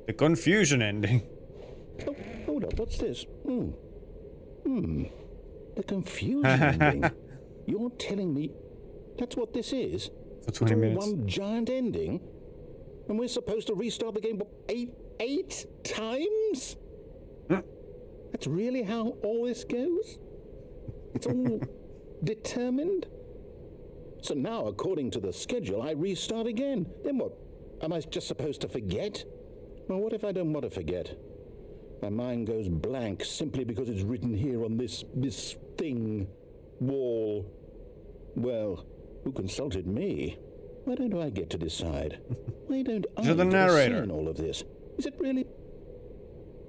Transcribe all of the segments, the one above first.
The confusion ending. Oh, hold up, what's this? The confusion ending. You're telling me that's what this is? For 20 it's all minutes. one giant ending? And we're supposed to restart the game, what, eight times? That's really how all this goes? It's all determined? So now, according to the schedule, I restart again. Then what? Am I just supposed to forget? Well, what if I don't want to forget? My mind goes blank simply because it's written here on this thing, wall. Well, who consulted me? Why don't I get to decide? Why don't I You're the narrator. in all of this? Is it really?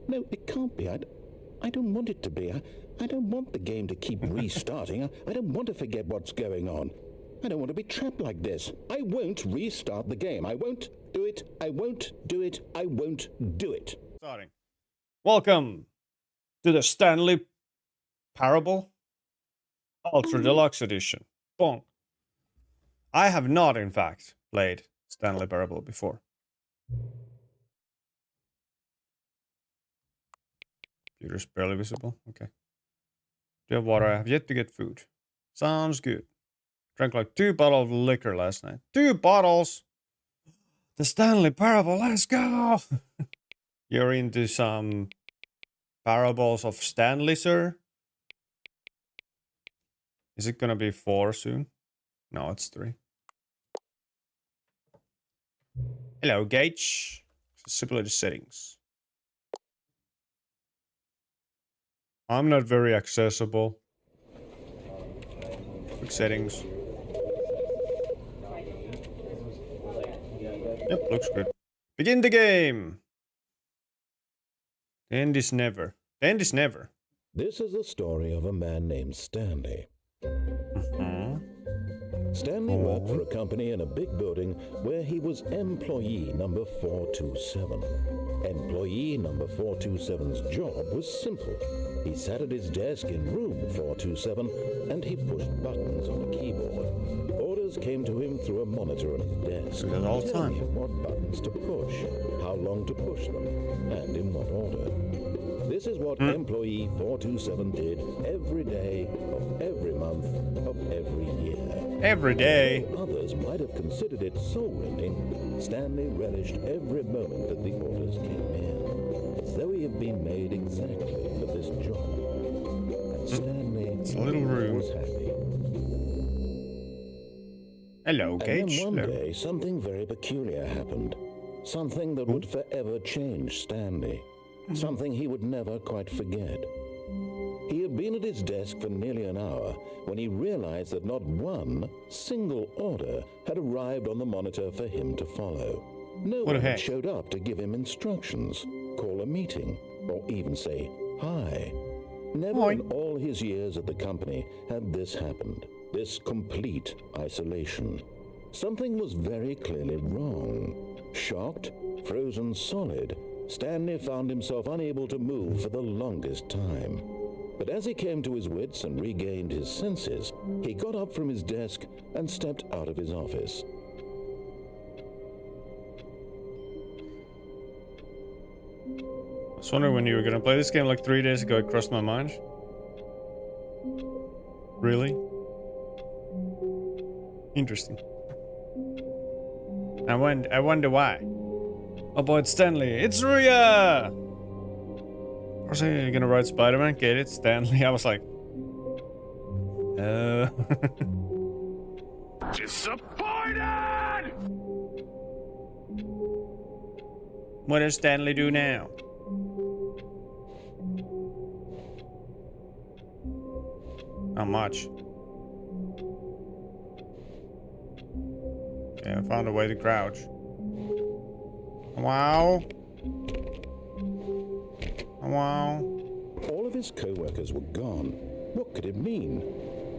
No, it can't be. I don't want it to be. I don't want the game to keep restarting. I don't want to forget what's going on. I don't want to be trapped like this. I won't restart the game. I won't do it. I won't do it. I won't do it. Starting. Welcome to the Stanley Parable Ultra Deluxe Edition. Bonk. I have not, in fact, played Stanley Parable before. Computer's barely visible. Okay. Do you have water? I have yet to get food. Sounds good. Drank like 2 bottles of liquor last night. 2 bottles! The Stanley Parable, let's go! You're into some parables of Stanley, sir? Is it gonna be 4 soon? No, it's 3. Hello, Gage. Accessibility settings. I'm not very accessible. Quick settings. Yep, looks good. Begin the game! The end is never. The end is never. This is the story of a man named Stanley. Stanley worked for a company in a big building where he was employee number 427. Employee number 427's job was simple. He sat at his desk in room 427 and he pushed buttons on a keyboard. Orders came to him through a monitor on his desk. Do that all the time. Telling him what buttons to push, how long to push them, and in what order. This is what employee 427 did every day of every month of every year. Every day. Others might have considered it soul-rending. Stanley relished every moment that the orders came in, as though he had been made exactly for this job. And Stanley It's a little room. was happy. Hello, Gage. And then one Hello. day, something very peculiar happened. Something that would forever change Stanley. Something he would never quite forget. He had been at his desk for nearly an hour when he realized that not one single order had arrived on the monitor for him to follow. No What the one had heck? showed up to give him instructions, call a meeting, or even say hi. Never Hi. in all his years at the company had this happened. This complete isolation. Something was very clearly wrong. Shocked, frozen solid, Stanley found himself unable to move for the longest time. But as he came to his wits and regained his senses, he got up from his desk and stepped out of his office. I was wondering when you were gonna play this game like 3 days ago. It crossed my mind. Really? Interesting. I wonder why. Oh boy, it's Stanley. It's Ruya! I was saying you're gonna write Spider-Man. Get it? Stanley. I was like... Disappointed! What does Stanley do now? Not much. Okay, I found a way to crouch. Wow. Wow. All of his co-workers were gone. What could it mean?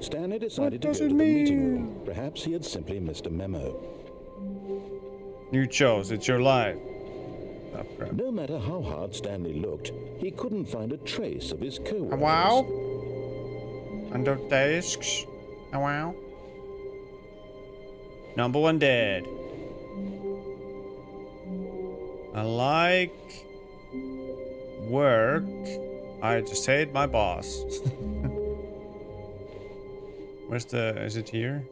Stanley decided to does go it to the meeting mean? room. Perhaps he had simply missed a memo. You chose. It's your life. Oh, crap. No matter how hard Stanley looked, he couldn't find a trace of his co-workers. Wow. Under desks. Wow. Number 1 dead. I like work. I just hate my boss. Where's the... Is it here?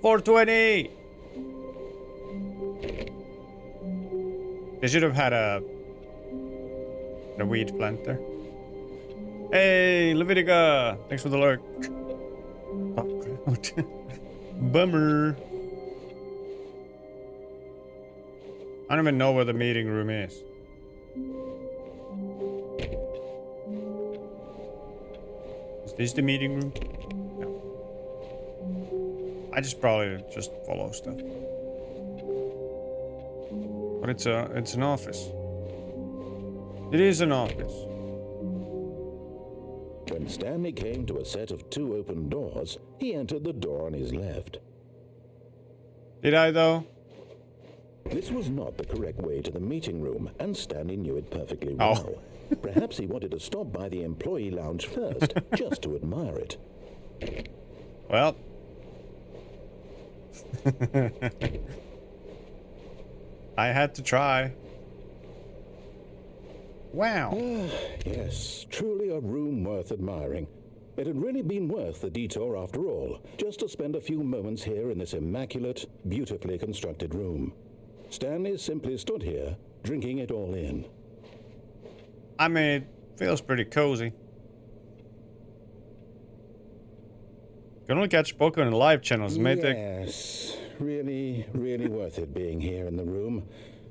420! They should have had a weed plant there. Hey, Levitica! Thanks for the lurk. Oh, bummer. I don't even know where the meeting room is. Is this the meeting room? No. I just probably just follow stuff. But it's an office. It is an office. When Stanley came to a set of 2 open doors, he entered the door on his left. Did I though? This was not the correct way to the meeting room, and Stanley knew it perfectly well. Perhaps he wanted to stop by the employee lounge first, just to admire it. Well. I had to try. Wow. Yes, truly a room worth admiring. It had really been worth the detour after all, just to spend a few moments here in this immaculate, beautifully constructed room. Stanley simply stood here, drinking it all in. I mean, it feels pretty cozy. You can only catch Pokémon in live channels. Yes, really, really worth it being here in the room.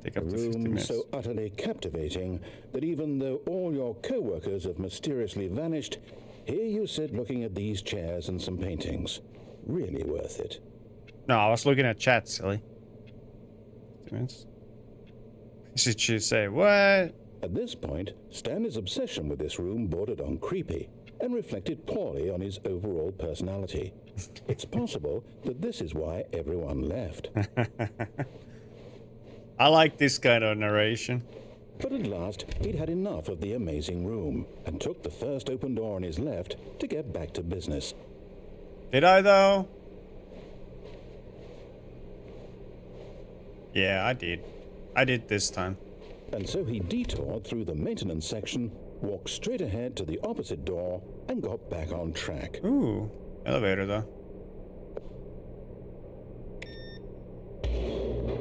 Take A up to 50 room minutes. so utterly captivating that even though all your co-workers have mysteriously vanished, here you sit looking at these chairs and some paintings. Really worth it. No, I was looking at chat, silly. Did she say what? At this point, Stanley's obsession with this room bordered on creepy and reflected poorly on his overall personality. It's possible that this is why everyone left. I like this kind of narration. But at last, he'd had enough of the amazing room and took the first open door on his left to get back to business. Did I though? Yeah, I did. I did this time. And so he detoured through the maintenance section, walked straight ahead to the opposite door, and got back on track. Ooh, elevator though.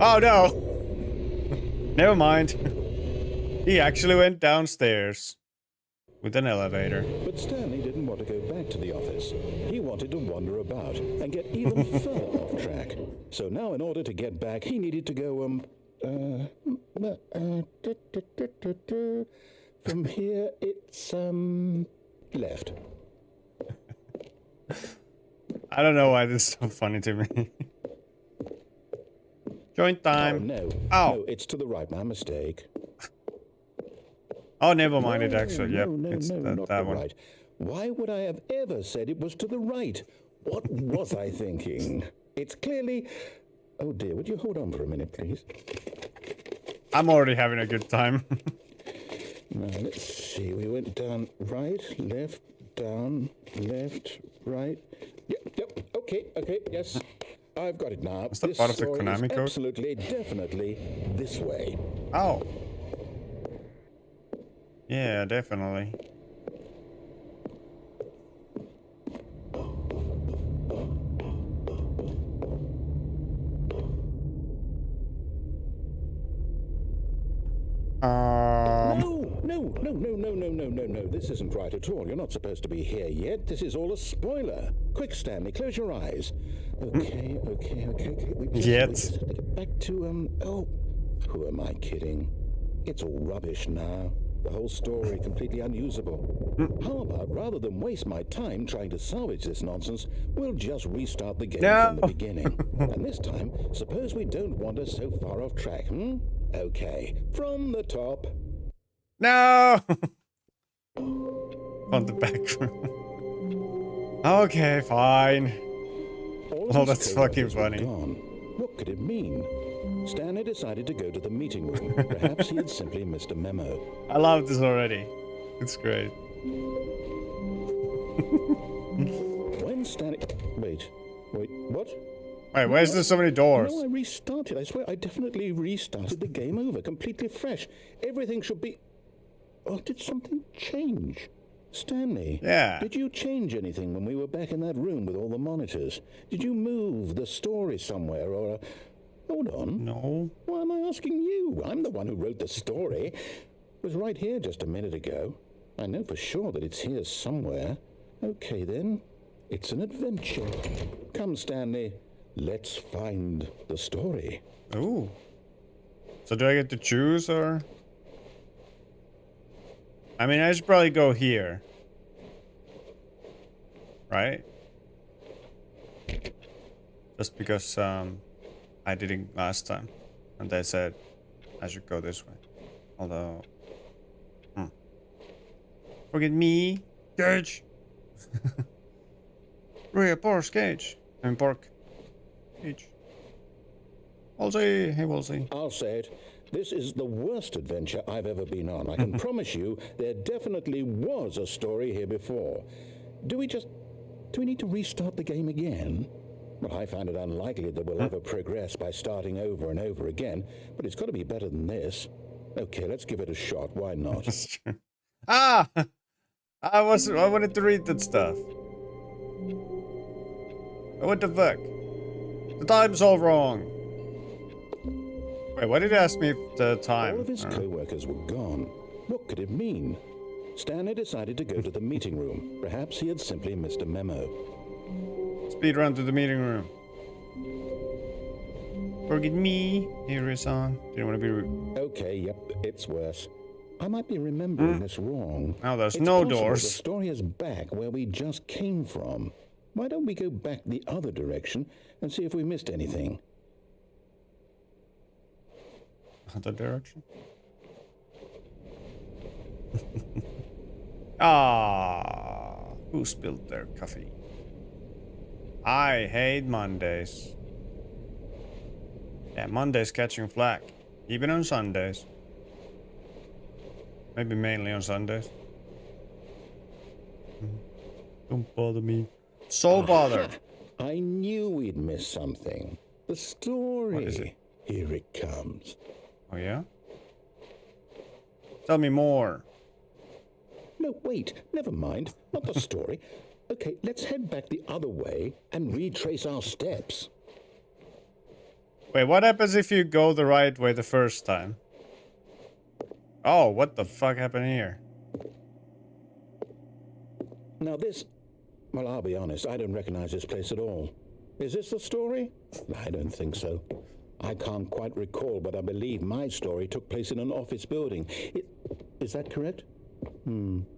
Oh no! Never mind. He actually went downstairs with an elevator. But Stanley didn't want to go back to the office. He wanted to wander about and get even further off track. So now in order to get back, he needed to go, from here it's, left. I don't know why this is so funny to me. Joint Oh, time. no. Ow. No, it's to the right. My mistake. Oh, never mind it actually. Yep, No, it's not that the one. right. Why would I have ever said it was to the right? What was I thinking? It's clearly... Oh dear, would you hold on for a minute, please? I'm already having a good time. Now, let's see. We went down right, left, down, left, right. Yep, okay, yes. I've got it now. Is that This part of the story is Konami code? absolutely, definitely this way. Oh. Yeah, definitely. No. This isn't right at all. You're not supposed to be here yet. This is all a spoiler. Quick, Stanley, close your eyes. Okay. We just get back to, oh, who am I kidding? It's all rubbish now. The whole story completely unusable. How about, rather than waste my time trying to salvage this nonsense, we'll just restart the game from the beginning. And this time, suppose we don't wander so far off track, Okay, from the top. No! On the back room. Okay, fine. All Oh, his that's co-workers fucking were funny. gone. What could it mean? Stanley decided to go to the meeting room. Perhaps he had simply missed a memo. I love this already. It's great. When Stanley... Wait, what? Wait, why is there so many doors? No, I restarted. I swear, I definitely restarted the game over, completely fresh. Everything should be... Oh, did something change? Stanley, Yeah. did you change anything when we were back in that room with all the monitors? Did you move the story somewhere or... Hold on. No. Why am I asking you? I'm the one who wrote the story. It was right here just a minute ago. I know for sure that it's here somewhere. Okay, then. It's an adventure. Come, Stanley. Let's find the story. Ooh. So do I get to choose, or? I mean, I should probably go here. Right? Just because, I didn't last time. And they said I should go this way. Although... Forget me, Gage. Rhea, Pork, Gage. I mean, Pork. Gage. Wolsey. Hey, Wolsey. I'll say it. This is the worst adventure I've ever been on. I can promise you there definitely was a story here before. Do we need to restart the game again? Well, I find it unlikely that we'll ever progress by starting over and over again, but it's got to be better than this. Okay, let's give it a shot. Why not? That's true. Ah! I wanted to read that stuff. What the fuck? The time's all wrong. Wait, why did he ask me the time? All of his co-workers were gone. What could it mean? Stanley decided to go to the meeting room. Perhaps he had simply missed a memo. Speed run to the meeting room. Forget me. Here is on. Didn't want to be rude. Okay, yep, it's worse. I might be remembering this wrong. Now there's It's no possible doors. The story is back where we just came from. Why don't we go back the other direction and see if we missed anything? Other direction? Ah, who spilled their coffee? I hate Mondays. Yeah, Mondays catching flack. Even on Sundays. Maybe mainly on Sundays. Don't bother me. So bothered. I knew we'd miss something. The story. What is it? Here it comes. Oh yeah? Tell me more. No, wait, never mind. Not the story. Okay, let's head back the other way and retrace our steps. Wait, what happens if you go the right way the first time? Oh, what the fuck happened here? Now this... Well, I'll be honest, I don't recognize this place at all. Is this the story? I don't think so. I can't quite recall, but I believe my story took place in an office building. Is that correct?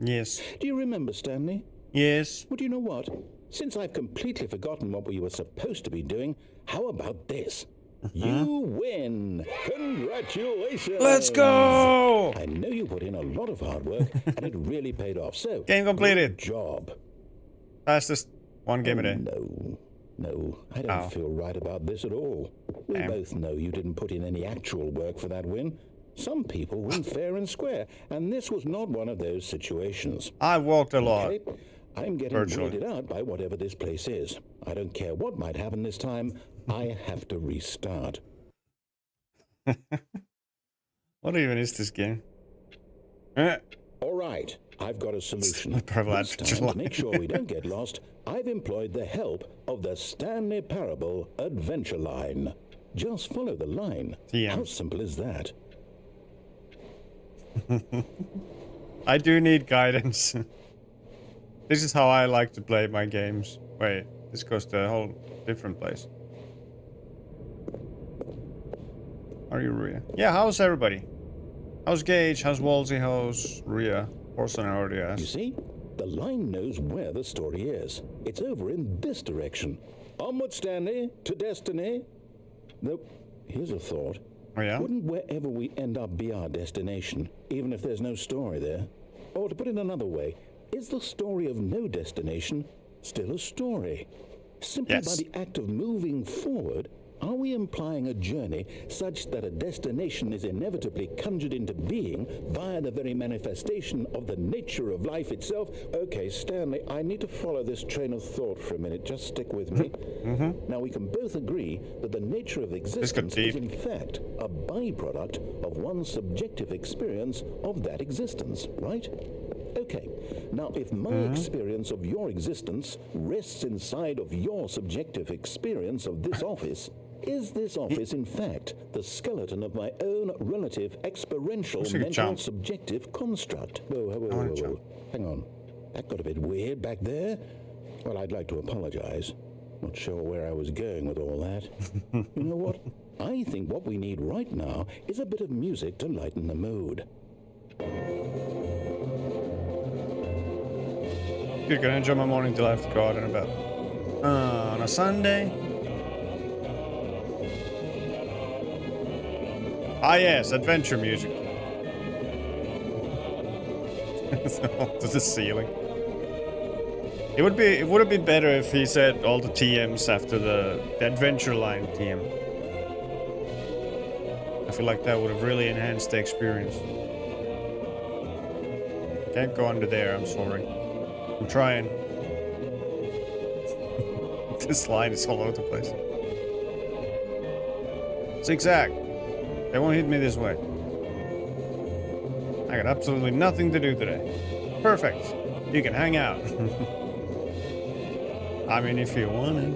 Yes. Do you remember, Stanley? Yes. Well, do you know what? Since I've completely forgotten what we were supposed to be doing, how about this? You win! Congratulations! Let's go! I know you put in a lot of hard work, and it really paid off. So, Game completed. good job. Fastest one game a day. No, I don't feel right about this at all. We both know you didn't put in any actual work for that win. Some people win fair and square, and this was not one of those situations. I walked a lot. Okay, I'm getting Virtually. weirded out by whatever this place is. I don't care what might happen this time. I have to restart. What even is this game? All right, I've got a solution. Purple This Adventure time, Line. to make sure we don't get lost, I've employed the help of the Stanley Parable Adventure Line. Just follow the line. TM. How simple is that? I do need guidance. This is how I like to play my games. Wait, this goes to a whole different place. Are you Rhea? Yeah, how's everybody? How's Gage? How's Wolsey? How's Rhea? Orson already You asked. see, the line knows where the story is. It's over in this direction. Onward, Stanley, to destiny. Though, here's a thought. Oh yeah? Wouldn't wherever we end up be our destination, even if there's no story there? Or to put it another way, is the story of no destination still a story? Simply Yes. by the act of moving forward, Are we implying a journey such that a destination is inevitably conjured into being via the very manifestation of the nature of life itself? Okay, Stanley, I need to follow this train of thought for a minute. Just stick with me. Now, we can both agree that the nature of existence is in fact a byproduct of one's subjective experience of that existence, right? Okay, now if my experience of your existence rests inside of your subjective experience of this office, is this office in fact the skeleton of my own relative experiential mental subjective construct? Whoa. Hang on. That got a bit weird back there. Well, I'd like to apologize. Not sure where I was going with all that. You know what? I think what we need right now is a bit of music to lighten the mood. You're gonna enjoy my morning till I have to go out and about. On a Sunday. Ah yes, adventure music. To the ceiling. It would have been better if he said all the TMs after the adventure line TM. I feel like that would have really enhanced the experience. Can't go under there, I'm sorry. I'm trying. This line is all over the place. Zigzag. They won't hit me this way. I got absolutely nothing to do today. Perfect. You can hang out. I mean, if you want it.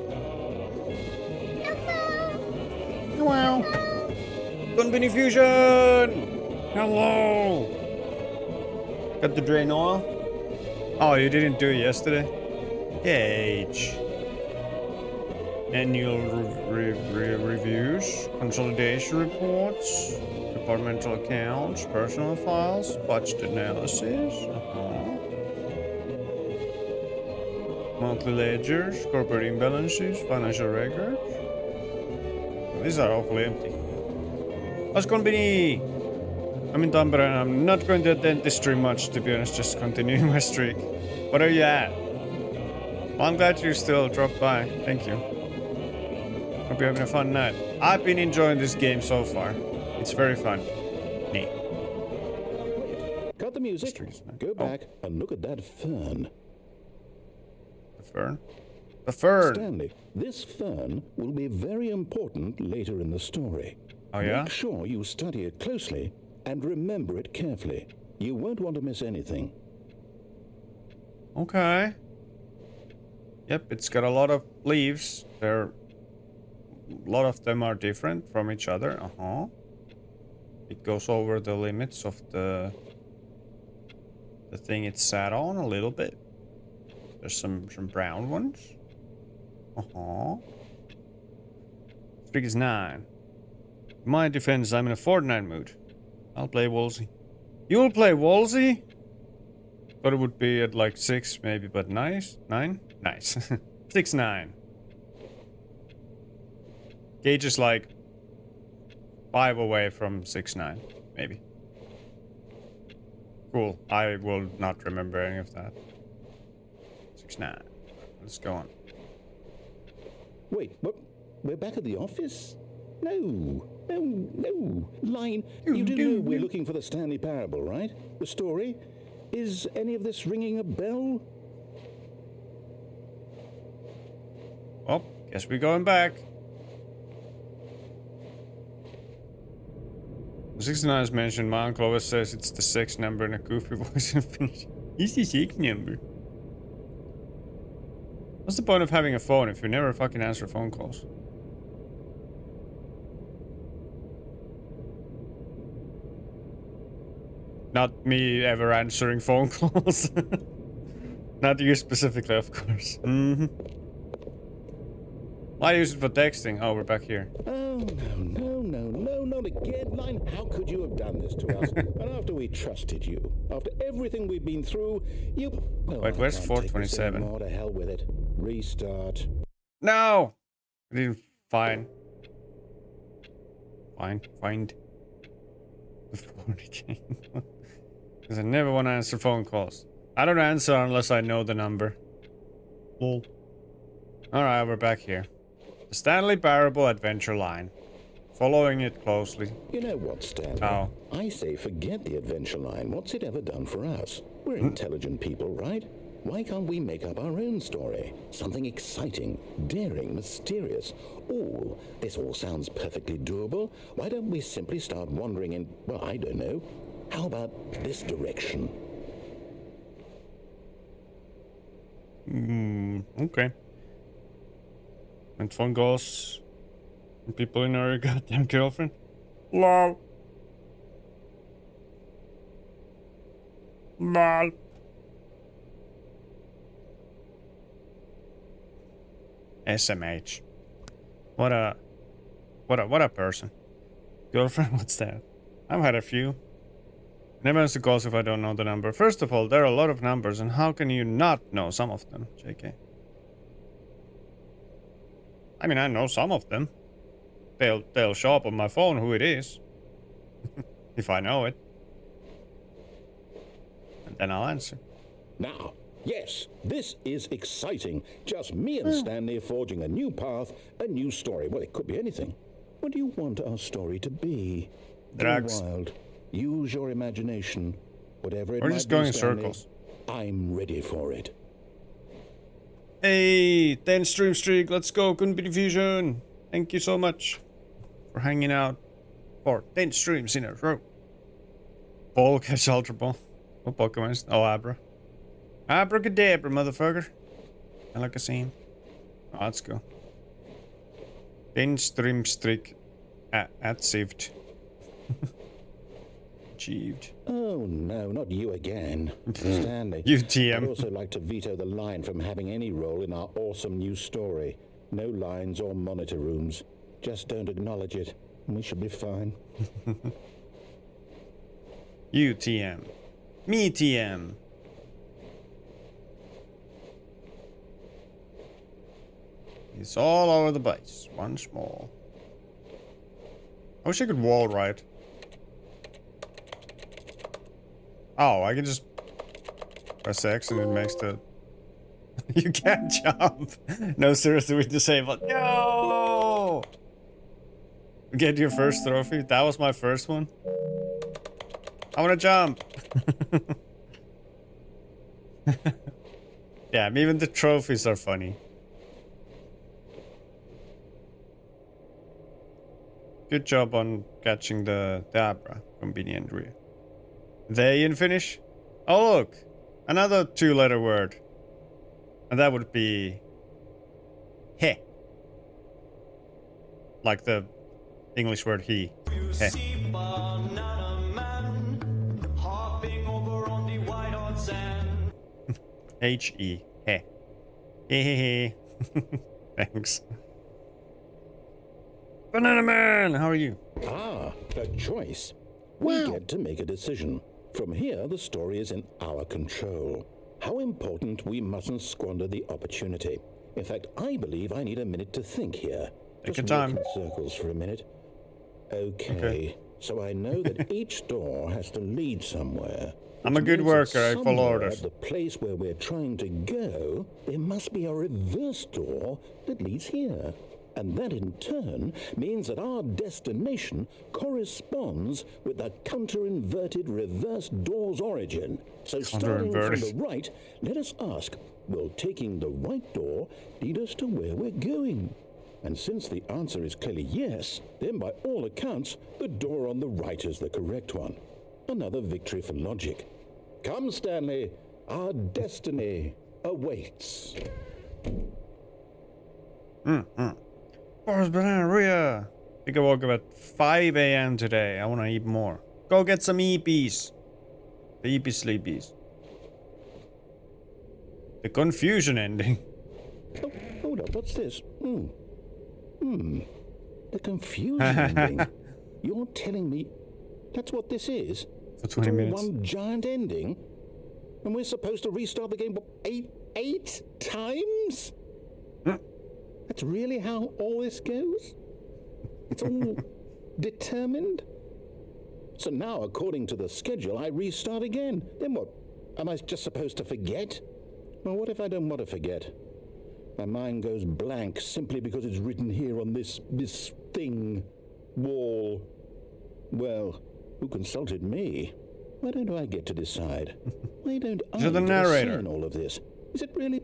Wow. Gunbin fusion. Hello. Got the drain oil. Oh, you didn't do it yesterday? Gage. Annual reviews, consolidation reports, departmental accounts, personal files, budget analysis, monthly ledgers, corporate imbalances, financial records. These are awfully empty. What's going to be? I'm in Tampere and I'm not going to a dentistry much, to be honest, just continuing my streak. What are you at? Well, I'm glad you still dropped by. Thank you. Hope you're having a fun night. I've been enjoying this game so far. It's very fun. Neat. Cut the music. Go back and look at that fern. The fern? The fern! Stanley, this fern will be very important later in the story. Oh yeah? Make sure you study it closely and remember it carefully. You won't want to miss anything. Okay. Yep, it's got a lot of leaves. A lot of them are different from each other. It goes over the limits of the thing it sat on a little bit. There's some brown ones. Streak is 9. In my defense, I'm in a Fortnite mood. I'll play Wolsey. You'll play Wolsey? Thought it would be at like 6 maybe, but nice. 9? Nice. 6-9. Gage is like 5 away from 6-9, maybe. Cool. I will not remember any of that. 6-9. Let's go on. Wait, what? We're back at the office? No. Line, you do know we're looking for the Stanley Parable, right? The story? Is any of this ringing a bell? Oh, guess we're going back. 69 is mentioned. My uncle always says it's the 6 number in a goofy voice in Finnish. It's the 6 number. What's the point of having a phone if you never fucking answer phone calls? Not me ever answering phone calls. Not you specifically, of course. I use it for texting. Oh, we're back here. Oh, no, not again. Line, how could you have done this to us? And after we trusted you, after everything we've been through, you... Oh, wait, where's 427? To hell with it. Restart. No! I didn't find the phone again. Because I never want to answer phone calls. I don't answer unless I know the number. Lol. Alright, we're back here. The Stanley Parable Adventure line. Following it closely. You know what, Stanley? Oh. I say forget the adventure line. What's it ever done for us? We're intelligent people, right? Why can't we make up our own story? Something exciting, daring, mysterious. Oh, this all sounds perfectly doable. Why don't we simply start wandering in, well, I don't know. How about this direction? Okay. When phone calls and people in our goddamn girlfriend. Lol. Lol. SMH. What a person. Girlfriend, what's that? I've had a few. Never answer calls if I don't know the number. First of all, there are a lot of numbers, and how can you not know some of them, JK? I mean, I know some of them. They'll show up on my phone who it is. If I know it. And then I'll answer. Now, yes, this is exciting. Just me and Stanley forging a new path, a new story. Well, it could be anything. What do you want our story to be? Drugs. Go wild. Use your imagination. Whatever it We're might just going be, in Stanley, circles. I'm ready for it. Hey, 10 stream streak. Let's go. Couldn't be division. Thank you so much for hanging out for 10 streams in a row. Ball catch Ultra Ball. What Pokemon is? Oh, Abra. Abracadabra, motherfucker. I like a scene. Oh, let's go. 10 stream streak achieved. Achieved. Oh, no, not you again. Stanley. UTM. I'd also like to veto the line from having any role in our awesome new story. No lines or monitor rooms. Just don't acknowledge it, and we should be fine. UTM. Me TM. It's all over the place. Once more. I wish I could wall ride. Oh, I can just press X and it makes the... You can't jump. No, seriously, we disabled. No! Get your first trophy. That was my first one. I want to jump. Yeah, even the trophies are funny. Good job on catching the Abra. Convenient rear. They in Finnish? Oh look! Another 2-letter word. And that would be... he. Like the English word he. He. H-E. He. He. Thanks. Banana Man, how are you? Ah, a choice. We get to make a decision. From here, the story is in our control. How important, we mustn't squander the opportunity. In fact, I believe I need a minute to think here. Take your Just time. walk in circles for a minute. Okay. So I know that each door has to lead somewhere. I'm a which good means that worker, I follow somewhere orders. at the place where we're trying to go, there must be a reverse door that leads here. And that in turn means that our destination corresponds with the counter-inverted reverse door's origin. So starting from the right, let us ask, will taking the right door lead us to where we're going? And since the answer is clearly yes, then by all accounts, the door on the right is the correct one. Another victory for logic. Come, Stanley, our destiny awaits. Forest Banana Ria. I think I woke up at 5 a.m. today. I want to eat more. Go get some EPs. The EP sleepies. The confusion ending. Oh, hold up, what's this? The confusion ending. You're telling me that's what this is? For 20 it's all minutes. one giant ending? And we're supposed to restart the game eight times? That's really how all this goes? It's all determined? So now, according to the schedule, I restart again. Then what? Am I just supposed to forget? Well, what if I don't want to forget? My mind goes blank simply because it's written here on this thing, wall. Well, who consulted me? Why don't I get to decide? Why don't I You're the get a narrator. say in all of this? Is it really?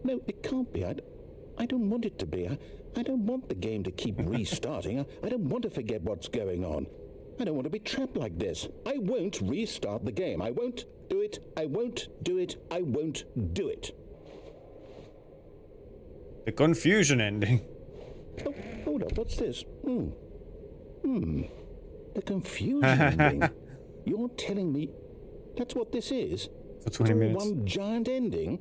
No, it can't be. I don't want it to be. I don't want the game to keep restarting. I don't want to forget what's going on. I don't want to be trapped like this. I won't restart the game. I won't do it. I won't do it. I won't do it. The confusion ending. Oh, hold up. What's this? The confusion ending. You're telling me that's what this is? For 20 minutes. One giant ending?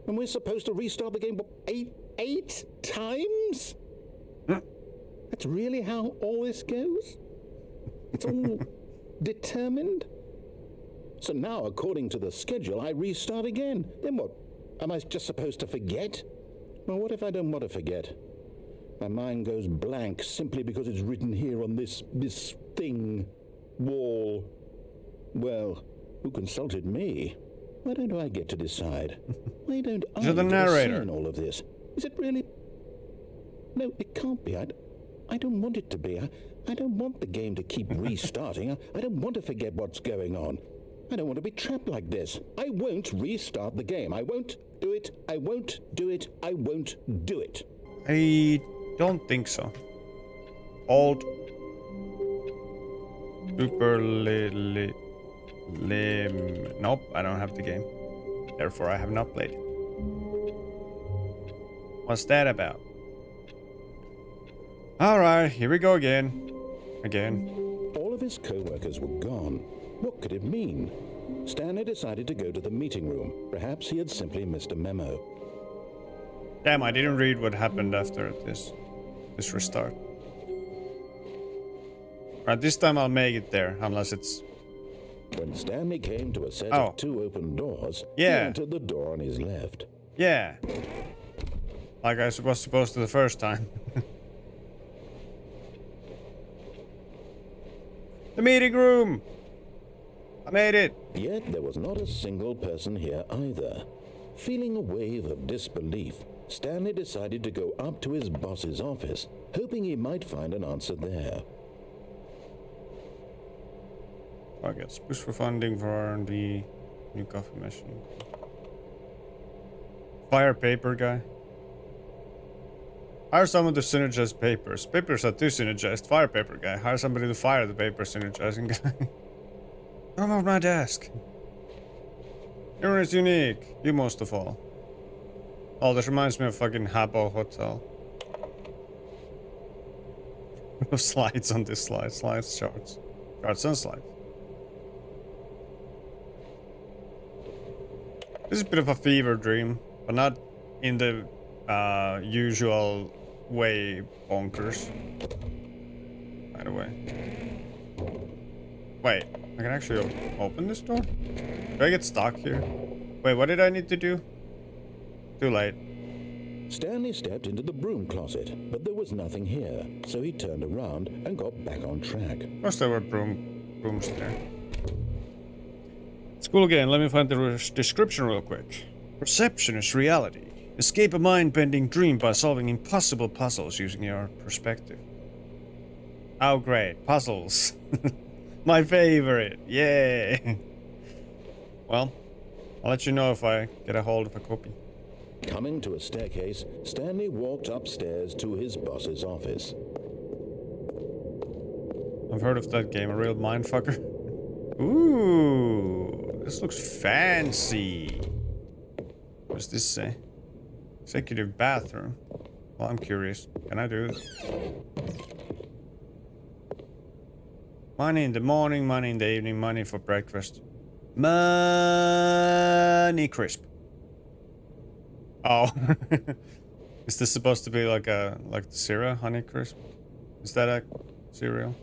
And we're supposed to restart the game eight times? That's really how all this goes? It's all determined? So now, according to the schedule, I restart again. Then what? Am I just supposed to forget? Well, what if I don't want to forget? My mind goes blank simply because it's written here on this thing, wall. Well, who consulted me? Why don't I get to decide? Why don't I You're the get a say narrator. in all of this? Is it really? No, it can't be. I don't want it to be. I don't want the game to keep restarting. I don't want to forget what's going on. I don't want to be trapped like this. I won't restart the game. I won't do it. I won't do it. I won't do it. I don't think so. Old. Super Nope, I don't have the game. Therefore, I have not played it. What's that about? Alright, here we go again. All of his co-workers were gone. What could it mean? Stanley decided to go to the meeting room. Perhaps he had simply missed a memo. Damn, I didn't read what happened after this restart. Right, this time I'll make it there, unless it's... When Stanley came to a set Oh. of two open doors, Yeah. he entered the door on his left. Yeah. Like I was supposed to the first time. The meeting room! I made it! Yet there was not a single person here either. Feeling a wave of disbelief, Stanley decided to go up to his boss's office, hoping he might find an answer there. Targets. Push for funding for R&D. New coffee machine. Fire paper guy. Hire someone to synergize papers. Papers are too synergized. Fire paper guy. Hire somebody to fire the paper synergizing guy. Come off my desk. Everyone is unique. You most of all. Oh, this reminds me of fucking Habbo Hotel. No slides on this slide. Slides, charts. Charts and slides. This is a bit of a fever dream, but not in the usual way bonkers. By the way. Wait, I can actually open this door? Do I get stuck here? Wait, what did I need to do? Too late. Stanley stepped into the broom closet, but there was nothing here, so he turned around and got back on track. Of course there were brooms there. School again, let me find the description real quick. Perception is reality. Escape a mind-bending dream by solving impossible puzzles using your perspective. Oh great, puzzles. My favorite, yay! Well, I'll let you know if I get a hold of a copy. Coming to a staircase, Stanley walked upstairs to his boss's office. I've heard of that game, a real mindfucker. Ooh, this looks fancy. What does this say? Executive bathroom. Well, I'm curious. Can I do this? Money in the morning, money in the evening, money for breakfast. Money crisp. Oh. Is this supposed to be like the cereal, Honey Crisp? Is that a cereal?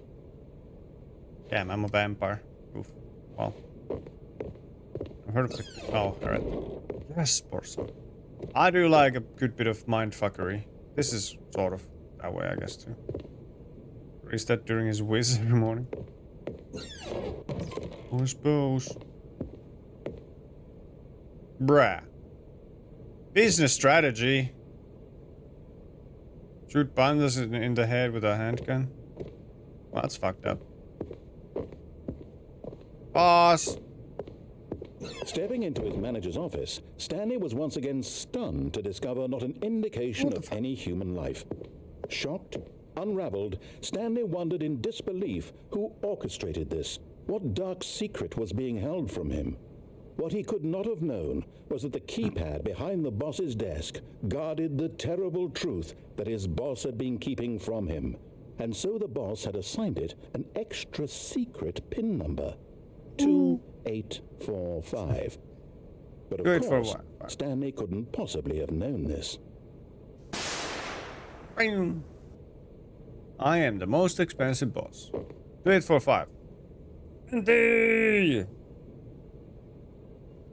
Damn, I'm a vampire. Oof. Well. I've heard of the... Oh, alright. Yes, Borsa. I do like a good bit of mindfuckery. This is sort of that way, I guess, too. Or is that during his whiz every morning? I suppose. Bruh. Business strategy. Shoot pandas in the head with a handgun. Well, that's fucked up. Boss! Stepping into his manager's office, Stanley was once again stunned to discover not an indication of any human life. Shocked, unraveled, Stanley wondered in disbelief who orchestrated this. What dark secret was being held from him? What he could not have known was that the keypad behind the boss's desk guarded the terrible truth that his boss had been keeping from him. And so the boss had assigned it an extra secret PIN number. 2845. But of course, Stanley couldn't possibly have known this. Bing. I am the most expensive boss. 2845. Indeed.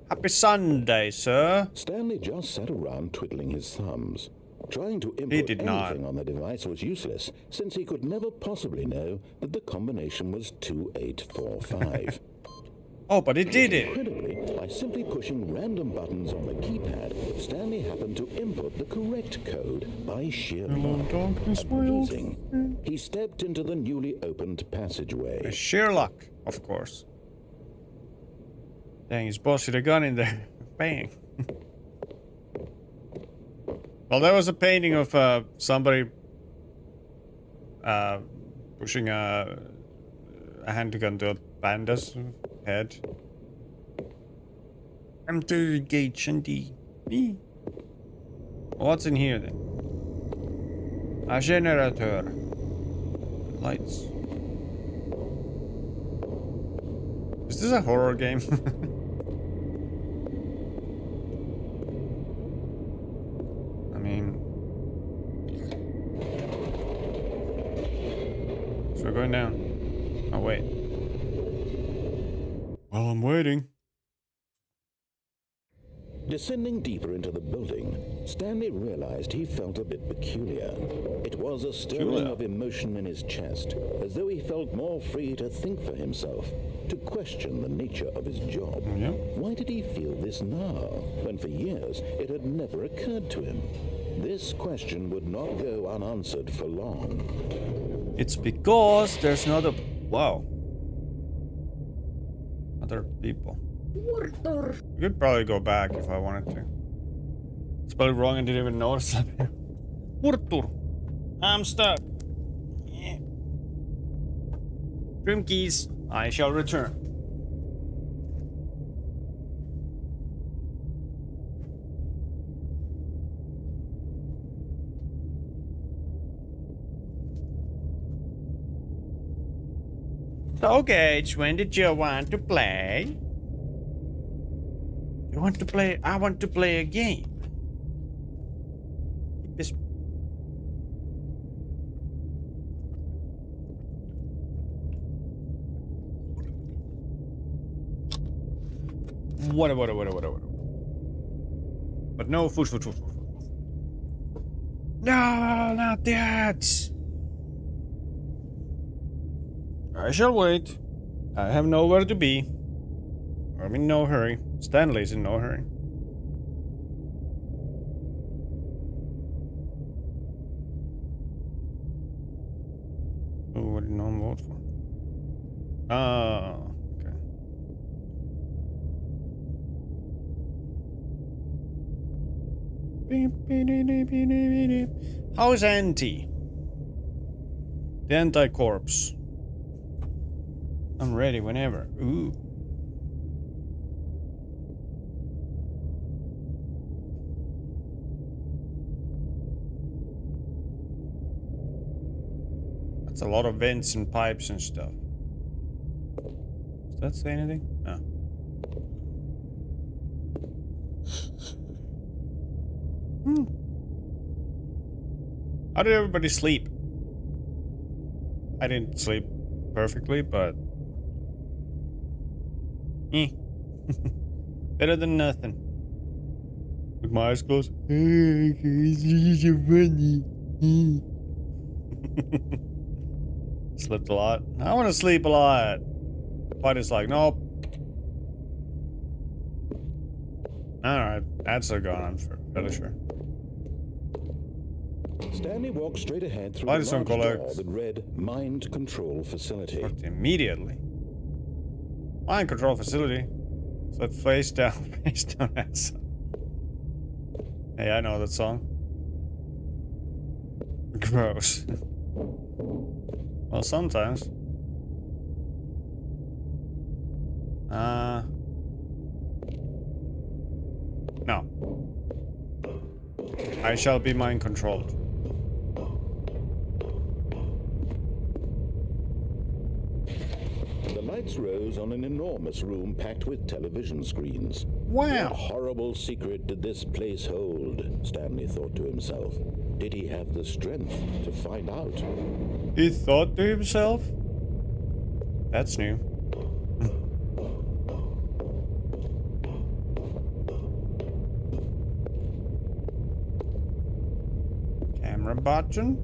Happy Sunday, sir. Stanley just sat around twiddling his thumbs. Trying to input anything on the device was useless, since he could never possibly know that the combination was 2845. Oh, but he did it. Incredibly, by simply pushing random buttons on the keypad, Stanley happened to input the correct code by sheer luck. Amazing. He stepped into the newly opened passageway. Sheer luck, of course. Dang, his boss hit a gun in there. Bang. Well, there was a painting of somebody pushing a handgun to a panda's head. I'm to gauge and what's in here then? A generator. Lights. Is this a horror game? I mean... So we're going down. Oh, wait. Well, I'm waiting. Descending deeper into the building, Stanley realized he felt a bit peculiar. It was a stirring of emotion in his chest, as though he felt more free to think for himself, to question the nature of his job. Yeah. Why did he feel this now, when for years it had never occurred to him? This question would not go unanswered for long. It's because there's not a... Wow. Other people. I could probably go back if I wanted to. Spelled it wrong and didn't even notice that. I'm stuck. Yeah. Dream keys. I shall return. So, Gage, when did you want to play? You want to play? I want to play a game. Keep this. What. But no food. No, not that. I shall wait. I have nowhere to be. I'm in no hurry. Stanley's in no hurry. Oh, what did no one vote for? Oh, okay. How's Auntie? The anti-corpse. I'm ready whenever. Ooh. That's a lot of vents and pipes and stuff. Does that say anything? No. How did everybody sleep? I didn't sleep perfectly, but... Better than nothing. With my eyes closed. Slept a lot. I want to sleep a lot. But it's like, nope. Alright, that's a gun, I'm fairly sure. Stanley walked straight ahead through Why a does one large door collect- that read Mind Control Facility. Worked immediately. Mind control facility. So it face down, face down ass. Hey, I know that song. Gross. Well, sometimes. No. I shall be mind controlled. The lights rose on an enormous room packed with television screens. Wow. What horrible secret did this place hold? Stanley thought to himself. Did he have the strength to find out? He thought to himself? That's new. Camera button?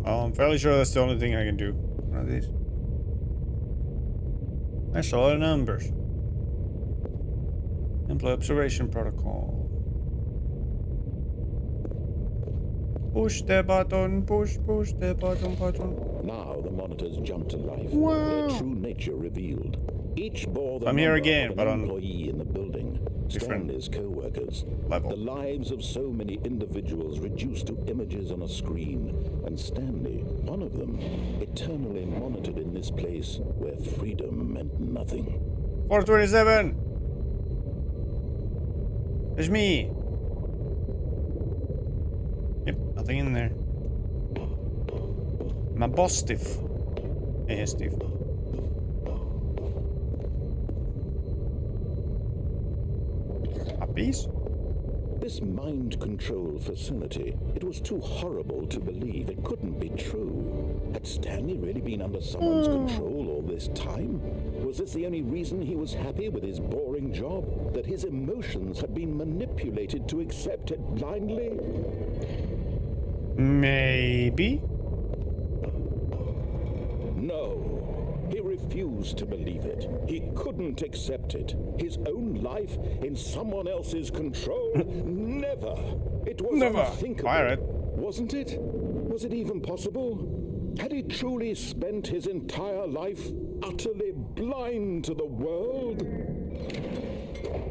Well, I'm fairly sure that's the only thing I can do. One of these. I saw the numbers. Employee observation protocol. Push the button, push the button. Now the monitors jumped to life. Wow. Their true nature revealed. Each bore the I'm here number again, of but an on employee in the building. different Stanley's co-workers. level. The lives of so many individuals reduced to images on a screen. And Stanley, one of them, eternally monitored in this place where freedom meant nothing. 427! There's me! Yep, nothing in there. My boss stiff. Hey, Steve. Puppies? This mind control facility, it was too horrible to believe. It couldn't be true. Had Stanley really been under someone's control all this time? Was this the only reason he was happy with his boring job? That his emotions had been manipulated to accept it blindly? Maybe? No. He refused to believe it. He couldn't accept it. His own life in someone else's control? Never. It was Never. unthinkable. Pirate. Wasn't it? Was it even possible? Had he truly spent his entire life utterly blind to the world?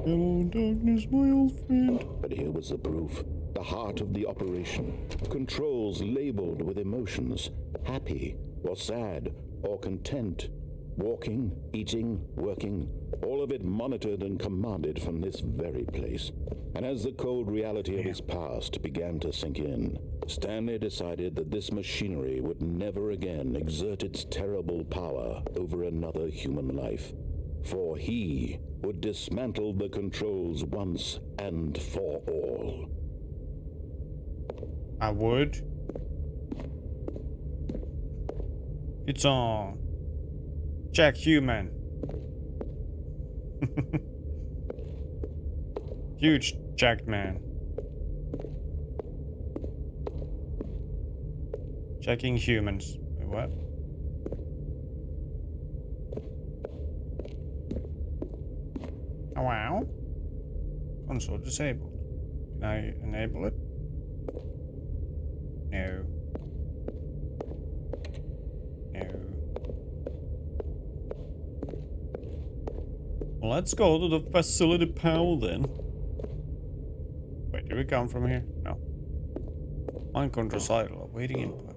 Hello, darkness, my old friend. But here was the proof. The heart of the operation. Controls labeled with emotions. Happy or sad or content. Walking, eating, working. All of it monitored and commanded from this very place. And as the cold reality of his past began to sink in, Stanley decided that this machinery would never again exert its terrible power over another human life. For he would dismantle the controls once and for all. I would. It's on. Jack Human. Huge jacked man. Checking humans. Wait, what? Oh, wow. Console disabled. Can I enable it? No. No. Well, let's go to the facility panel then. Wait, did we come from here? No. Mind control cycle, awaiting input.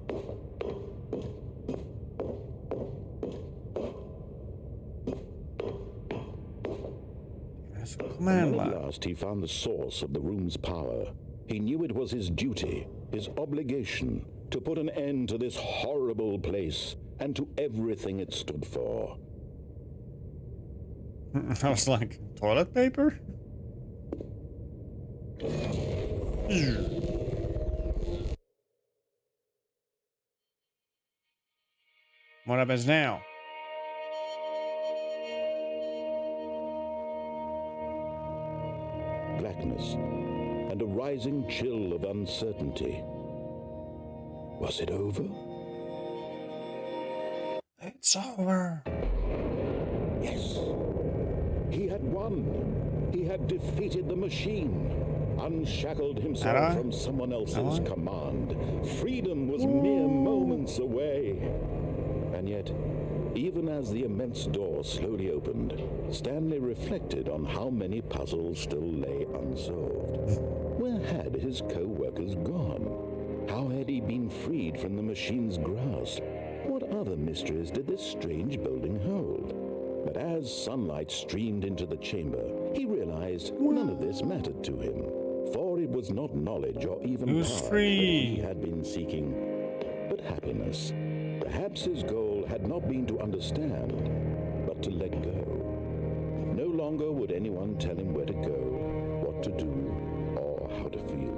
There's a command When at line. last he found the source of the room's power, he knew it was his duty, his obligation, to put an end to this horrible place and to everything it stood for. I was like, toilet paper? What happens now? Blackness and a rising chill of uncertainty. Was it over? It's over. Yes. He had won. He had defeated the machine, unshackled himself from someone else's command. Freedom was mere moments away. And yet, even as the immense door slowly opened, Stanley reflected on how many puzzles still lay unsolved. Where had his co-workers gone? How had he been freed from the machine's grasp? What other mysteries did this strange building hold? But as sunlight streamed into the chamber, he realized none of this mattered to him, for it was not knowledge or even power that he had been seeking, but happiness. Perhaps his goal had not been to understand, but to let go. No longer would anyone tell him where to go, what to do, or how to feel.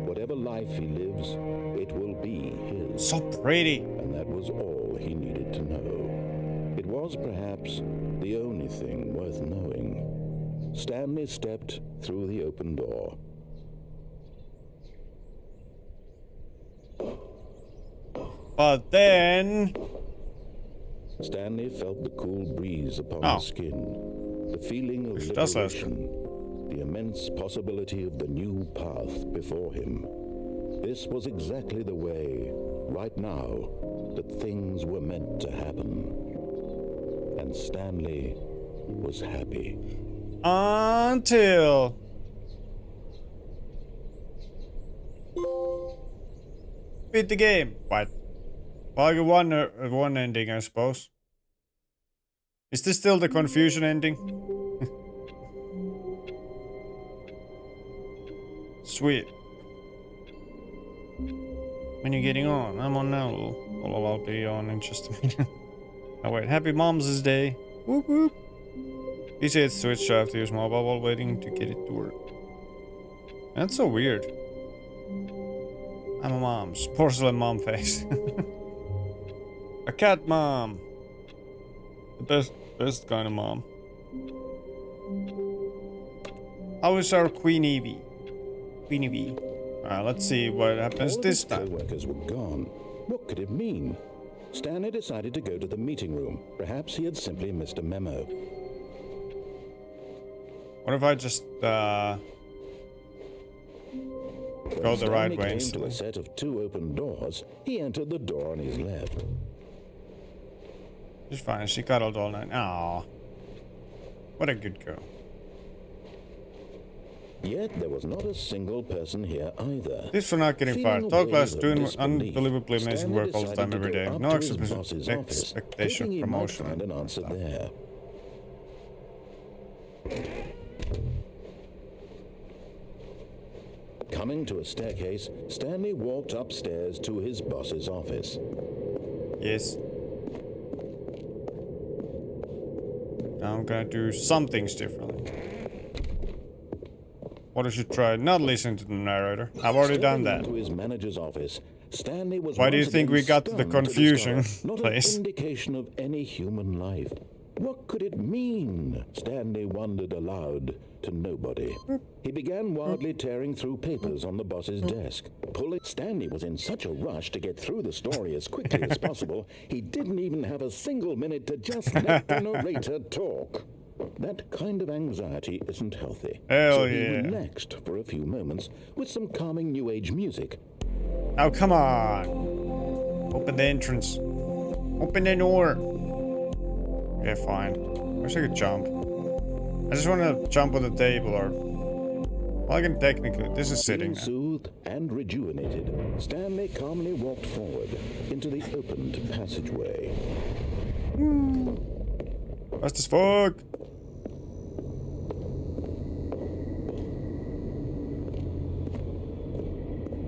Whatever life he lives, it will be his. So pretty. And that was all he needed to know. It was perhaps the only thing worth knowing. Stanley stepped through the open door. But then... Stanley felt the cool breeze upon his skin, the feeling of liberation, the immense possibility of the new path before him. This was exactly the way, right now, that things were meant to happen. And Stanley was happy. Until... beat the game. What? Well, one ending, I suppose. Is this still the confusion ending? Sweet. When you're getting on, I'm on now. Well, I'll be on in just a minute. Oh wait, happy Mom's Day. Whoop whoop. He said it's switched, so I have to use mobile while waiting to get it to work. That's so weird. I'm a mom's. Porcelain mom face. A cat mom. The best kind of mom. How is our Queen Evie? Queen Evie. Let's see what happens this time. All the workers were gone. What could it mean? Stanley decided to go to the meeting room. Perhaps he had simply missed a memo. What if I just go the right way instantly? To a set of two open doors, he entered the door on his left. She's fine. She cuddled all night. Aww. What a good girl. Yet there was not a single person here either. This for not getting fired. Talk less, doing unbelievably amazing work all the time every day. No expectation of promotion. Find an answer there. Coming to a staircase, Stanley walked upstairs to his boss's office. Yes. Now I'm gonna do some things differently. What I should try? Not listen to the narrator. I've already done that. To his manager's office, Stanley was Why do you think we got to the confusion place? Not an indication of any human life. What could it mean? Stanley wondered aloud to nobody. He began wildly tearing through papers on the boss's desk. Stanley was in such a rush to get through the story as quickly as possible, he didn't even have a single minute to just let the narrator talk. That kind of anxiety isn't healthy. Hell so he yeah. relaxed for a few moments with some calming new age music. Oh, come on. Open the entrance. Open the door. Okay, fine. I wish I could jump. I just want to jump on the table or... Well, I can technically... This is sitting now. Soothed and rejuvenated, Stanley calmly walked forward into the opened passageway. Fast as fuck.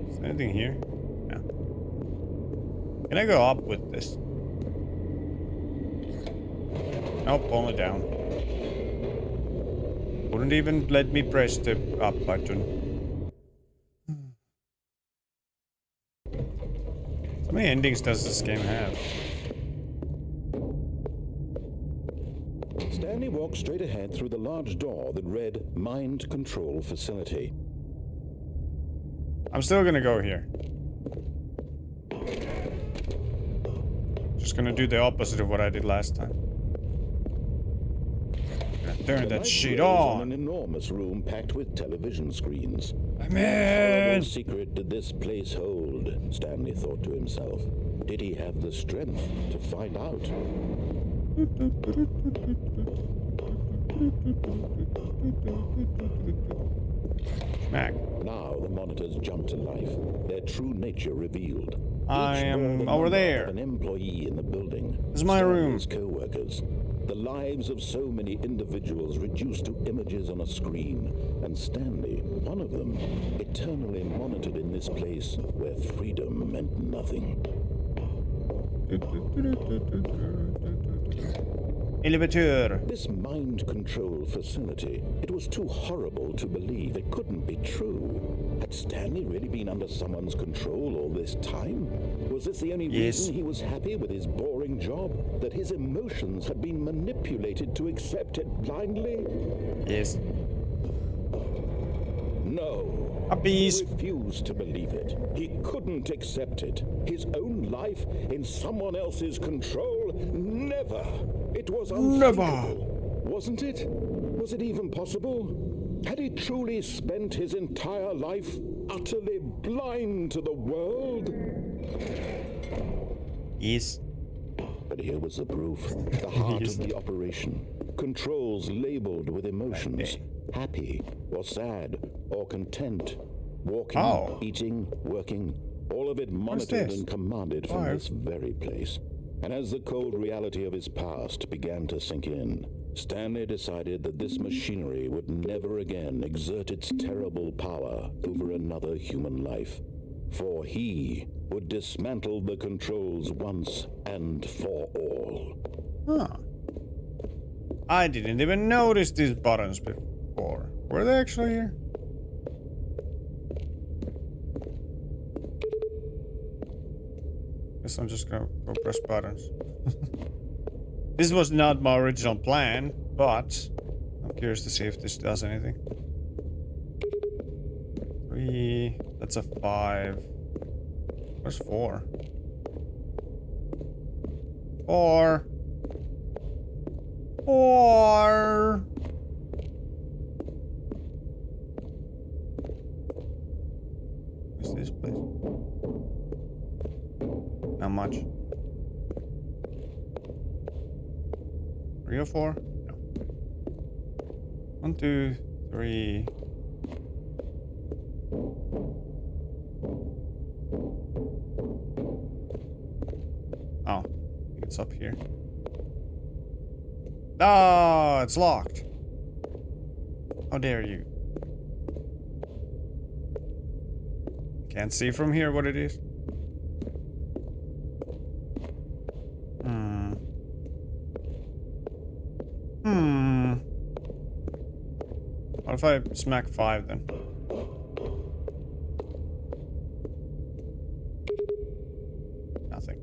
Is there anything here? No. Can I go up with this? Nope, only down. Wouldn't even let me press the up button. How many endings does this game have? Stanley walked straight ahead through the large door that read Mind Control Facility. I'm still gonna go here. Just gonna do the opposite of what I did last time. Turn The that lights shit rose on. an enormous room packed with television screens. I'm What in. horrible secret did this place hold? Stanley thought to himself. Did he have the strength to find out? Smack. Now the monitors jumped to life, their true nature revealed. I Each am bore the over number there. of an employee in the building. This is my room. Stanley's co-workers. The lives of so many individuals reduced to images on a screen, and Stanley, one of them, eternally monitored in this place where freedom meant nothing. Elevator. This mind control facility, it was too horrible to believe. It couldn't be true. Had Stanley really been under someone's control all this time? Was this the only reason he was happy with his boring job? That his emotions had been manipulated to accept it blindly? Yes. No. Puppies. He refused to believe it. He couldn't accept it. His own life in someone else's control? Never. It was unthinkable. Wasn't it? Was it even possible? Had he truly spent his entire life utterly blind to the world? Yes. But here was the proof. The heart of the operation. Controls labeled with emotions. Happy or sad or content. Walking, eating, working. All of it monitored and commanded from this very place. And as the cold reality of his past began to sink in, Stanley decided that this machinery would never again exert its terrible power over another human life. For he would dismantle the controls once and for all. Huh. I didn't even notice these buttons before. Were they actually here? Guess I'm just gonna go press buttons. This was not my original plan, but I'm curious to see if this does anything. 3. That's a 5. Where's 4? 4. 4. What's this place? Not much. 3 or 4? No. 1, 2, 3. Oh, I think it's up here. Ah, it's locked. How dare you? Can't see from here what it is. What if I smack 5 then? Nothing.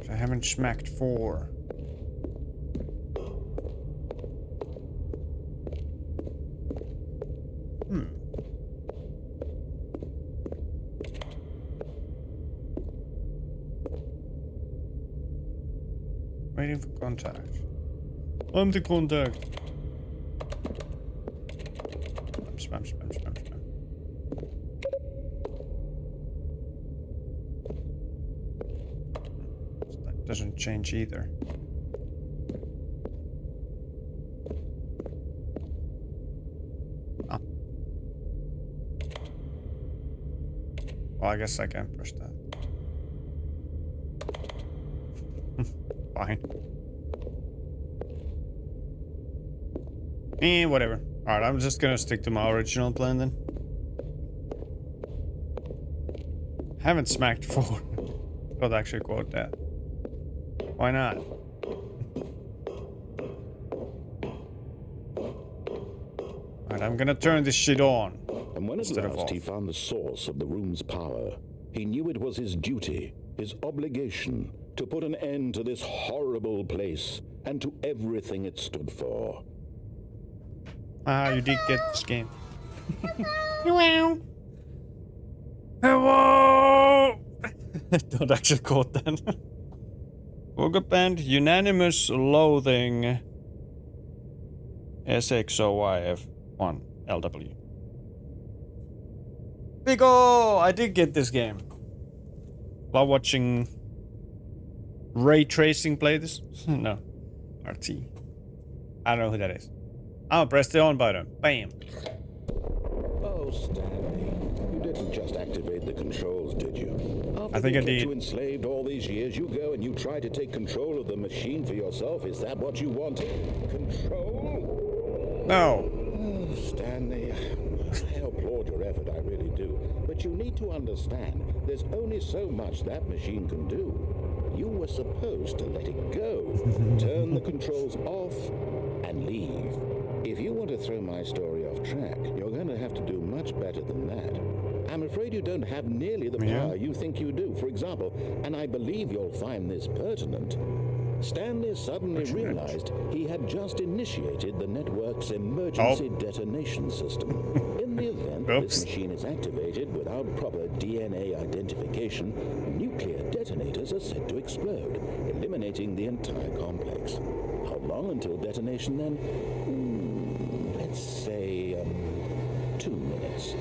I haven't smacked 4. Waiting for contact. I'm the contact. Spam, spam, spam, spam. So that doesn't change either. Ah. Well, I guess I can't push that. Fine. Whatever. Alright, I'm just gonna stick to my original plan then. Haven't smacked 4. Could actually quote that. Why not? Alright, I'm gonna turn this shit on. And when at last he found the source of the room's power, he knew it was his duty, his obligation, to put an end to this horrible place and to everything it stood for. Ah, you did get this game. Hello. Hello. Don't actually quote that. Booger Band, unanimous loathing SXOYF1LW. Big O! I did get this game. While watching Ray Tracing play this? No. RT. I don't know who that is. I'll press the on button. Bam. Oh, Stanley, you didn't just activate the controls, did you? After I think I they kept did. you enslaved all these years, you go and you try to take control of the machine for yourself. Is that what you want? Control? No. Oh, Stanley, I applaud your effort, I really do. But you need to understand, there's only so much that machine can do. You were supposed to let it go, turn the controls off, and leave. If you want to throw my story off track, you're going to have to do much better than that. I'm afraid you don't have nearly the power you think you do. For example, and I believe you'll find this pertinent, Stanley suddenly realized he had just initiated the network's emergency detonation system. In the event this machine is activated without proper DNA identification, nuclear detonators are said to explode, eliminating the entire complex. How long until detonation then? Let's say 2 minutes.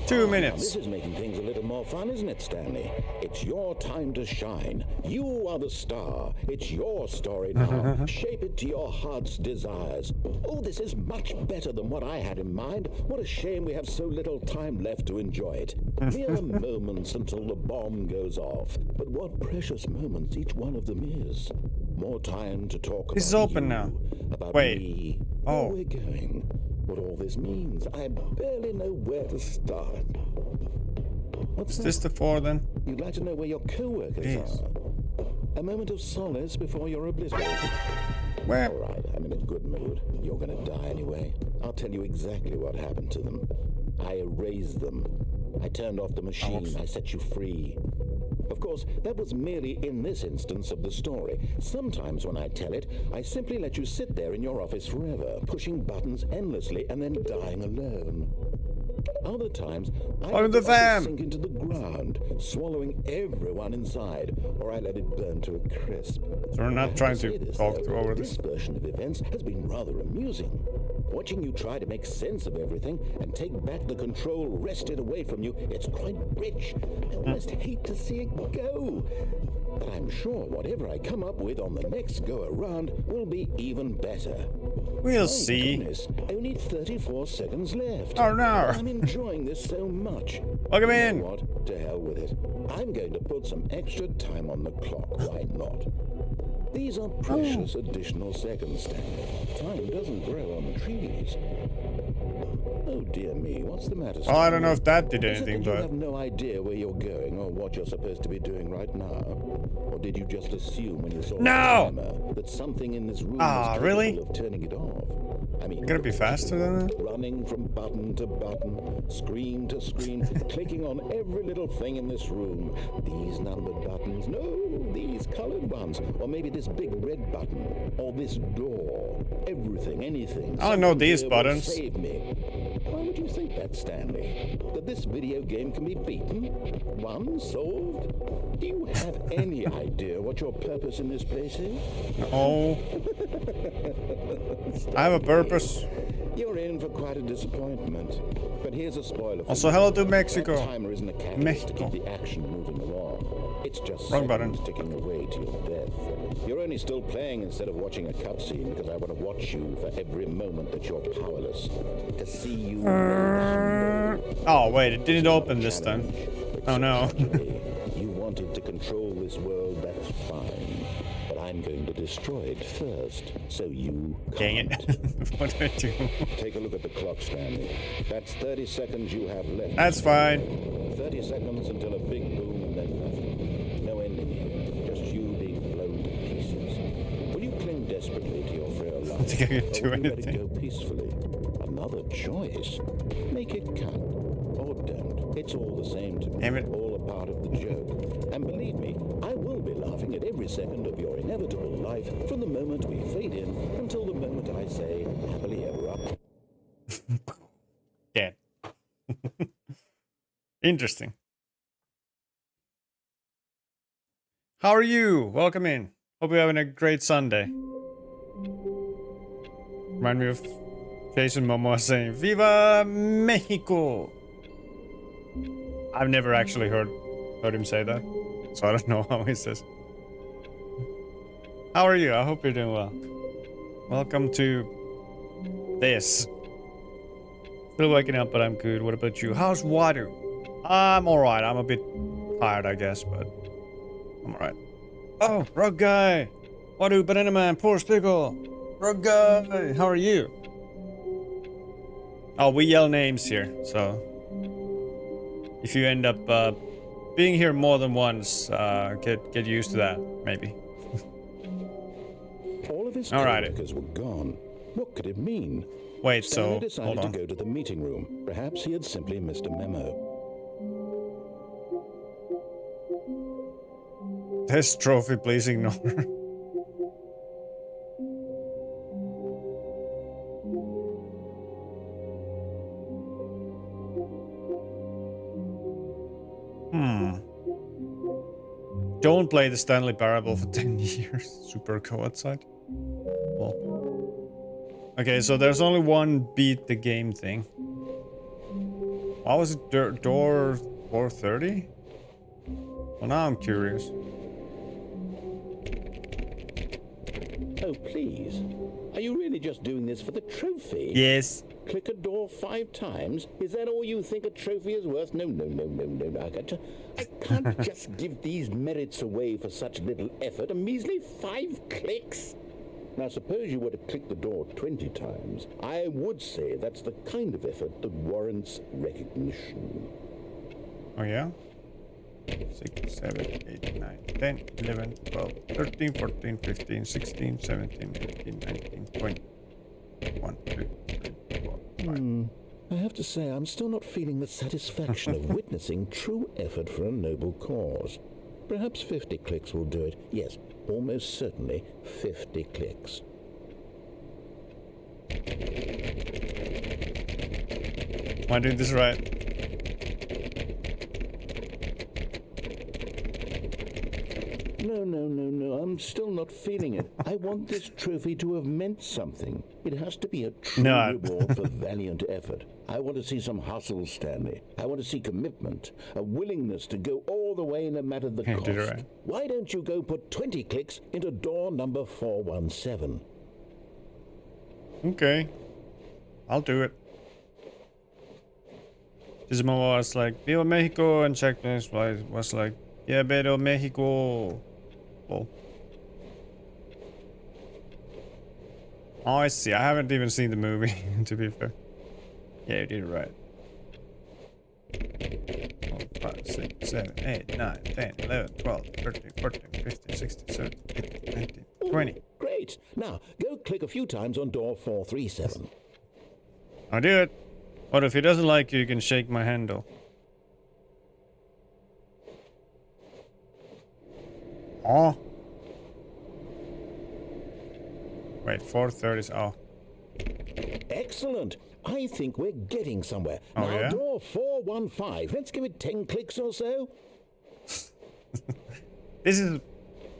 2 Now, minutes. this is making things a little more fun, isn't it, Stanley? It's your time to shine. You are the star. It's your story now. Shape it to your heart's desires. Oh, this is much better than what I had in mind. What a shame we have so little time left to enjoy it. Mere moments until the bomb goes off. But what precious moments each one of them is. More time to talk about This is open you, now. about Wait. me, where we're going, what all this means. I barely know where to start. What's Is this the 4 then? You'd like to know where your co-workers Yes. are. A moment of solace before you're obliterated. Where? All right, I'm in a good mood. You're gonna die anyway. I'll tell you exactly what happened to them. I erased them. I turned off the machine. I set you free. Of course, that was merely in this instance of the story. Sometimes when I tell it, I simply let you sit there in your office forever, pushing buttons endlessly and then dying alone. Other times, I let the office sink into the ground, swallowing everyone inside, or I let it burn to a crisp. So we're not trying to talk over This version of events has been rather amusing. Watching you try to make sense of everything and take back the control wrested away from you, it's quite rich. I almost hate to see it go. But I'm sure whatever I come up with on the next go-around will be even better. We'll see. Goodness, only 34 seconds left. Oh no. I'm enjoying this so much. Welcome You know in. what? To hell with it. I'm going to put some extra time on the clock. Why not? These are precious additional seconds, Stanley. Time doesn't grow on trees. Oh dear me, what's the matter, Stanley? Well, I don't know if that did Is it anything, that you but have no idea where you're going or what you're supposed to be doing right now? Or did you just assume when you saw the timer that something in this room was capable really? of turning it off? I mean, You're gonna be faster than that? running from button to button, screen to screen, clicking on every little thing in this room. These numbered buttons, no, these colored ones, or maybe this big red button, or this door. Everything, anything. I don't know something these here will buttons. Save me. Why would you think that, Stanley? That this video game can be beaten? Won? Solved? Do you have any idea what your purpose in this place is? No. I have a purpose. You're in for quite a disappointment. But here's a spoiler for Also, you. hello to Mexico. That timer isn't a catalyst to keep the action moving along. It's just Wrong button. seconds ticking away to your death. You're only still playing instead of watching a cutscene because I want to watch you for every moment that you're powerless. To see you. Oh wait, it didn't open this time. Oh no. You wanted to control this world, that's fine. But I'm going to destroy it first, so you Dang can't. it. What do I do? Take a look at the clock, Stanley. That's 30 seconds you have left. That's fine. 30 seconds until a big boom and then nothing. No ending here. Just you being blown to pieces. Will you cling desperately to your frail life? I think I can do or will you let anything. it go peacefully? Another choice. Make it count. Or don't. It's all the same to me. Damn it. All a part of the joke. And believe me, I will be laughing at every second of your inevitable life from the moment we fade in until the moment I say happily ever after. Dead. Interesting. How are you? Welcome in. Hope you're having a great Sunday. Remind me of Jason Momoa saying Viva Mexico. I've never actually heard him say that, so I don't know how he says. How are you? I hope you're doing well. Welcome to this. Still waking up, but I'm good. What about you? How's Wadu? I'm alright. I'm a bit tired, I guess, but I'm alright. Oh, Rug Guy! Wadu, Banana Man, Poor Pickle! Rug Guy! How are you? Oh, we yell names here, so if you end up being here more than once, get used to that, maybe. All of his Alrighty. coworkers were gone. What could it mean? Wait, Stanley so decided hold on. to go to the meeting room. Perhaps he had simply missed a memo. This trophy, please ignore. Don't play the Stanley Parable for 10 years. Super co-outside. Well. Okay, so there's only one beat the game thing. Why was it door 430? Well, now I'm curious. Oh, please. Are you really just doing this for the trophy? Yes. Click a door 5 times? Is that all you think a trophy is worth? No. I can't just give these merits away for such little effort. A measly 5 clicks? Now, suppose you were to click the door 20 times. I would say that's the kind of effort that warrants recognition. Oh, yeah? 6, 7, 8, 9, 10, 11, 12, 13, 14, 15, 16, 17, 18, 19, 20. 1, 2, 3, 4, 5. I have to say, I'm still not feeling the satisfaction of witnessing true effort for a noble cause. Perhaps 50 clicks will do it. Yes, almost certainly 50 clicks. Am I doing this right? No. I'm still not feeling it. I want this trophy to have meant something. It has to be a true reward for valiant effort. I want to see some hustle, Stanley. I want to see commitment, a willingness to go all the way no matter the cost. Did it right. Why don't you go put 20 clicks into door number 417? Okay. I'll do it. Gizmo was like, Viva Mexico, and Checklist was like, yeah, pero Mexico. Oh. Oh, I see. I haven't even seen the movie, to be fair. Yeah, you did it right. 4, 5, 6, 7, 8, 9, 10, 11, 12, 13, 14, 15, 16, 17, 18, 19, 20. Great. Now, go click a few times on door 437. I'll do it. But if he doesn't like you can shake my handle. Oh. Wait, 430. Oh. Excellent. I think we're getting somewhere. Oh, now, yeah? door 415. Let's give it 10 clicks or so. This is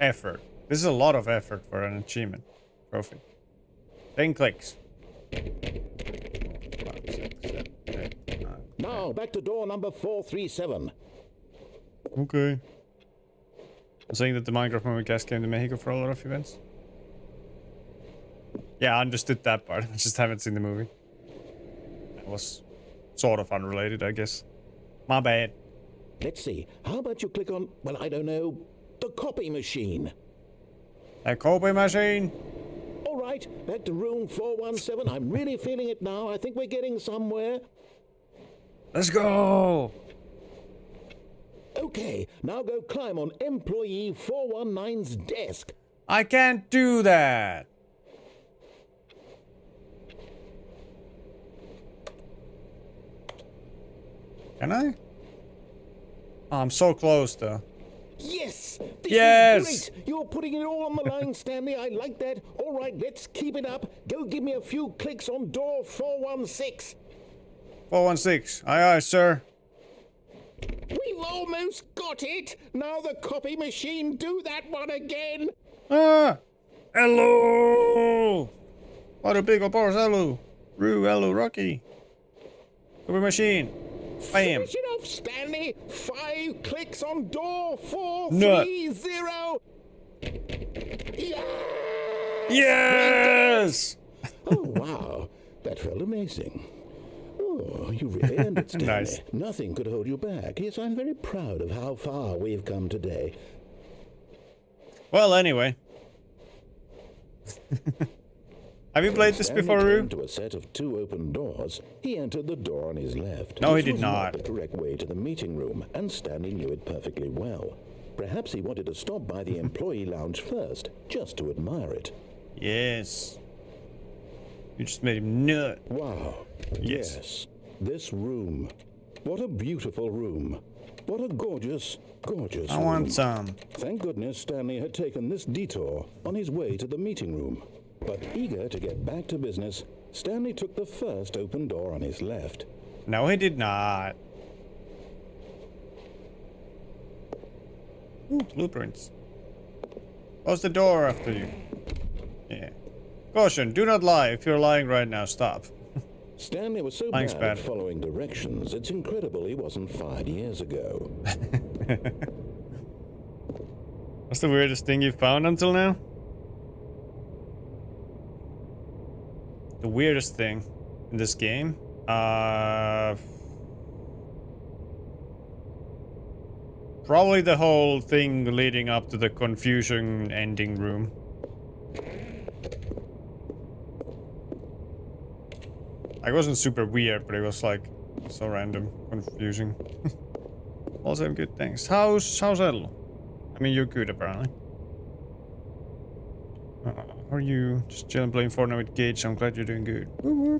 effort. This is a lot of effort for an achievement trophy. 10 clicks. 5, 6, 7, 8, 9. Now, back to door number 437. Okay. I'm saying that the Minecraft movie cast came to Mexico for a lot of events. Yeah, I understood that part. I just haven't seen the movie. It was sort of unrelated, I guess. My bad. Let's see. How about you click on, well, I don't know, the copy machine? A copy machine. All right, back to room 417. I'm really feeling it now. I think we're getting somewhere. Let's go. Okay, now go climb on employee 419's desk. I can't do that. Can I? Oh, I'm so close though. Yes! This Yes! is great! You're putting it all on the line, Stanley. I like that. All right, let's keep it up. Go give me a few clicks on door 416. 416. Aye, aye, sir. We've almost got it. Now the copy machine, do that one again. Ah! Hello! What a big boss, hello. Roo, hello, Rocky. Super machine. Bam. Finish it off, Stanley. 5 clicks on door. 4, Nut. 3, 0. Yes! Yes! Oh, wow. That felt amazing. Oh, you really earned it, Stanley. Nice. Nothing could hold you back. Yes, I'm very proud of how far we've come today. Well, anyway. Have you played this Stanley before, came Roo? to a set of 2 open doors. He entered the door on his left. No, he This did was not. the correct way to the meeting room, and Stanley knew it perfectly well. Perhaps he wanted to stop by the employee lounge first, just to admire it. Yes. You just made him nut. Wow. Yes. Yes. This room. What a beautiful room. What a gorgeous, gorgeous I room. want some. Thank goodness Stanley had taken this detour on his way to the meeting room. But eager to get back to business, Stanley took the first open door on his left. No, he did not. Ooh, blueprints. Close the door after you. Yeah. Caution, do not lie. If you're lying right now, stop. Stanley was so Lying's bad bad. at following directions, it's incredible he wasn't fired years ago. What's the weirdest thing you've found until now? The weirdest thing in this game? Probably the whole thing leading up to the confusion ending room. It wasn't super weird, but it was like so random, confusing. Also good things. How's Edel? I mean, you're good apparently. Are you just chilling playing Fortnite with Gage? I'm glad you're doing good. Woo woo.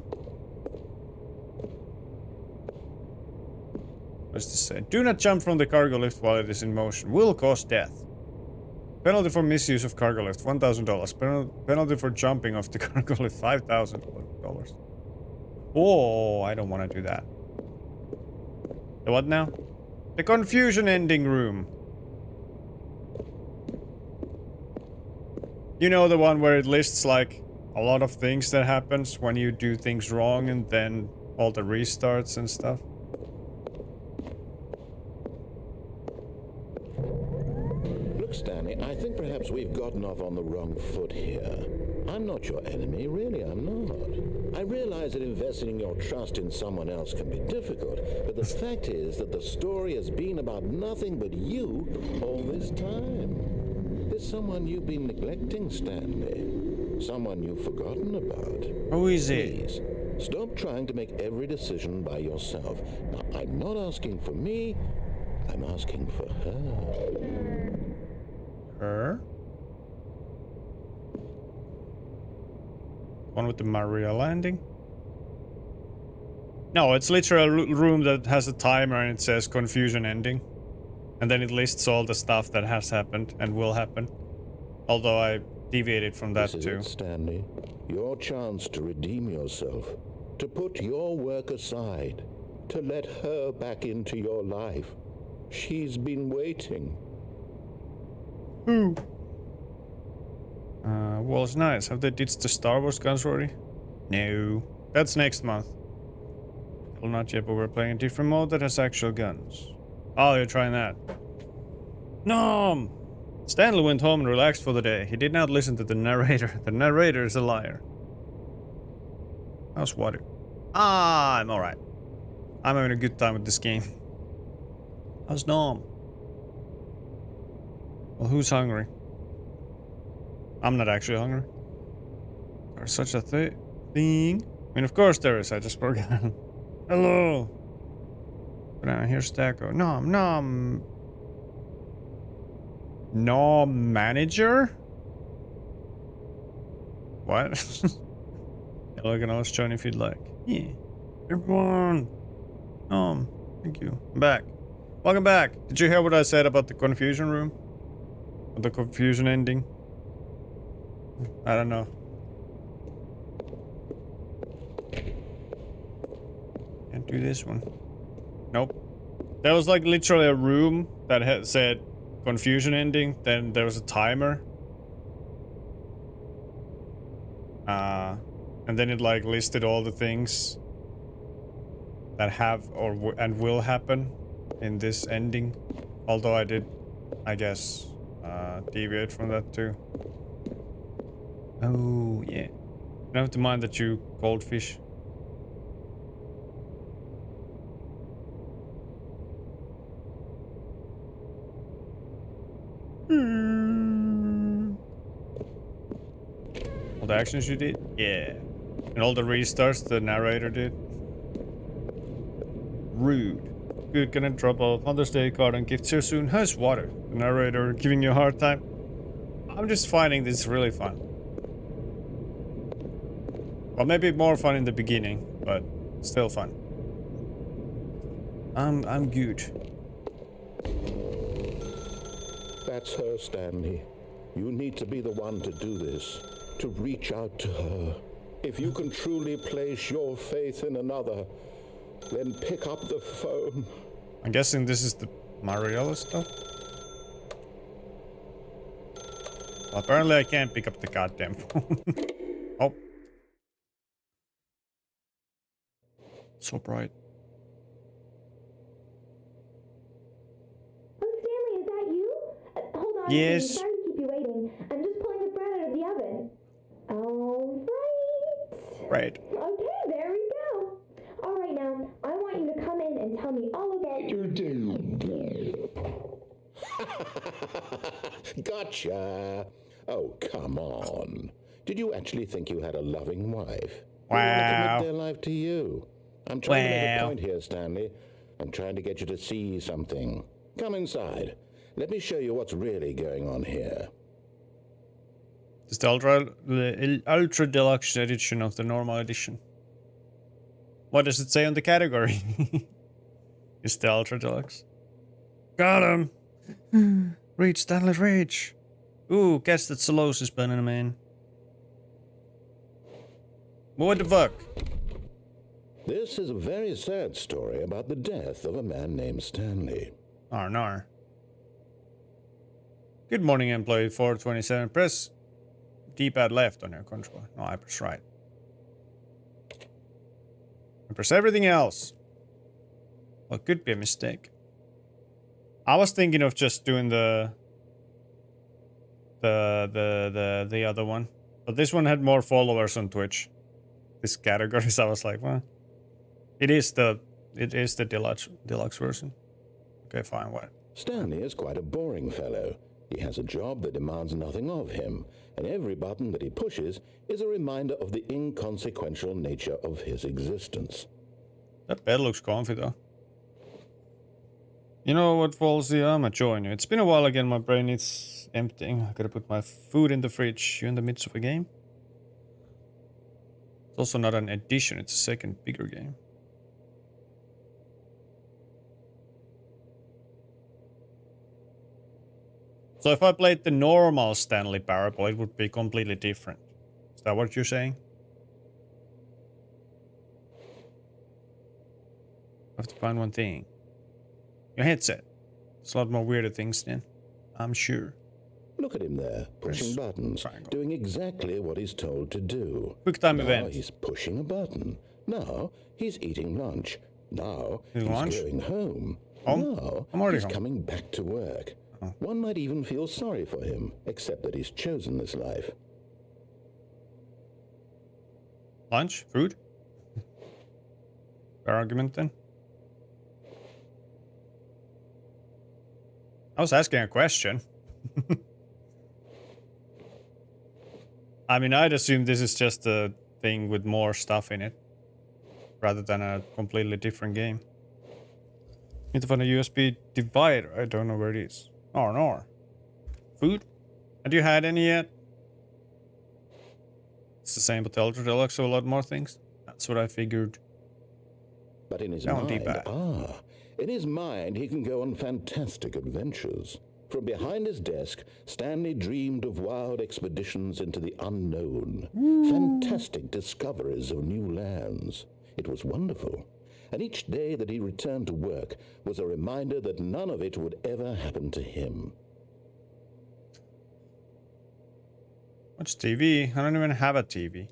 What's this say? Do not jump from the cargo lift while it is in motion. Will cause death. Penalty for misuse of cargo lift, $1,000. Penalty for jumping off the cargo lift, $5,000. Oh, I don't want to do that. The what now? The confusion ending room. You know, the one where it lists like a lot of things that happens when you do things wrong and then all the restarts and stuff. Look, Stanley, I think perhaps we've gotten off on the wrong foot here. I'm not your enemy, really, I'm not. I realize that investing your trust in someone else can be difficult, but the fact is that the story has been about nothing but you all this time. There's someone you've been neglecting, Stanley. Someone you've forgotten about. Who is it? Please, stop trying to make every decision by yourself. Now, I'm not asking for me, I'm asking for her. Her? One with the Maria landing? No, it's literally a room that has a timer and it says confusion ending. And then it lists all the stuff that has happened and will happen. Although I deviated from that This is too. it, Stanley. Your chance to redeem yourself. To put your work aside. To let her back into your life. She's been waiting. Who? Well, it's nice. Have they ditched the Star Wars guns already? No. That's next month. Well, not yet, but we're playing a different mode that has actual guns. Oh, you're trying that. No! Stanley went home and relaxed for the day. He did not listen to the narrator. The narrator is a liar. How's water? Ah, I'm alright. I'm having a good time with this game. How's Nom? Well, who's hungry? I'm not actually hungry. There's such a thing. I mean, of course there is. I just forgot. Hello. But here's Taco. Nom. Nom manager? What? Hello, you can always join if you'd like. Yeah. Everyone. Thank you. I'm back. Welcome back. Did you hear what I said about the confusion room? Or the confusion ending? I don't know. Can't do this one. Nope. There was like literally a room that had said confusion ending, then there was a timer. And then it like listed all the things that have or and will happen in this ending. Although I did, I guess, deviate from that too. Oh yeah. You don't have to mind that you goldfish. All the actions you did? Yeah. And all the restarts the narrator did? Rude. Good, gonna drop a Mother's Day card and gift here soon. How's water? The narrator giving you a hard time? I'm just finding this really fun. Well, maybe more fun in the beginning, but still fun. I'm good. That's her, Stanley. You need to be the one to do this, to reach out to her. If you can truly place your faith in another, then pick up the phone. I'm guessing this is the Mariella stuff. Well, apparently I can't pick up the goddamn phone. Oh. So bright. Oh, Stanley, is that you? Hold on. Yes. Sorry to keep you waiting. I'm just pulling the bread out of the oven. All right. Right. Okay, there we go. All right, now, I want you to come in and tell me all about your day. Gotcha. Oh, come on. Did you actually think you had a loving wife? Wow. Who wanted to commit their life to you? I'm trying to make a Wow. point here, Stanley. I'm trying to get you to see something. Come inside. Let me show you what's really going on here. It's the ultra deluxe edition of the normal edition. What does it say on the category? It's the ultra deluxe. Got him. Reach Stanley's Rage. Ooh, guess that Solos banana man. What the fuck? This is a very sad story about the death of a man named Stanley. No. Good morning, employee 427. Press D-pad left on your controller. No, I press right. I press everything else. Well, it could be a mistake. I was thinking of just doing the other one, but this one had more followers on Twitch. This category, so I was like, well, it is the deluxe version. Okay, fine, what? Stanley is quite a boring fellow. He has a job that demands nothing of him, and every button that he pushes is a reminder of the inconsequential nature of his existence. That bed looks comfy though. You know what, Falsey? I'ma join you. It's been a while again, my brain is emptying. I gotta put my food in the fridge. You in the midst of a game? It's also not an edition, it's a second bigger game. So if I played the normal Stanley Parable, it would be completely different. Is that what you're saying? I have to find one thing. Your headset. There's a lot more weirder things then. I'm sure. Look at him there, pushing Press buttons, triangle. doing exactly what he's told to do. Quick time Now event. he's pushing a button. Now he's eating lunch. Now Eating he's lunch? going home. Home? Now I'm already he's home. coming back to work. Oh. One might even feel sorry for him, except that he's chosen this life. Lunch? Food? Fair argument then. I was asking a question. I mean, I'd assume this is just a thing with more stuff in it, rather than a completely different game. Need to find a USB divider. I don't know where it is. Oh, no. Food? Had you had any yet? It's the same, but the Ultra Deluxe, so a lot more things. That's what I figured. But in his Down mind, D-pad. in his mind, he can go on fantastic adventures. From behind his desk, Stanley dreamed of wild expeditions into the unknown, fantastic discoveries of new lands. It was wonderful. And each day that he returned to work was a reminder that none of it would ever happen to him. Watch TV? I don't even have a TV.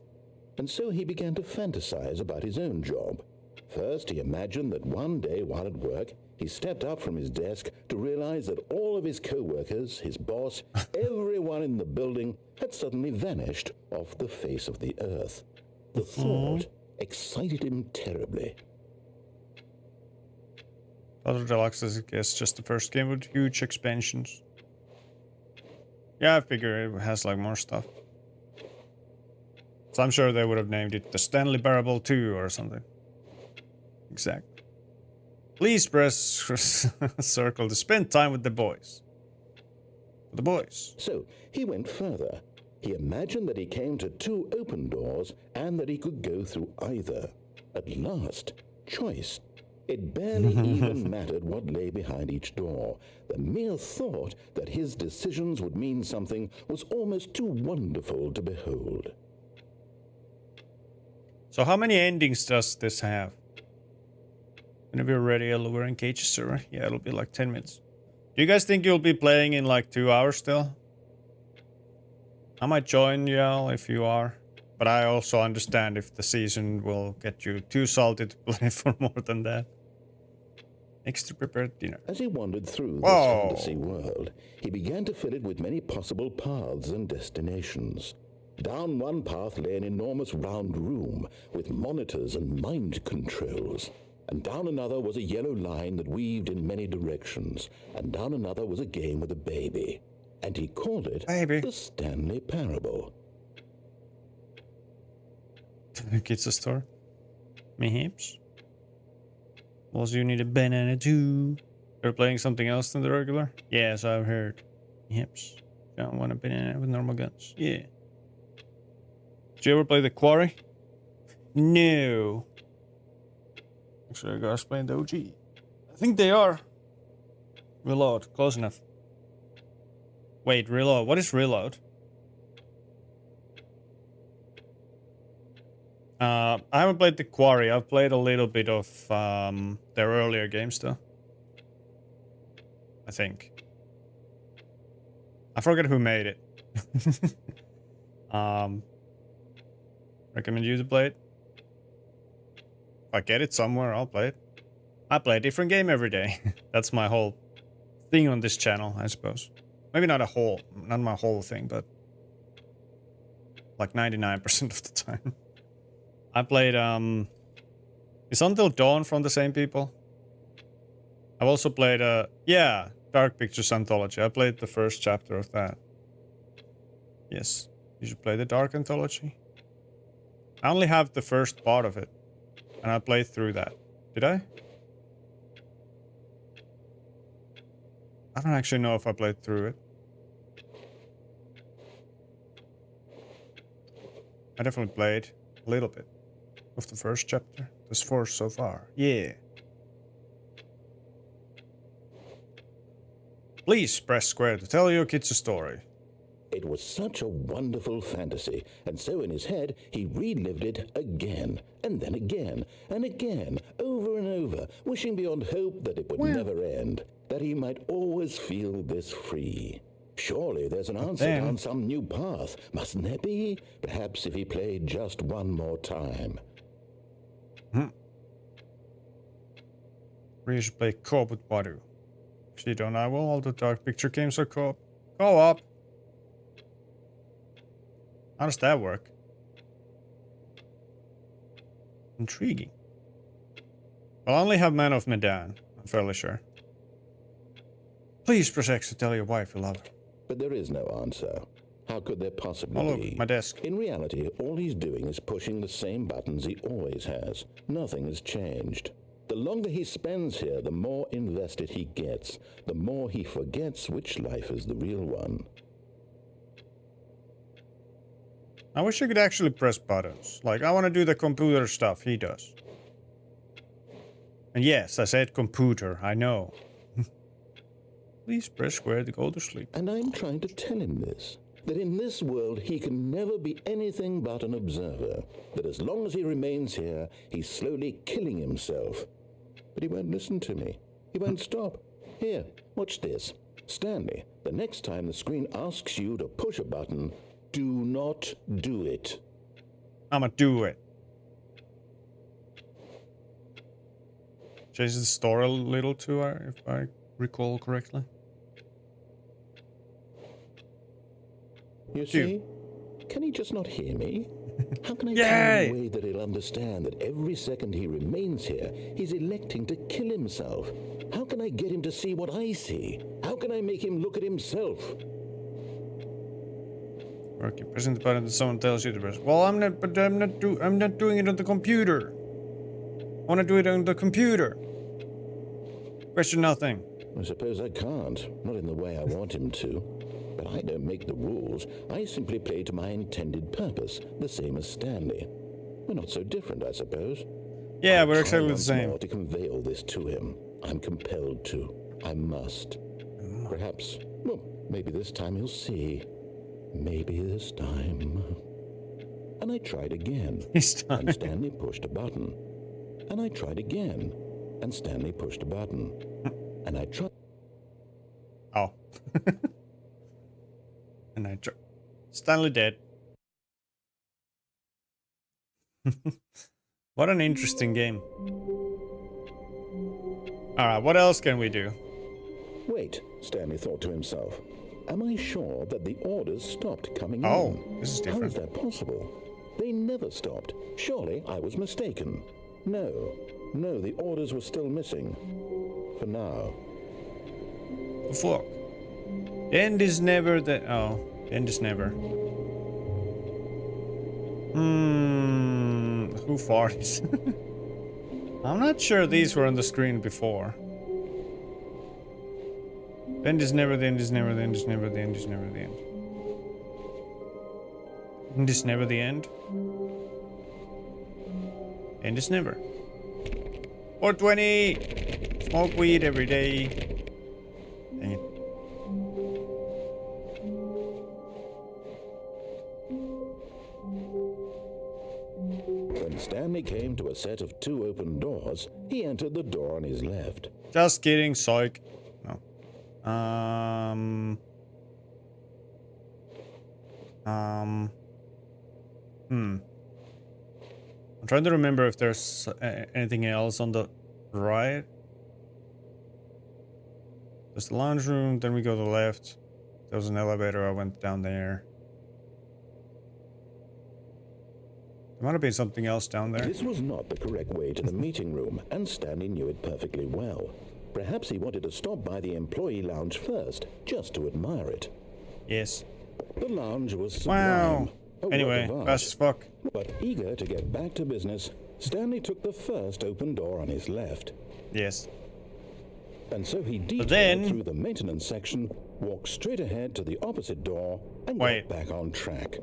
and so he began to fantasize about his own job. First, he imagined that one day while at work, he stepped up from his desk to realize that all of his co-workers, his boss, everyone in the building had suddenly vanished off the face of the earth. The thought excited him terribly. Other Deluxe is, I guess, just the first game with huge expansions. Yeah, I figure it has like more stuff. So I'm sure they would have named it the Stanley Parable 2 or something. Exactly. Please press circle to spend time with the boys. The boys. So he went further. He imagined that he came to 2 open doors and that he could go through either. At last, choice. It barely even mattered what lay behind each door. The mere thought that his decisions would mean something was almost too wonderful to behold. So how many endings does this have? Whenever you're ready, I'll engage a server. Yeah, it'll be like 10 minutes. Do you guys think you'll be playing in like 2 hours still? I might join y'all if you are. But I also understand if the season will get you too salty to play for more than that. Extra prepared dinner. As he wandered through this fantasy world, he began to fill it with many possible paths and destinations. Down one path lay an enormous round room with monitors and mind controls. And down another was a yellow line that weaved in many directions. And down another was a game with a baby. And he called it the Stanley Parable. Kids a store. Me hips. Also, you need a banana too. You're playing something else than the regular? Yes, I've heard. Hips. Don't want a banana with normal guns. Yeah. Did you ever play The Quarry? No. Actually, I guys playing the OG. I think they are. Reload. Close enough. Wait, reload. What is reload? I haven't played The Quarry. I've played a little bit of their earlier games though. I think. I forget who made it. Recommend you to play it. If I get it somewhere, I'll play it. I play a different game every day. That's my whole thing on this channel, I suppose. Maybe not my whole thing, but like 99% of the time. I played, is Until Dawn from the same people? I've also played, yeah, Dark Pictures Anthology. I played the first chapter of that. Yes, you should play the Dark Anthology. I only have the first part of it, and I played through that. Did I? I don't actually know if I played through it. I definitely played a little bit of the first chapter. There's 4 so far. Yeah. Please press square to tell your kids a story. It was such a wonderful fantasy, and so in his head he relived it again, and then again, and again, over and over, wishing beyond hope that it would never end, that he might always feel this free. Surely there's an answer down some new path, mustn't there be? Perhaps if he played just one more time. We should play co-op with Badu. If you don't, I will. All the Dark Picture games are co-op. Co-op! How does that work? Intriguing. I'll only have Man of Medan, I'm fairly sure. Please press X to tell your wife you love her. But there is no answer. How could there possibly oh, look, be? My desk. In reality, all he's doing is pushing the same buttons he always has. Nothing has changed. The longer he spends here, the more invested he gets. The more he forgets which life is the real one. I wish I could actually press buttons. Like, I want to do the computer stuff he does. And yes, I said computer, I know. Please press square to go to sleep. And I'm trying to tell him this. That in this world he can never be anything but an observer. That as long as he remains here, he's slowly killing himself. But he won't listen to me. He won't stop. Here, watch this. Stanley, the next time the screen asks you to push a button, do not do it. I'ma do it. Changes the story a little too, if I recall correctly. You see? Can he just not hear me? How can I tell him in a way that he'll understand that every second he remains here, he's electing to kill himself? How can I get him to see what I see? How can I make him look at himself? Okay, pressing the button that someone tells you to press. Well, I'm not doing it on the computer. I want to do it on the computer. Question nothing. I suppose I can't. Not in the way I want him to. But I don't make the rules. I simply play to my intended purpose, the same as Stanley. We're not so different, I suppose. Yeah, we're exactly the same. More to convey all this to him. I'm compelled to. I must. Perhaps, well, maybe this time he'll see. Maybe this time. And I tried again. And Stanley pushed a button. And I tried again. And Stanley pushed a button. And I tried. Oh. And I tried. Stanley dead. What an interesting game. Alright, what else can we do? Wait, Stanley thought to himself. Am I sure that the orders stopped coming in? Oh, this is different. How is that possible? They never stopped. Surely I was mistaken. No, the orders were still missing. For now. The fuck? The end is never the... Oh, the end is never. Who farts? I'm not sure these were on the screen before. The end is never, the end is never, the end is never, the end is never the end. End is never the end. End is never. 420! Smoke weed every day. Dang it. When Stanley came to a set of 2 open doors, he entered the door on his left. Just kidding, psych. No. I'm trying to remember if there's anything else on the right. There's the lounge room, then we go to the left. There was an elevator, I went down there. There might have been something else down there. This was not the correct way to the meeting room, and Stanley knew it perfectly well. Perhaps he wanted to stop by the employee lounge first, just to admire it. Yes. The lounge was sublime. Wow. Anyway, fast as fuck. But eager to get back to business, Stanley took the first open door on his left. Yes. And so he detoured through the maintenance section, walked straight ahead to the opposite door, and got back on track.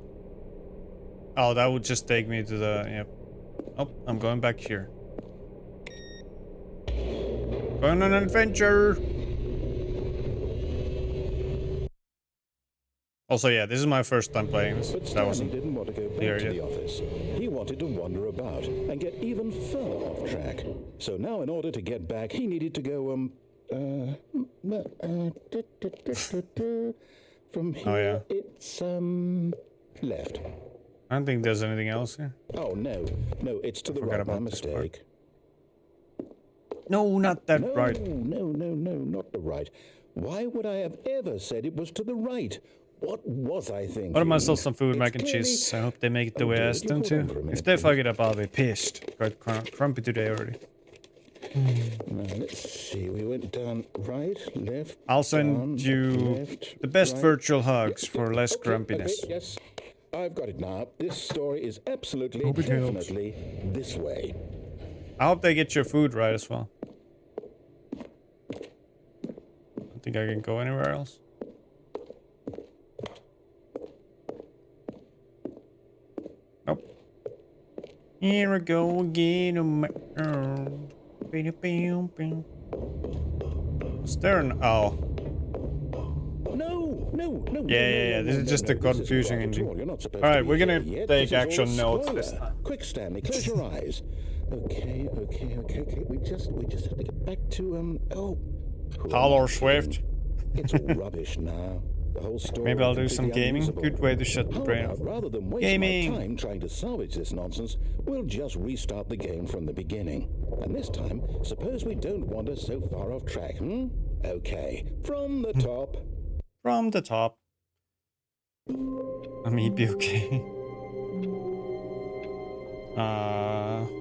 Oh, that would just take me to the... Yep. Oh, I'm going back here. Going on an adventure! Also, yeah, this is my first time playing this. But Stanley didn't want to go back to the office. He wanted to wander about and get even further off track. So now in order to get back, he needed to go, from here, it's, left. I don't think there's anything else here. Oh, no, it's to the right, my mistake. No, not that right. No, not the right. Why would I have ever said it was to the right? What was I thinking? Order myself some food, mac and cheese. I hope they make it the way I asked them to. If they fuck it up, I'll be pissed. Quite grumpy today already. Now, let's see. We went down right, left. I'll send you the best virtual hugs for less grumpiness. Okay, yes, I've got it now. This story is absolutely, definitely this way. I hope they get your food right as well. I don't think I can go anywhere else. Nope. Here I go again on my own. Is there an... Oh. No. Yeah. This is just a confusion ending. Alright, we're gonna take actual notes this time. Quick, Stanley, close your eyes. Okay. We just have to get back to, Taylor Swift. It's all rubbish now. the whole story Maybe I'll do some completely gaming. unusable. Good way to shut the How brain about, off. rather than waste Gaming. my time trying to salvage this nonsense, we'll just restart the game from the beginning. And this time, suppose we don't wander so far off track, Okay, from the top. From the top. I mean, be okay.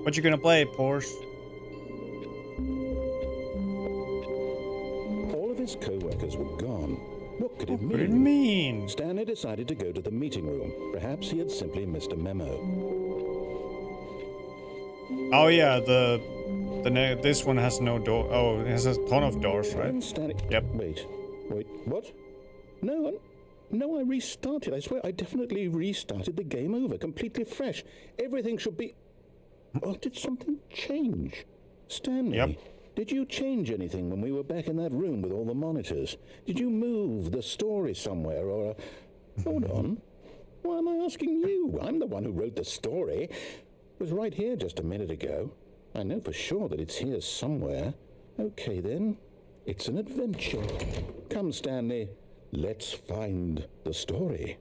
What you gonna play, Porsche? All of his co-workers were gone. What could it What could it mean? mean? Stanley decided to go to the meeting room. Perhaps he had simply missed a memo. Oh yeah, this one has no door. Oh, it has a ton of doors, right? Then Stanley... Yep. Wait, what? No, I restarted. I swear, I definitely restarted the game over, completely fresh. Everything should be... Oh, did something change? Stanley, Yep. did you change anything when we were back in that room with all the monitors? Did you move the story somewhere, or... Hold on. Why am I asking you? I'm the one who wrote the story. It was right here just a minute ago. I know for sure that it's here somewhere. Okay, then. It's an adventure. Come, Stanley. Let's find the story.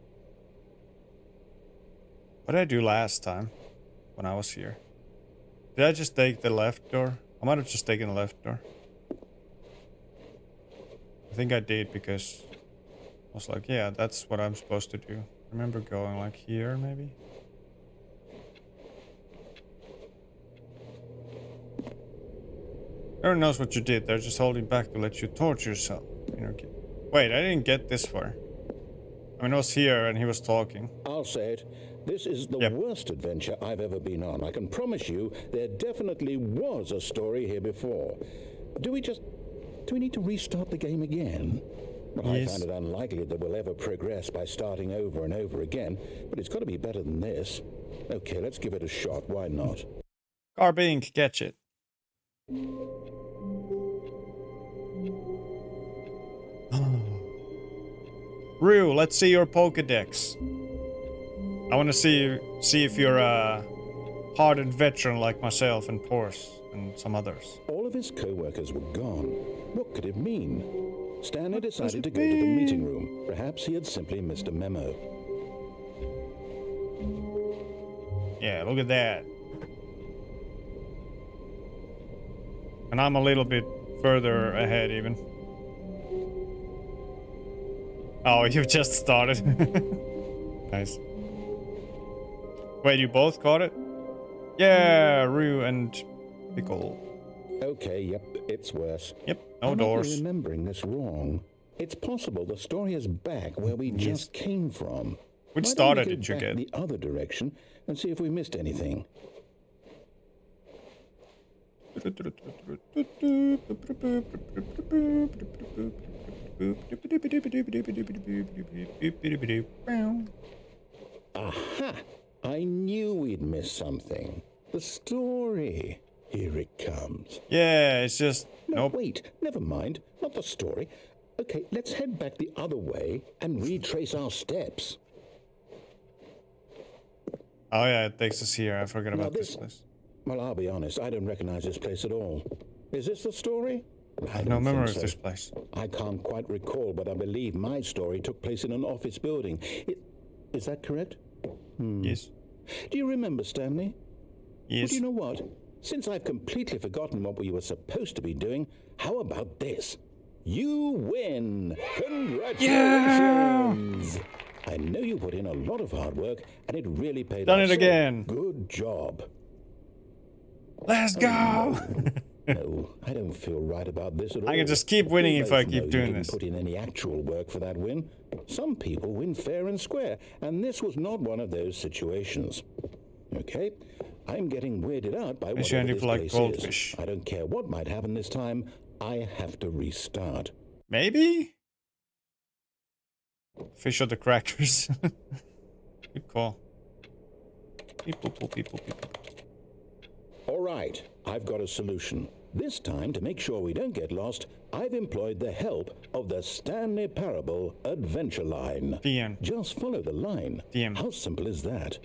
What did I do last time when I was here? Did I just take the left door? I might have just taken the left door. I think I did because I was like, yeah, that's what I'm supposed to do. I remember going like here, maybe? Everyone knows what you did. They're just holding back to let you torture yourself. Wait, I didn't get this far. I mean, I was here and he was talking. I'll say it. This is the worst adventure I've ever been on. I can promise you there definitely was a story here before. Do we need to restart the game again? Well, Yes. I find it unlikely that we'll ever progress by starting over and over again, but it's got to be better than this. Okay, let's give it a shot. Why not? Carbink, catch it. Rue, let's see your Pokedex. I want to see if you're a hardened veteran like myself and Porsche and some others. All of his co-workers were gone. What could it mean? Stanley decided to go to the meeting room. Perhaps he had simply missed a memo. Yeah, look at that. And I'm a little bit further ahead even. Oh, you just started. Nice. Wait, you both caught it? Yeah, Rue and Pickle. Okay, yep, it's worse. Yep, no I might doors. be remembering this wrong. It's possible the story is back where we just came from. Which Why starter don't we did go you back get? the other direction and see if we missed anything. Aha! I knew we'd missed something. The story. Here it comes. Yeah, it's just No, nope. wait, never mind. Not the story. Okay, let's head back the other way and retrace our steps. Oh yeah, it takes us here. I forgot Now about this this- place. Well, I'll be honest, I don't recognize this place at all. Is this the story? I have no don't memory think of so. this place. I can't quite recall, but I believe my story took place in an office building. Is that correct? Yes. Do you remember, Stanley? Well, Yes. do you know what? Since I've completely forgotten what we were supposed to be doing, how about this? You win! Congratulations! I know you put in a lot of hard work, and it really paid Done off. it So, again. Good job. Let's go! No, I don't feel right about this at all. I can just keep winning We if I both keep know you doing didn't this. put in any actual work for that win. Some people win fair and square, and this was not one of those situations. Okay, I'm getting weirded out by Especially whatever if this you like place goldfish. is. I don't care what might happen this time. I have to restart. Maybe? Fish or the crackers. Good call. Beep, boop, boop, beep, boop, beep, boop. All right, I've got a solution. This time, to make sure we don't get lost, I've employed the help of the Stanley Parable Adventure Line. DM. Just follow the line. DM. How simple is that?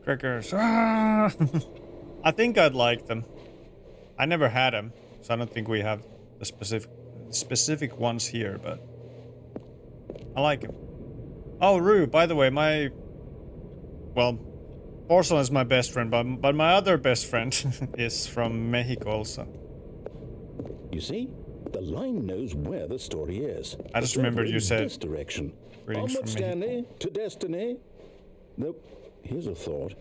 Crackers. Ah! I think I'd like them. I never had them, so I don't think we have the specific ones here, but I like him. Oh, Rue, by the way, well, Porcelain is my best friend, but my other best friend is from Mexico also. You see, the line knows where the story is. I just remembered you said this direction. greetings Onward, from Stanley, to destiny. Though, here's a thought.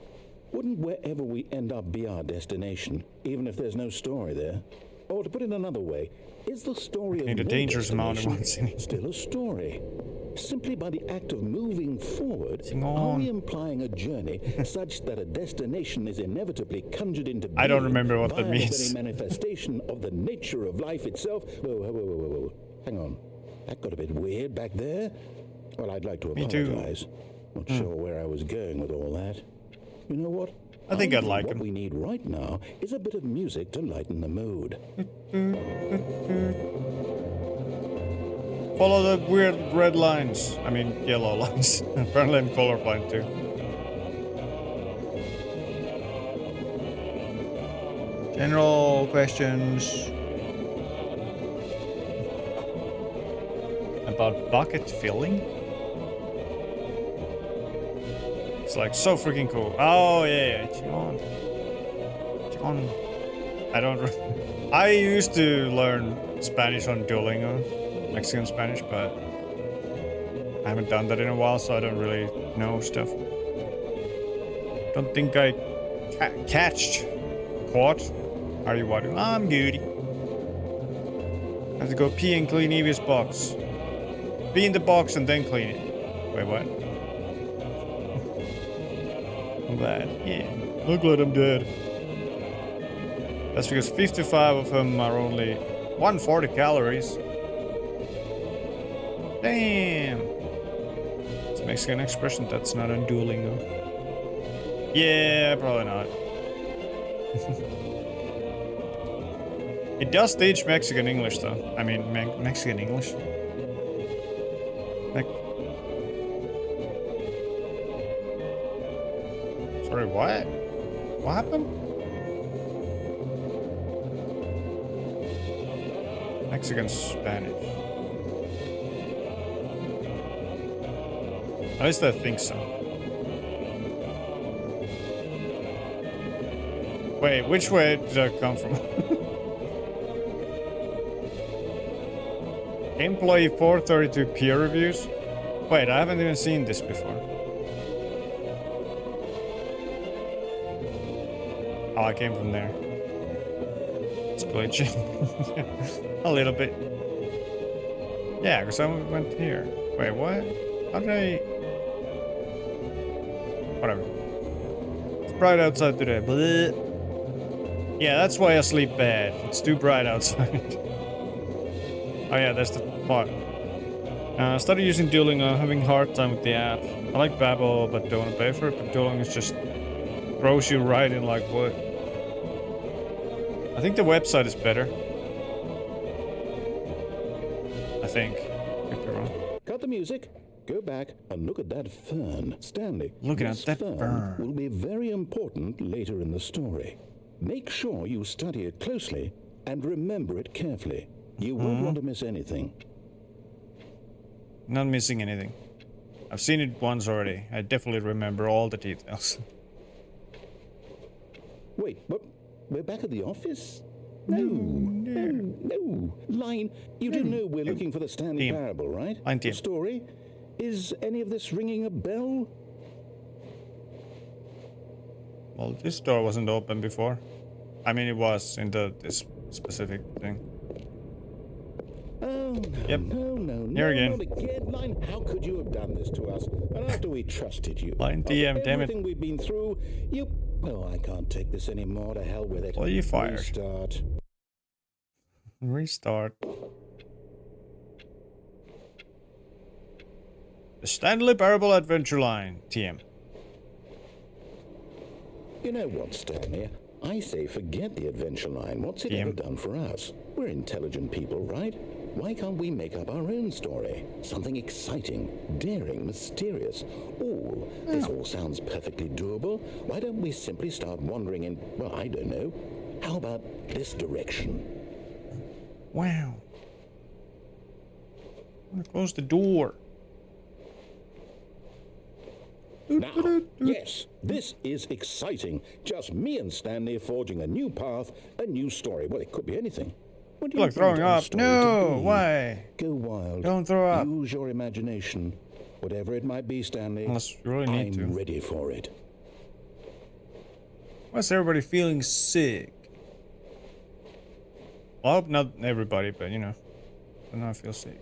Wouldn't wherever we end up be our destination, even if there's no story there? Or to put it another way, is the story of the no dangerous amount of destination ones. still a story? Simply by the act of moving forward, Sing are on. we implying a journey such that a destination is inevitably conjured into being I don't remember what via that the means. very manifestation of the nature of life itself? Whoa. Hang on. That got a bit weird back there. Well, I'd like to Me too. apologize. Not sure where I was going with all that. You know what? I think I'd like what him. we need right now is a bit of music to lighten the mood. Follow the weird red lines. I mean, yellow lines. Apparently I'm colorblind too. General questions about bucket filling. It's like so freaking cool. Oh yeah, John. I don't. I used to learn Spanish on Duolingo, Mexican Spanish, but I haven't done that in a while, so I don't really know stuff. Don't think I caught. Are you what? I'm goody. I have to go pee and clean Evie's box. Pee in the box and then clean it. Wait, what? I'm glad. Yeah. I'm glad I'm dead. That's because 55 of them are only 140 calories. Damn. It's a Mexican expression that's not on Duolingo. Yeah, probably not. It does teach Mexican English though. I mean, Mexican English. Sorry, what? What happened? Mexican Spanish. At least I think so. Wait, which way did I come from? Employee 432 peer reviews? Wait, I haven't even seen this before. Oh, I came from there. It's glitching. A little bit. Yeah, because I went here. Wait, what? How did I... Whatever. It's bright outside today. Bleh. Yeah, that's why I sleep bad. It's too bright outside. Oh yeah, that's the part. I started using Duolingo, I'm having a hard time with the app. I like Babbel, but don't want to pay for it. But Duolingo just throws you right in like what? I think the website is better. I think. Could be wrong. Cut the music. Go back and look at that fern. Stanley, Looking at this that fern. will be very important later in the story. Make sure you study it closely and remember it carefully. You won't want to miss anything. Not missing anything. I've seen it once already. I definitely remember all the details. Wait, what? We're back at the office? No. Line, you do know we're looking for the Stanley Team. Parable, right? Line team. The story? Is any of this ringing a bell? Well, this door wasn't open before. I mean, it was in this specific thing. Oh, no, Yep. no, Here again. not again. Line, how could you have done this to us? And after we trusted you. Line DM, After damn it. everything we've been through, you... Oh, I can't take this anymore. To hell with it. Well, you fired. Restart. Restart. The Stanley Parable Adventure Line, TM. You know what, Stanley? I say forget the adventure line. What's it ever done for us? We're intelligent people, right? Why can't we make up our own story? Something exciting, daring, mysterious. Ooh, this all sounds perfectly doable. Why don't we simply start wandering in, well, I don't know. How about this direction? Wow. I'm gonna close the door. Now, yes, this is exciting. Just me and Stanley forging a new path, a new story. Well, it could be anything. What do you Like want throwing our up. story No, to be? why? Go wild. Don't throw up. Use your imagination. Whatever it might be, Stanley. Unless you really need I'm to. ready for it. Why is everybody feeling sick? Well, not everybody, but you know. I don't feel sick.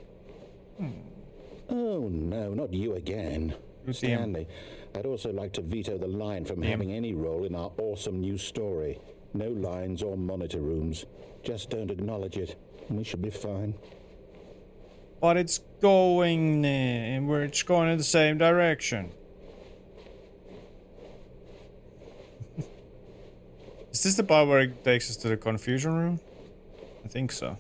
Oh, no, not you again. Who's him? Stanley, I'd also like to veto the line from having any role in our awesome new story. No lines or monitor rooms. Just don't acknowledge it, and we should be fine. But it's going and it's going in the same direction. Is this the part where it takes us to the confusion room? I think so.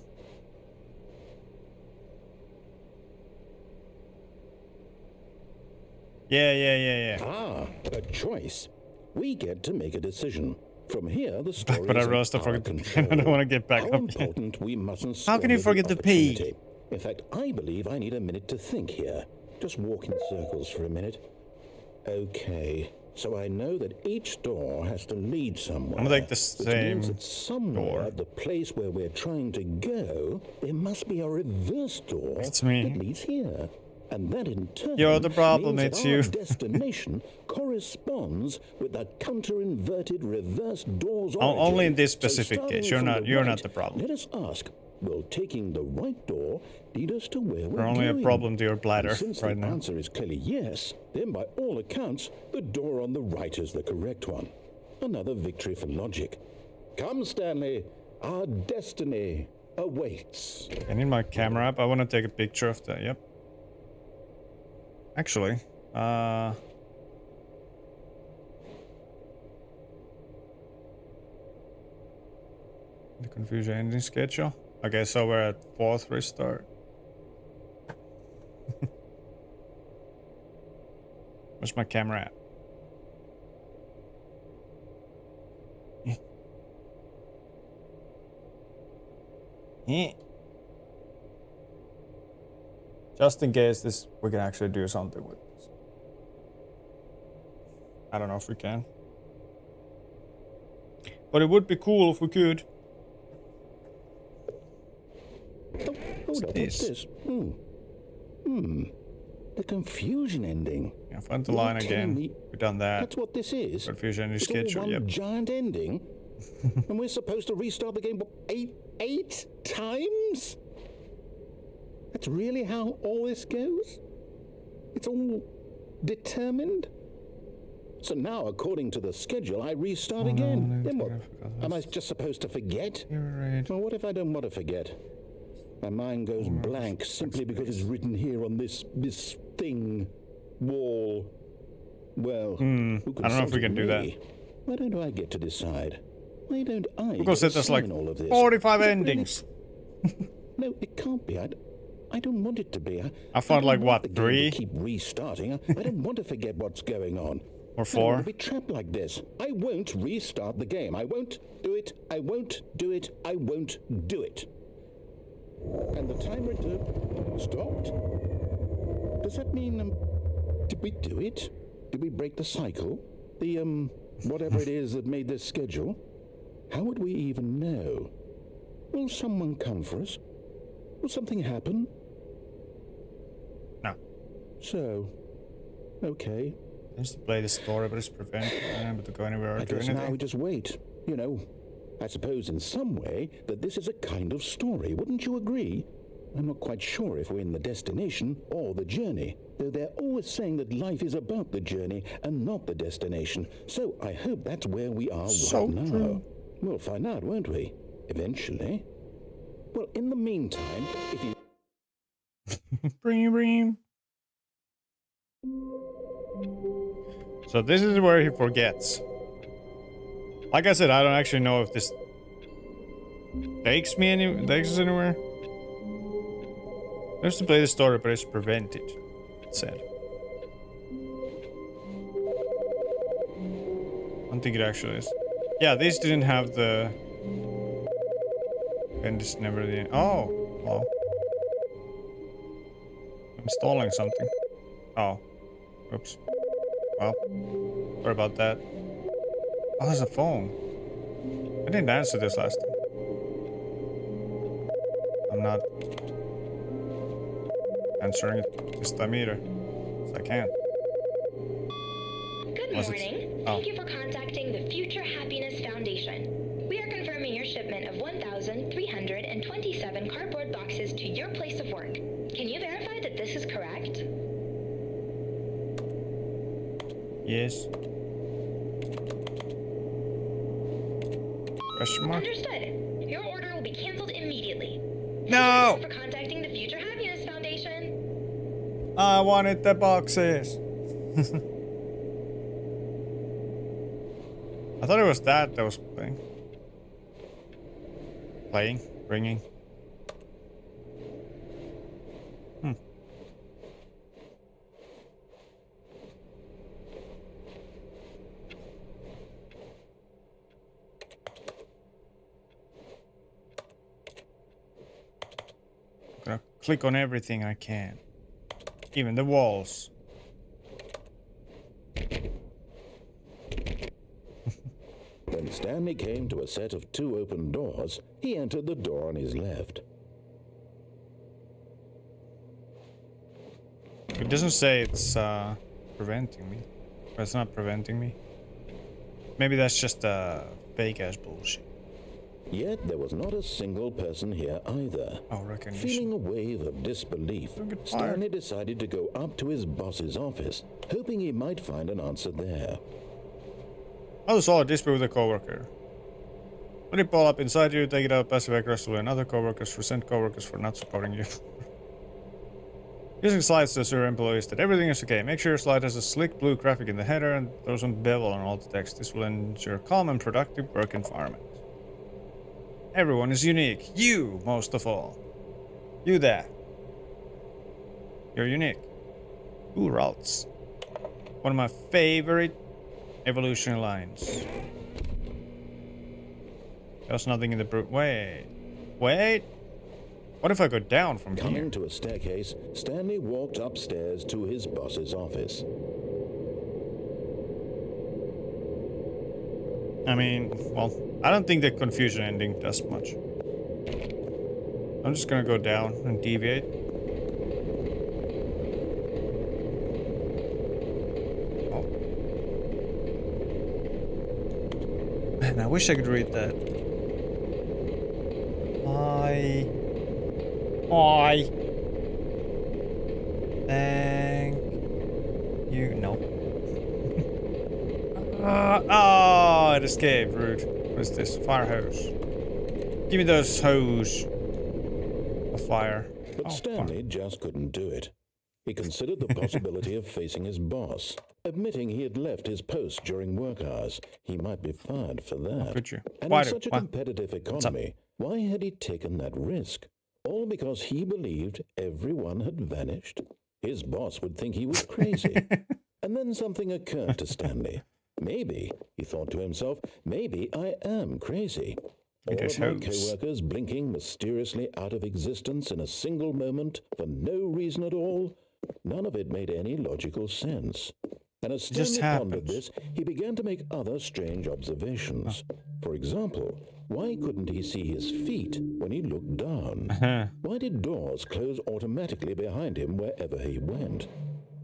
Yeah. Ah, a choice. We get to make a decision. From here, the story But I is in realized I our forgot the control. I don't want to get back How up yet. important we mustn't How can you squander forget the P? opportunity. In fact, I believe I need a minute to think here. Just walk in circles for a minute. Okay, so I know that each door has to lead somewhere. I'm gonna take the which same means that somewhere, door. the place where we're trying to go, there must be a reverse door It's me. that leads here. And that in turn You're the problem, means it's that you. our destination corresponds with the counter-inverted reverse door's origin. Only in this So specific starting case. You're from not the you're right, not the problem. Let us ask, will taking the right door lead us to where we're You're only a going? problem to your bladder And since right the now. answer is clearly yes, then by all accounts, the door on the right is the correct one. Another victory for logic. Come, Stanley, our destiny awaits. I need my camera up. I want to take a picture of that. Yep. Actually, the confusion ending schedule. Okay, so we're at 4th restart. Where's my camera at? Just in case we can actually do something with this. I don't know if we can. But it would be cool if we could. Hold up, what's this? The confusion ending. Yeah, find the You're line telling again. me We've done that. That's what this is. Confusion ending It's schedule. all one Yep. giant ending. And we're supposed to restart the game eight times? That's really how all this goes? It's all determined? So now, according to the schedule, I restart again. Then what? Am I just supposed to forget? Well, what if I don't want to forget? My mind goes blank simply because it's written here on this thing, wall. Well, who I don't know if we consulted can do that. me? Why don't I get to decide? Why don't I Because get to there's like sign all of this? 45 Is it endings. really- No, it can't be. I don't want it to be. I found don't like, want what, the game to 3? keep restarting. I don't want to forget what's going on. Or I don't 4? want to be trapped like this. I won't restart the game. I won't do it. I won't do it. I won't do it. And the timer stopped. Does that mean did we do it? Did we break the cycle? The whatever it is that made this schedule? How would we even know? Will someone come for us? Will something happen? No. So, okay. Seems to play the story, but it's prevented able to go anywhere or I do guess now we anything. just wait. You know, I suppose in some way that this is a kind of story. Wouldn't you agree? I'm not quite sure if we're in the destination or the journey, though they're always saying that life is about the journey and not the destination. So I hope that's where we are So right now. true. We'll find out, won't we? Eventually. Well, in the meantime, if you... Bream. So this is where he forgets. Like I said, I don't actually know if this takes us anywhere. There's to play the story, but it's prevented. It said. I don't think it actually is. Yeah, this didn't have the. And this never the. Oh, well. Installing something. Oh, oops. Well, sorry about that. Oh, there's a phone. I didn't answer this last time. I'm not answering it this time either. So I can. Good morning. Thank you for contacting the Future Happiness Foundation. We are confirming your shipment of 1,327 cardboard boxes to your place of work. Can you verify that this is correct? Yes. Question mark? Understood. Your order will be canceled immediately. No! Thank you for contacting the Future Happiness Foundation. I wanted the boxes. I thought it was that was playing. Ringing. I'm gonna click on everything I can. Even the walls. When Stanley came to a set of 2 open doors, he entered the door on his left. It doesn't say it's preventing me. Or it's not preventing me. Maybe that's just fake ass bullshit. Yet there was not a single person here either. Oh, recognition. Feeling a wave of disbelief, Don't get fired. Stanley decided to go up to his boss's office, hoping he might find an answer there. I was all a dispute with a coworker. Let it ball up inside you, take it out passive aggressively, and other coworkers resent coworkers for not supporting you. Using slides to assure employees that everything is okay. Make sure your slide has a slick blue graphic in the header and throw some bevel on all the text. This will ensure a calm and productive work environment. Everyone is unique. You, most of all. You there. You're unique. Ooh, routes. One of my favorite evolution lines. There's nothing in the brute. Wait. What if I go down from here? Coming to a staircase, Stanley walked upstairs to his boss's office. I mean, well, I don't think the confusion ending does much. I'm just gonna go down and deviate. Oh. Man, I wish I could read that. Hi. Thank you. No. It escaped. Rude. What is this? Fire hose. Give me those hose of fire. But Stanley just couldn't do it. He considered the possibility of facing his boss, admitting he had left his post during work hours. He might be fired for that. Could you? And Why in such a competitive economy, why had he taken that risk? All because he believed everyone had vanished? His boss would think he was crazy. And then something occurred to Stanley. Maybe, he thought to himself, maybe I am crazy. All of my co-workers blinking mysteriously out of existence in a single moment for no reason at all. None of it made any logical sense. And as Stanley pondered this, he began to make other strange observations. For example, why couldn't he see his feet when he looked down? Why did doors close automatically behind him wherever he went?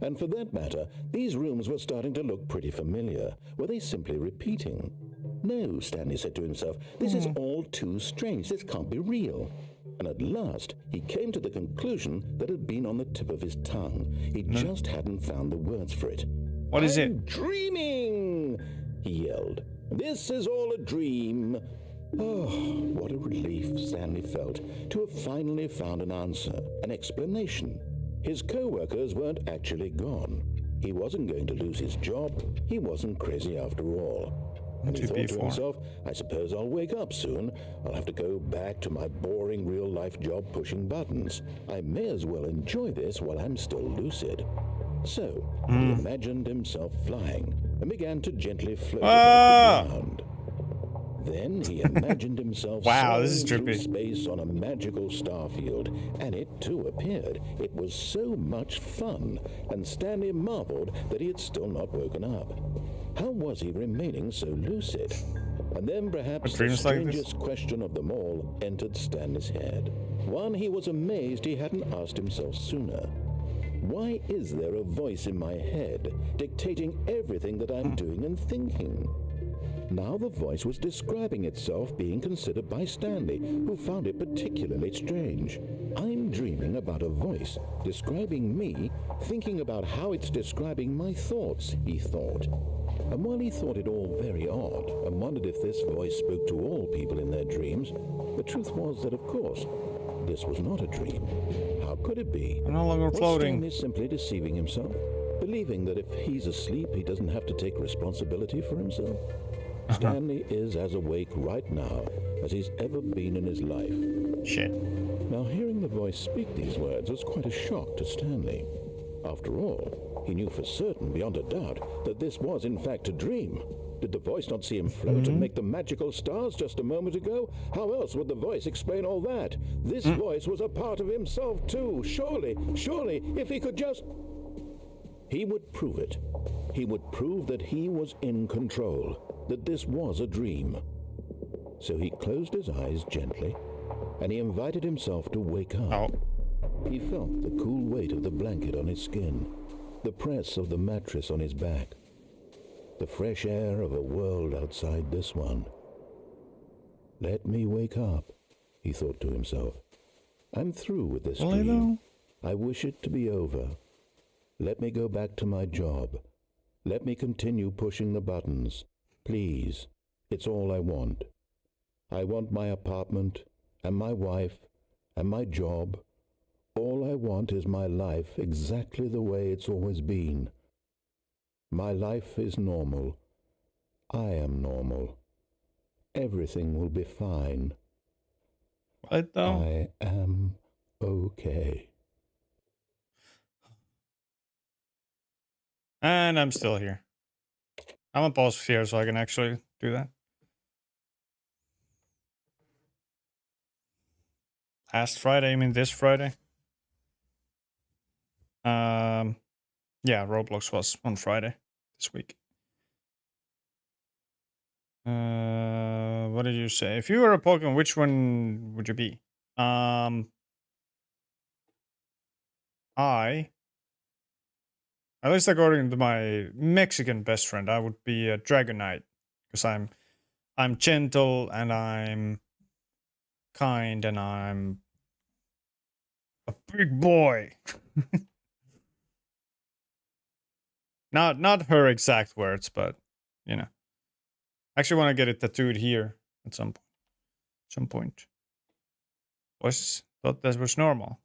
And for that matter, these rooms were starting to look pretty familiar. Were they simply repeating? No, Stanley said to himself, this is all too strange. This can't be real. And at last, he came to the conclusion that had been on the tip of his tongue. He just hadn't found the words for it. What is it? I'm dreaming, he yelled. This is all a dream. Oh, what a relief Stanley felt to have finally found an answer, an explanation. His co-workers weren't actually gone. He wasn't going to lose his job. He wasn't crazy after all. And he thought to himself, I suppose I'll wake up soon. I'll have to go back to my boring real-life job pushing buttons. I may as well enjoy this while I'm still lucid. So, he imagined himself flying and began to gently float above the ground. Then he imagined himself Wow, this is soaring through trippy. space on a magical starfield, and it too appeared. It was so much fun, and Stanley marveled that he had still not woken up. How was he remaining so lucid? And then perhaps the dreams like this? strangest question of them all entered Stanley's head. One he was amazed he hadn't asked himself sooner. Why is there a voice in my head dictating everything that I'm doing and thinking? Now the voice was describing itself being considered by Stanley, who found it particularly strange. I'm dreaming about a voice describing me, thinking about how it's describing my thoughts, he thought. And while he thought it all very odd and wondered if this voice spoke to all people in their dreams, the truth was that, of course, this was not a dream. How could it be? I'm no longer Was floating. Stanley simply deceiving himself, believing that if he's asleep, he doesn't have to take responsibility for himself? Stanley is as awake right now as he's ever been in his life. Shit. Now, hearing the voice speak these words was quite a shock to Stanley. After all, he knew for certain, beyond a doubt, that this was in fact a dream. Did the voice not see him float and make the magical stars just a moment ago? How else would the voice explain all that? This voice was a part of himself too. Surely, if he could just... He would prove it. He would prove that he was in control, that this was a dream. So he closed his eyes gently, and he invited himself to wake up. Oh. He felt the cool weight of the blanket on his skin, the press of the mattress on his back, the fresh air of a world outside this one. Let me wake up, he thought to himself. I'm through with this dream. I wish it to be over. Let me go back to my job. Let me continue pushing the buttons. Please, it's all I want. I want my apartment, and my wife, and my job. All I want is my life exactly the way it's always been. My life is normal. I am normal. Everything will be fine. What though? I am okay. And I'm still here. I'm gonna pause here so I can actually do that. Last Friday, I mean this Friday. Yeah, Roblox was on Friday this week. What did you say? If you were a Pokemon, which one would you be? At least according to my Mexican best friend, I would be a Dragonite because I'm gentle and I'm kind and I'm a big boy. Not her exact words, but you know. I actually want to get it tattooed here at some point. Voices thought that was normal.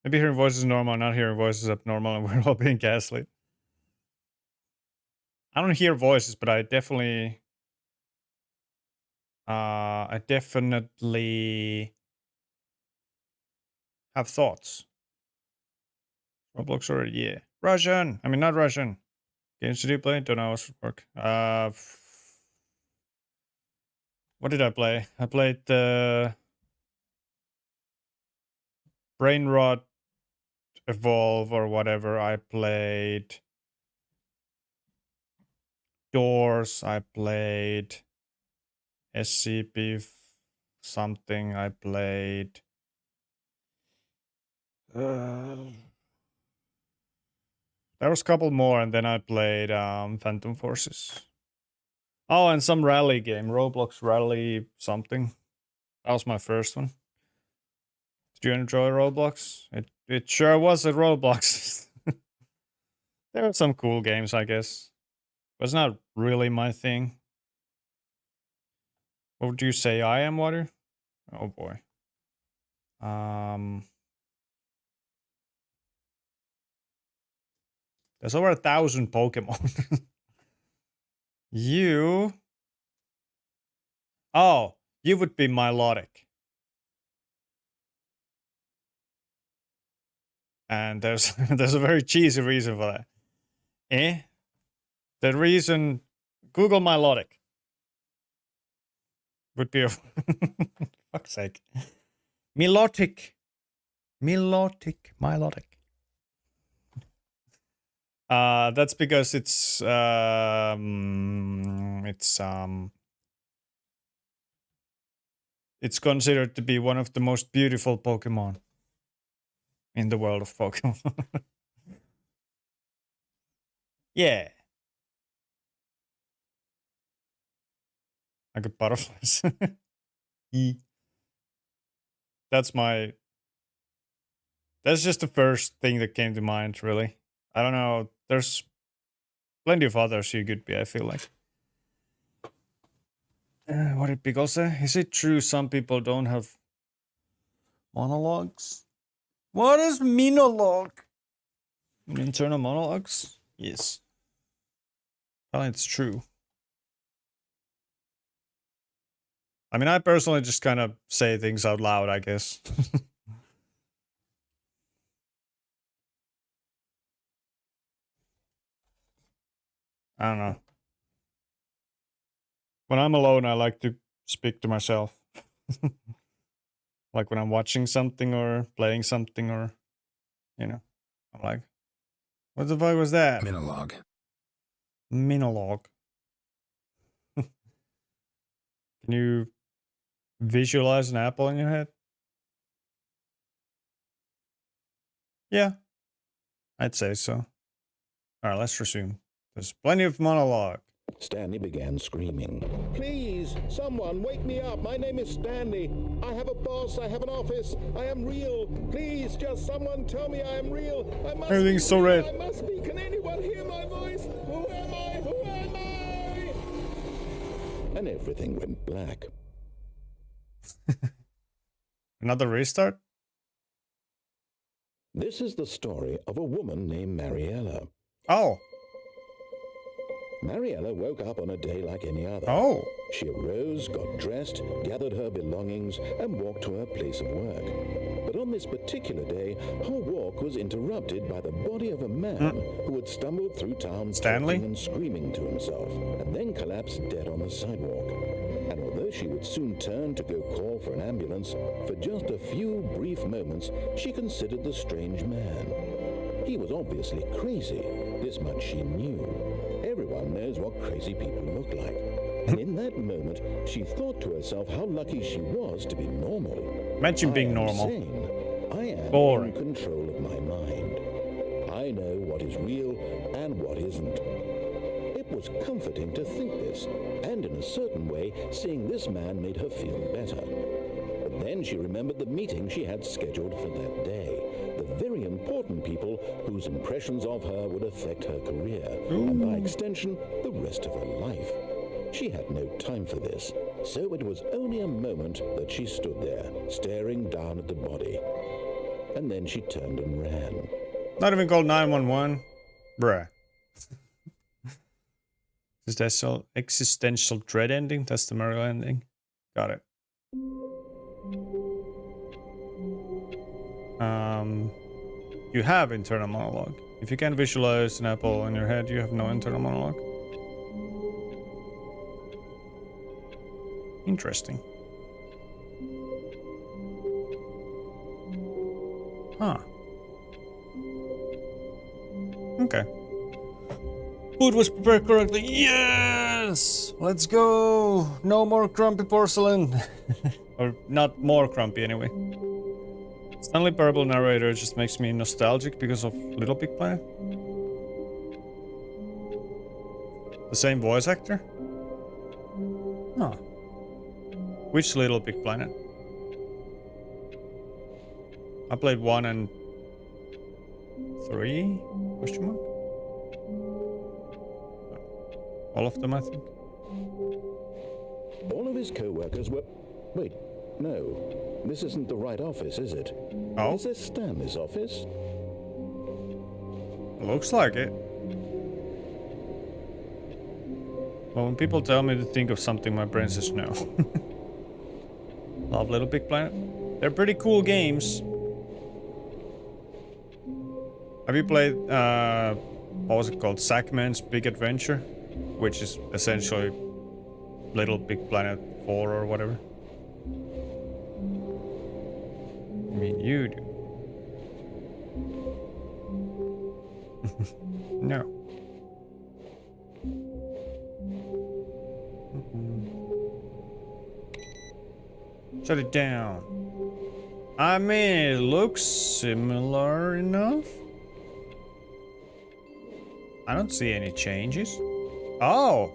Maybe hearing voices is normal, not hearing voices abnormal, and we're all being gaslit. I don't hear voices, but I definitely have thoughts. Roblox already, yeah. Russian. I mean, not Russian. Games did you play? Don't know what's work. What did I play? I played Brain Rot Evolve or whatever. I played Doors. I played SCP something. I played there was a couple more, and then I played Phantom Forces. Oh, and some rally game, Roblox Rally something. That was my first one. Did you enjoy Roblox? It sure was a Roblox. There were some cool games, I guess. But it's not really my thing. What would you say I am, Water? Oh boy. There's over 1,000 Pokemon. You would be Milotic. And there's there's a very cheesy reason for that. The reason, Google Milotic. would be a fuck's sake. Melodic. That's because it's considered to be one of the most beautiful Pokemon in the world of Pokemon. Yeah. I get butterflies. That's just the first thing that came to mind, really. I don't know. There's plenty of others you could be, I feel like. What did Pickle say? Is it true some people don't have monologues? What is monologue? Internal monologues? Yes. Well, it's true. I mean, I personally just kind of say things out loud, I guess. I don't know. When I'm alone, I like to speak to myself. Like when I'm watching something or playing something or, I'm like, what the fuck was that? Monologue. Monologue. Can you visualize an apple in your head? Yeah, I'd say so. All right, let's resume. There's plenty of monologue. Stanley began screaming. Please, someone, wake me up. My name is Stanley. I have a boss. I have an office. I am real. Please, just someone tell me I am real. I must Everything's so red. I must be. Can anyone hear my voice? Who am I? Who am I? And everything went black. Another restart? This is the story of a woman named Mariella. Oh. Mariella woke up on a day like any other. Oh. She arose, got dressed, gathered her belongings, and walked to her place of work. But on this particular day, her walk was interrupted by the body of a man who had stumbled through town, Stanley? talking and screaming to himself, and then collapsed dead on the sidewalk. And although she would soon turn to go call for an ambulance, for just a few brief moments, she considered the strange man. He was obviously crazy. This much she knew. Everyone knows what crazy people look like. And in that moment, she thought to herself how lucky she was to be normal. Imagine being normal. Sane. I am Boring. in control of my mind. I know what is real and what isn't. It was comforting to think this, and in a certain way, seeing this man made her feel better. But then she remembered the meeting she had scheduled for that day. The very important people whose impressions of her would affect her career, and by extension, the rest of her life. She had no time for this, so it was only a moment that she stood there, staring down at the body. And then she turned and ran. Not even called 911? Bruh. Is that so existential dread ending? That's the Mario ending. Got it. You have internal monologue. If you can't visualize an apple in your head, you have no internal monologue. Interesting. Huh. Okay. Food was prepared correctly. Yes! Let's go! No more crumpy porcelain. Or not more crumpy anyway. Stanley Parable narrator just makes me nostalgic because of Little Big Planet. The same voice actor? Huh. Which Little Big Planet? I played 1 and 3? Question mark? All of them, I think. All of his co-workers were... Wait, no. This isn't the right office, is it? Oh? Is this Stanley's office? Looks like it. Well, when people tell me to think of something, my brain says no. Love Little Big Planet. They're pretty cool games. Have you played, what was it called? Sackman's Big Adventure? Which is essentially Little Big Planet 4 or whatever. I mean, you do. No. Shut it down. I mean, it looks similar enough. I don't see any changes. Oh!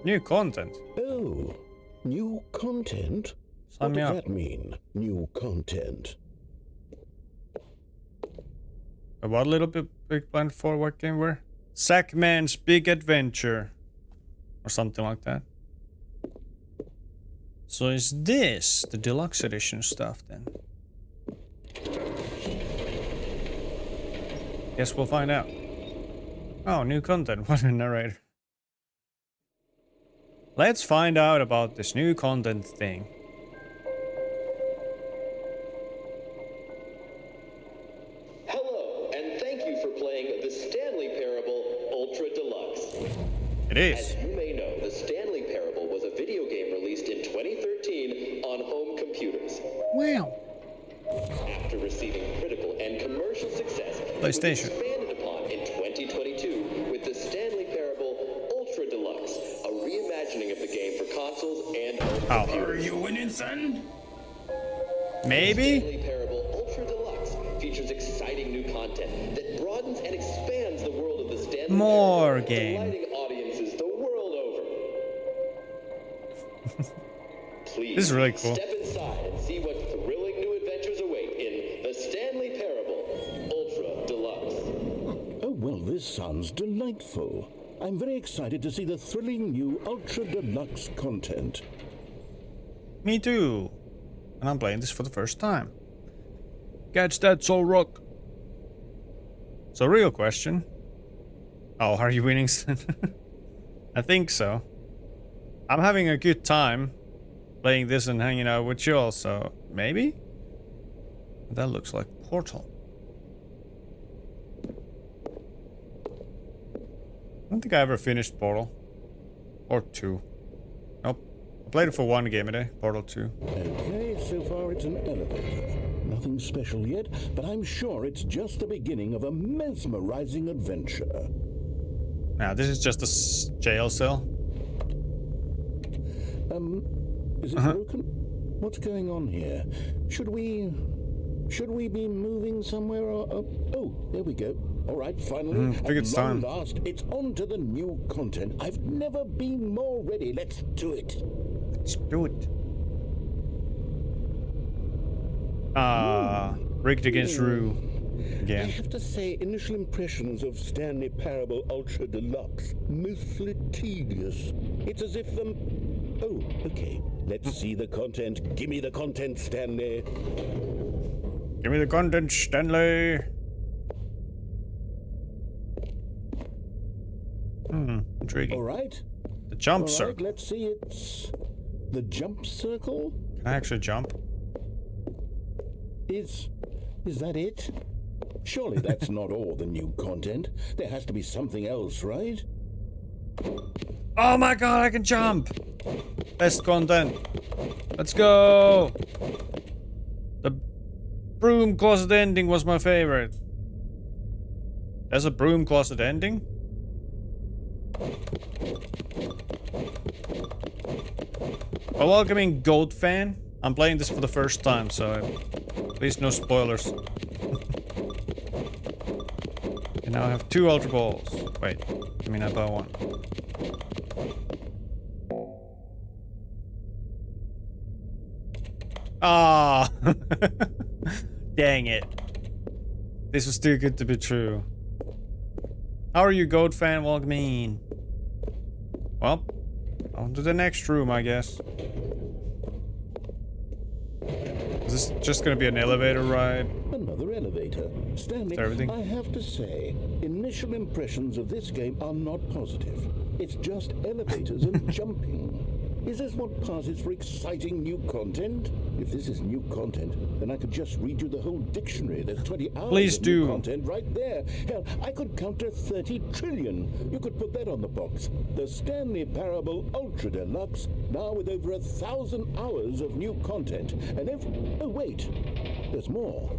New content. Oh, new content? Sign What me does up. that mean, new content? What little big plan for what game were? Sackman's Big Adventure. Or something like that. So is this the deluxe edition stuff then? Guess we'll find out. Oh, new content. What a narrator. Let's find out about this new content thing. Hello, and thank you for playing the Stanley Parable Ultra Deluxe. It is. As you may know, the Stanley Parable was a video game released in 2013 on home computers. Wow. After receiving critical and commercial success, PlayStation. it was expanded upon in 2022 with the Stanley Parable Ultra Deluxe, a reimagining of the game for consoles and home computers. Are you winning, son? Maybe? Stanley Parable Ultra Deluxe features exciting new content that broadens and expands the world of the Stanley More Parable, game. delighting audiences the world over. Please This is really cool. step inside and see what thrilling new adventures await in the Stanley Parable Ultra Deluxe. Oh, well, this sounds delightful. I'm very excited to see the thrilling new Ultra Deluxe content. Me too. And I'm playing this for the first time. Catch that soul rock. So real question. Oh, are you winning? I think so. I'm having a good time playing this and hanging out with you all, so maybe? That looks like Portal. I don't think I ever finished Portal. Or 2. Nope. I played it for 1 game a day, Portal 2. Okay, so far it's an elevator. Nothing special yet, but I'm sure it's just the beginning of a mesmerizing adventure. Now, this is just a jail cell. Is it broken? What's going on here? Should we be moving somewhere or... oh, there we go. All right, finally, I think it's time. at long last, it's on to the new content. I've never been more ready. Let's do it. Let's do it. Rigged against Rue. I Again. have to say, initial impressions of Stanley Parable Ultra Deluxe, mostly tedious. It's as if oh, okay. Let's see the content. Give me the content, Stanley. Give me the content, Stanley. Intriguing. All right. The jump All right, circle. let's see. It's the jump circle. Can I actually jump? Is that it? Surely that's not all the new content. There has to be something else, right? Oh my god, I can jump! Best content. Let's go! The broom closet ending was my favorite. There's a broom closet ending? Well, welcoming Goat Fan. I'm playing this for the first time, so please no spoilers. And now I have 2 Ultra Balls. Wait, I mean I buy 1. Ah, dang it. This was too good to be true. How are you, Goat Fan? Welcome in. Well, on to the next room, I guess. Is this just gonna be an elevator ride? Another elevator. Stanley, Everything? I have to say, initial impressions of this game are not positive. It's just elevators and jumping. Is this what passes for exciting new content? If this is new content, then I could just read you the whole dictionary. There's 20 hours Please of do. new content right there. Hell, I could count to 30 trillion. You could put that on the box. The Stanley Parable Ultra Deluxe, now with over 1,000 hours of new content. And oh wait, there's more.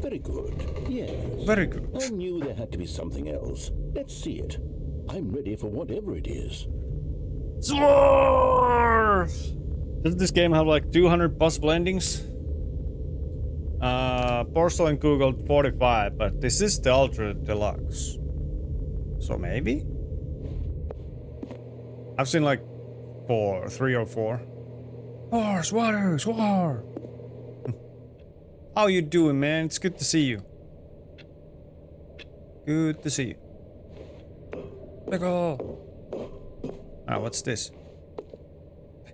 Very good. Yes. Very good. I knew there had to be something else. Let's see it. I'm ready for whatever it is. Dwarf! Doesn't this game have like 200 possible endings? Porcelain googled 45, but this is the Ultra Deluxe. So maybe? I've seen like 3 or 4. War! How you doing, man? It's good to see you. Good to see you. Pickle! Ah, what's this?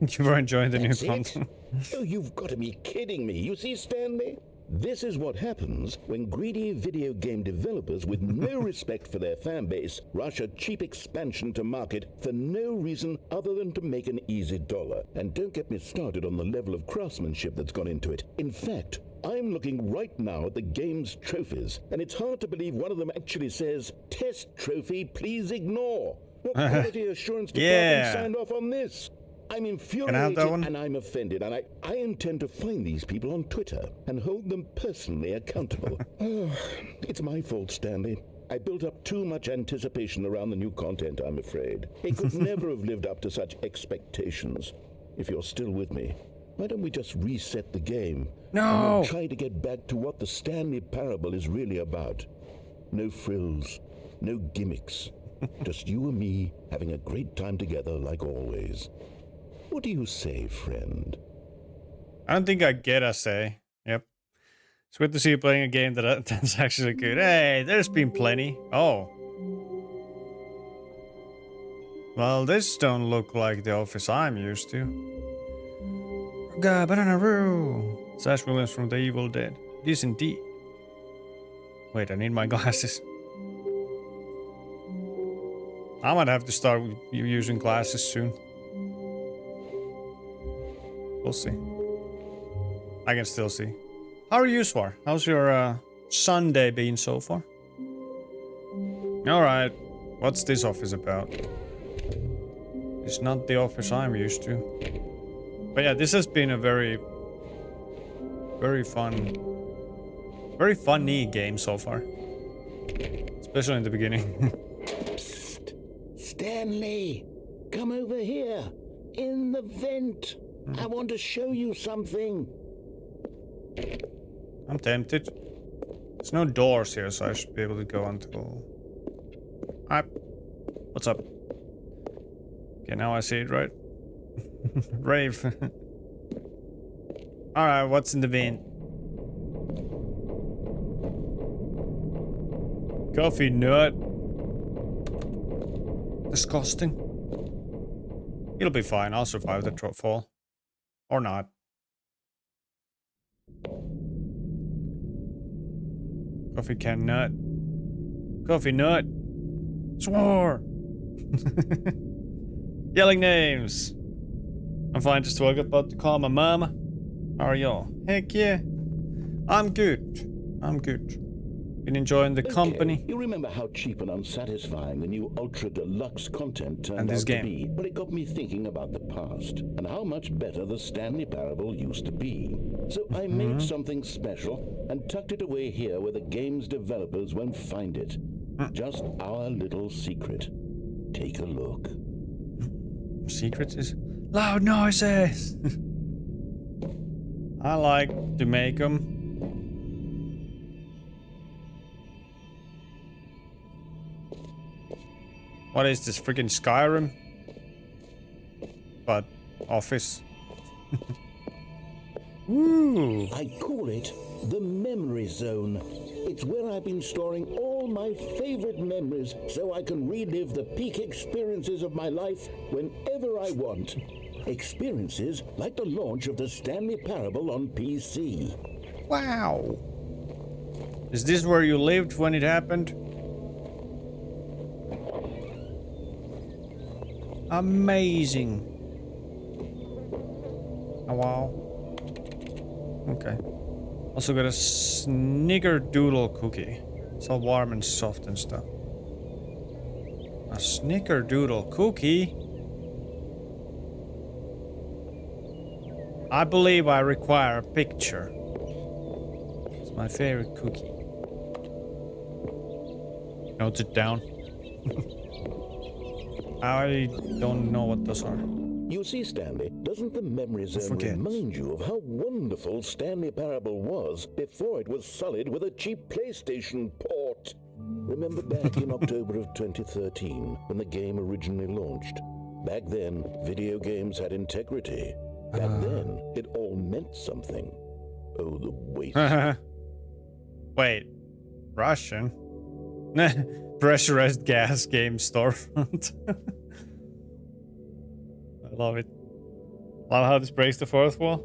Thank you for enjoying the new That's content. Oh, you've got to be kidding me. You see, Stanley? This is what happens when greedy video game developers with no respect for their fan base rush a cheap expansion to market for no reason other than to make an easy dollar. And don't get me started on the level of craftsmanship that's gone into it. In fact, I'm looking right now at the game's trophies, and it's hard to believe one of them actually says, "Test trophy, please ignore." What quality assurance department signed off on this? I'm infuriated and I'm offended, and I intend to find these people on Twitter and hold them personally accountable. It's my fault, Stanley. I built up too much anticipation around the new content, I'm afraid. It could never have lived up to such expectations. If you're still with me, why don't we just reset the game? No! And we'll try to get back to what the Stanley Parable is really about. No frills, no gimmicks. Just you and me having a great time together like always. What do you say, friend? I don't think I get a say. Yep. It's good to see you playing a game that's actually good. Hey, there's been plenty. Oh. Well, this don't look like the office I'm used to. Banana Roo! Sash Williams from The Evil Dead. It is indeed. Wait, I need my glasses. I might have to start using glasses soon. We'll see. I can still see. How are you, Swar? How's your Sunday been so far? Alright. What's this office about? It's not the office I'm used to. But yeah, this has been a very funny game so far. Especially in the beginning. Psst. Stanley, come over here. In the vent. I want to show you something. I'm tempted. There's no doors here, so I should be able to go until... Hi. What's up? Okay, now I see it, right? Rave. Alright, what's in the vent? Coffee nut. Disgusting. It'll be fine. I'll survive the fall. Or not. Coffee can nut. Coffee nut. Swore. Yelling names. I'm fine, just woke up about to call my mama. How are y'all? Heck yeah. I'm good. I'm good. Been enjoying the company. You remember how cheap and unsatisfying the new Ultra Deluxe content turned this out game. to be? Well, it got me thinking about the past and how much better the Stanley Parable used to be. So I made something special and tucked it away here where the game's developers won't find it. Just our little secret. Take a look. Secrets is loud noises. I like to make them. What is this, freaking Skyrim? But office. Ooh. I call it the memory zone. It's where I've been storing all my favorite memories so I can relive the peak experiences of my life whenever I want. Experiences like the launch of the Stanley Parable on PC. Wow. Is this where you lived when it happened? Amazing. Oh wow. Okay. Also got a snickerdoodle cookie. It's all warm and soft and stuff. A snickerdoodle cookie? I believe I require a picture. It's my favorite cookie. Note it down. I don't know what those are. You see, Stanley, doesn't the memory zone remind you of how wonderful Stanley Parable was before it was sullied with a cheap PlayStation port? Remember back in October of 2013 when the game originally launched? Back then, video games had integrity. Back then, it all meant something. Oh, the waste. Wait. Russian? Pressurized gas game storefront. I love it. Love how this breaks the fourth wall.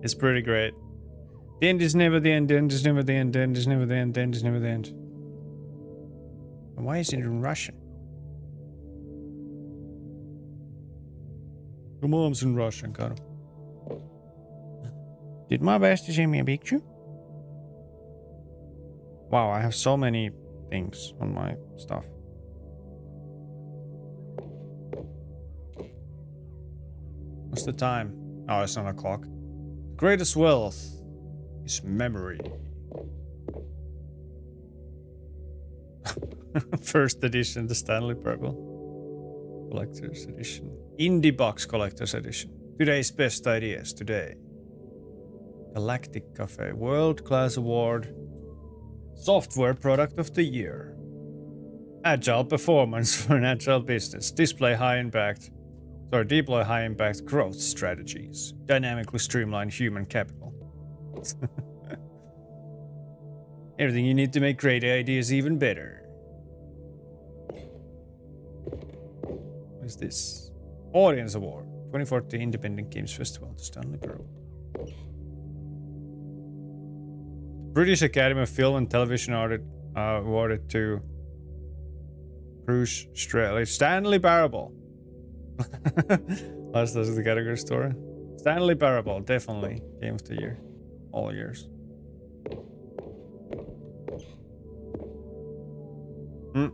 It's pretty great. The end is never the end, the end is never the end, the end is never the end, the end is never the end. And why is it in Russian? Your mom's in Russian, got him. Did my best to send me a picture? Wow, I have so many things on my stuff. What's the time? Oh, it's 9 o'clock. Greatest wealth is memory. First edition, the Stanley Parable. Collector's edition. Indie Box Collector's edition. Today's best ideas today. Galactic Cafe World Class Award. Software Product of the Year. Agile Performance for an Agile Business. Deploy high impact growth strategies. Dynamically streamline human capital. Everything you need to make great ideas even better. What is this? Audience Award. 2014 Independent Games Festival. The Stanley Parable. British Academy of Film and Television awarded to Bruce Straley. Stanley Parable. That's the category story. Stanley Parable, definitely Game of the Year. All years. I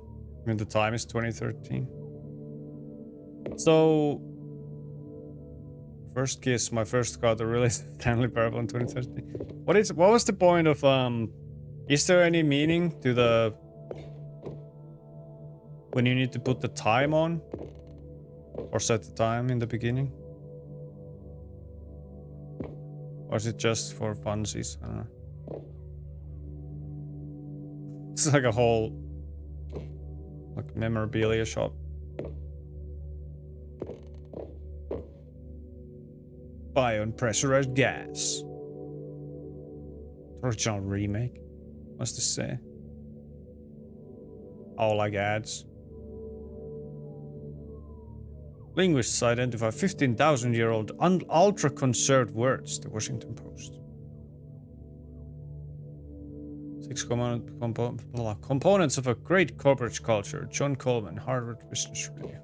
mean, the time is 2013. So, first kiss, my first car to release Stanley Parable in 2013. What was the point of is there any meaning to the when you need to put the time on or set the time in the beginning? Or is it just for funsies? I don't know. It's like a whole like memorabilia shop. Buy on pressurized gas. Original remake. What's this say? Oh, like ads. Linguists identify 15,000-year-old ultra-conserved words, the Washington Post. 6 components of a great corporate culture. John Coleman, Harvard Business Review.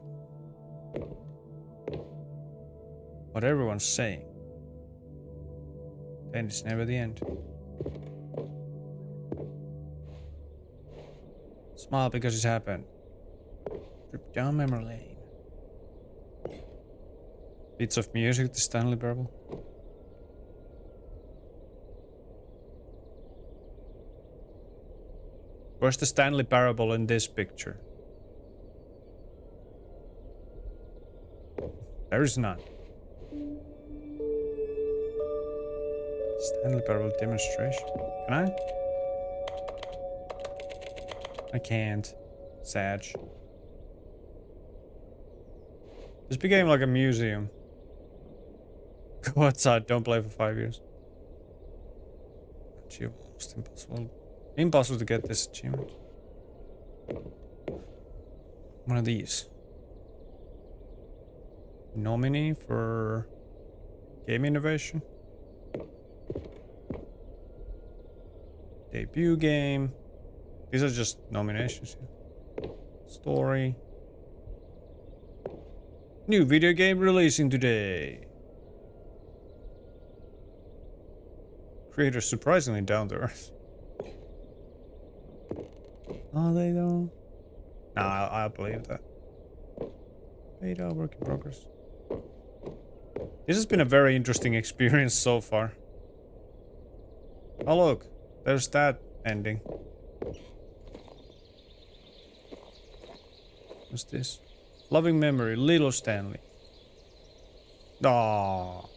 What everyone's saying. Then it's never the end. Smile because it's happened. Trip down memory lane. Bits of music, the Stanley Parable. Where's the Stanley Parable in this picture? There is none. Stanley Parable demonstration. Can I? I can't. Sad. This became like a museum. Go outside, don't play for 5 years. Gee, almost impossible. Impossible to get this achievement. One of these. Nominee for game innovation. Debut game. These are just nominations. Story. New video game releasing today. creators surprisingly down to earth. Oh, they don't. Nah, I believe that. Beta work in progress. This has been a very interesting experience so far. Oh look, there's that ending. What's this? Loving memory, little Stanley. Aww.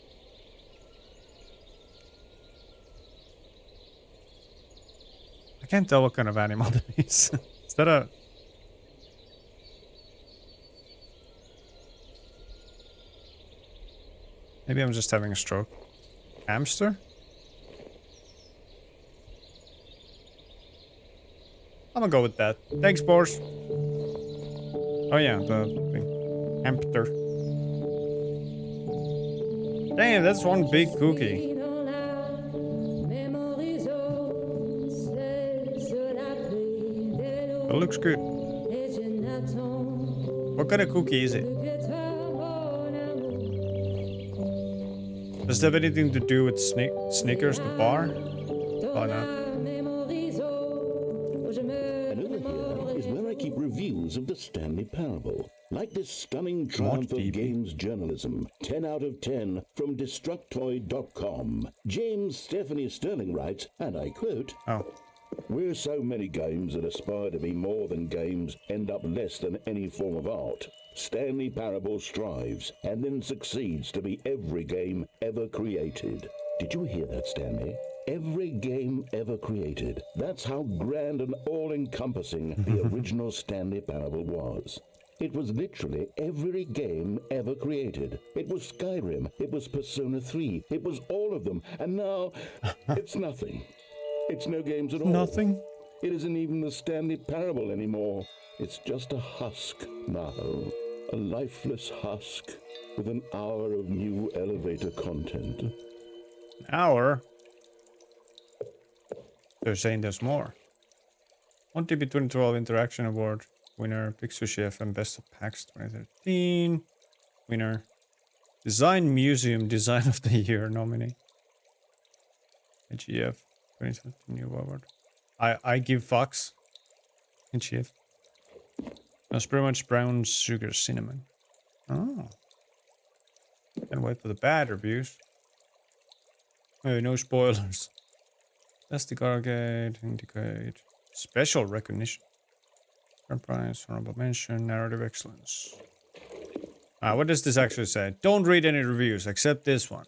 I can't tell what kind of animal that is. Is that a... Maybe I'm just having a stroke. Hamster? I'm gonna go with that. Thanks, Boris. Oh yeah, the thing. Hamster. Damn, that's one big cookie. It looks good. What kind of cookie is it? Does it have anything to do with Snickers, the bar? Why not? And over here is where I keep reviews of the Stanley Parable. Like this stunning triumph of games journalism. 10 out of 10 from Destructoid.com. James Stephanie Sterling writes, and I quote, Oh. "Where so many games that aspire to be more than games end up less than any form of art, Stanley Parable strives and then succeeds to be every game ever created." Did you hear that, Stanley? Every game ever created. That's how grand and all-encompassing the original Stanley Parable was. It was literally every game ever created. It was Skyrim. It was Persona 3. It was all of them. And now, it's nothing. It's no games at all. Nothing? It isn't even the Stanley Parable anymore. It's just a husk now. A lifeless husk with an hour of new elevator content. An hour? They're saying there's more. 1TB 2012 Interaction Award winner, Pixel Chef and Best of PAX 2013 winner, Design Museum Design of the Year nominee, AGF 2013 New Award. I give fucks. AGF. That's pretty much brown sugar cinnamon. Oh. Can't wait for the bad reviews. Hey, no spoilers. Plastic Arcade, Indicate. Special recognition. Grand prize, honorable mention, narrative excellence. What does this actually say? Don't read any reviews except this one.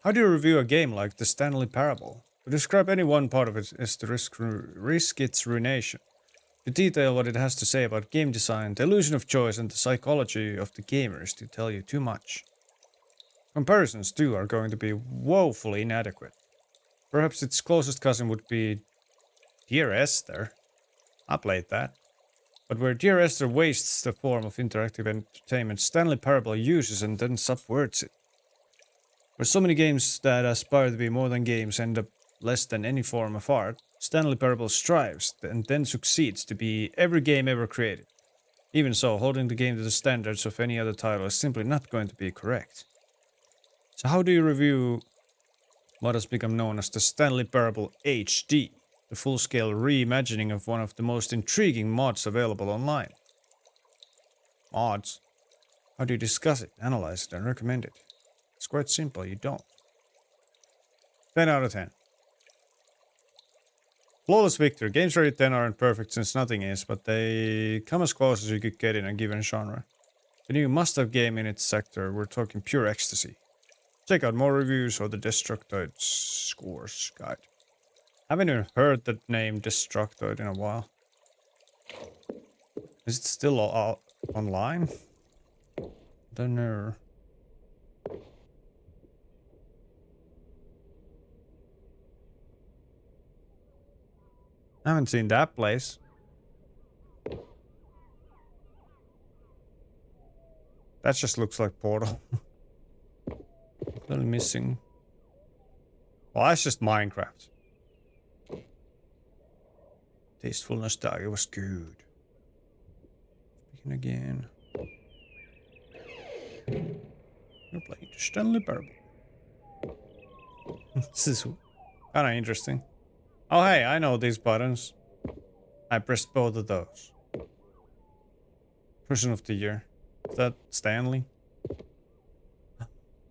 How do you review a game like the Stanley Parable? To describe any one part of it is to risk its ruination. To detail what it has to say about game design, the illusion of choice, and the psychology of the gamer is to tell you too much. Comparisons, too, are going to be woefully inadequate. Perhaps its closest cousin would be Dear Esther. I played that. But where Dear Esther wastes the form of interactive entertainment, Stanley Parable uses and then subverts it. Where so many games that aspire to be more than games end up less than any form of art, Stanley Parable strives and then succeeds to be every game ever created. Even so, holding the game to the standards of any other title is simply not going to be correct. So how do you review what has become known as the Stanley Parable HD, the full-scale reimagining of one of the most intriguing mods available online? Mods? How do you discuss it, analyze it, and recommend it? It's quite simple, you don't. 10 out of 10. Flawless victory. Games rated 10 aren't perfect since nothing is, but they come as close as you could get in a given genre. The new must-have game in its sector, we're talking pure ecstasy. Check out more reviews or the Destructoid Scores Guide. I haven't even heard the name Destructoid in a while. Is it still online? Don't know. I haven't seen that place. That just looks like Portal. Clearly missing. Well, that's just Minecraft. Tasteful nostalgia was good. Speaking again. You're playing the Stanley Parable. This is kind of interesting. Oh, hey, I know these buttons. I pressed both of those. Person of the year. Is that Stanley?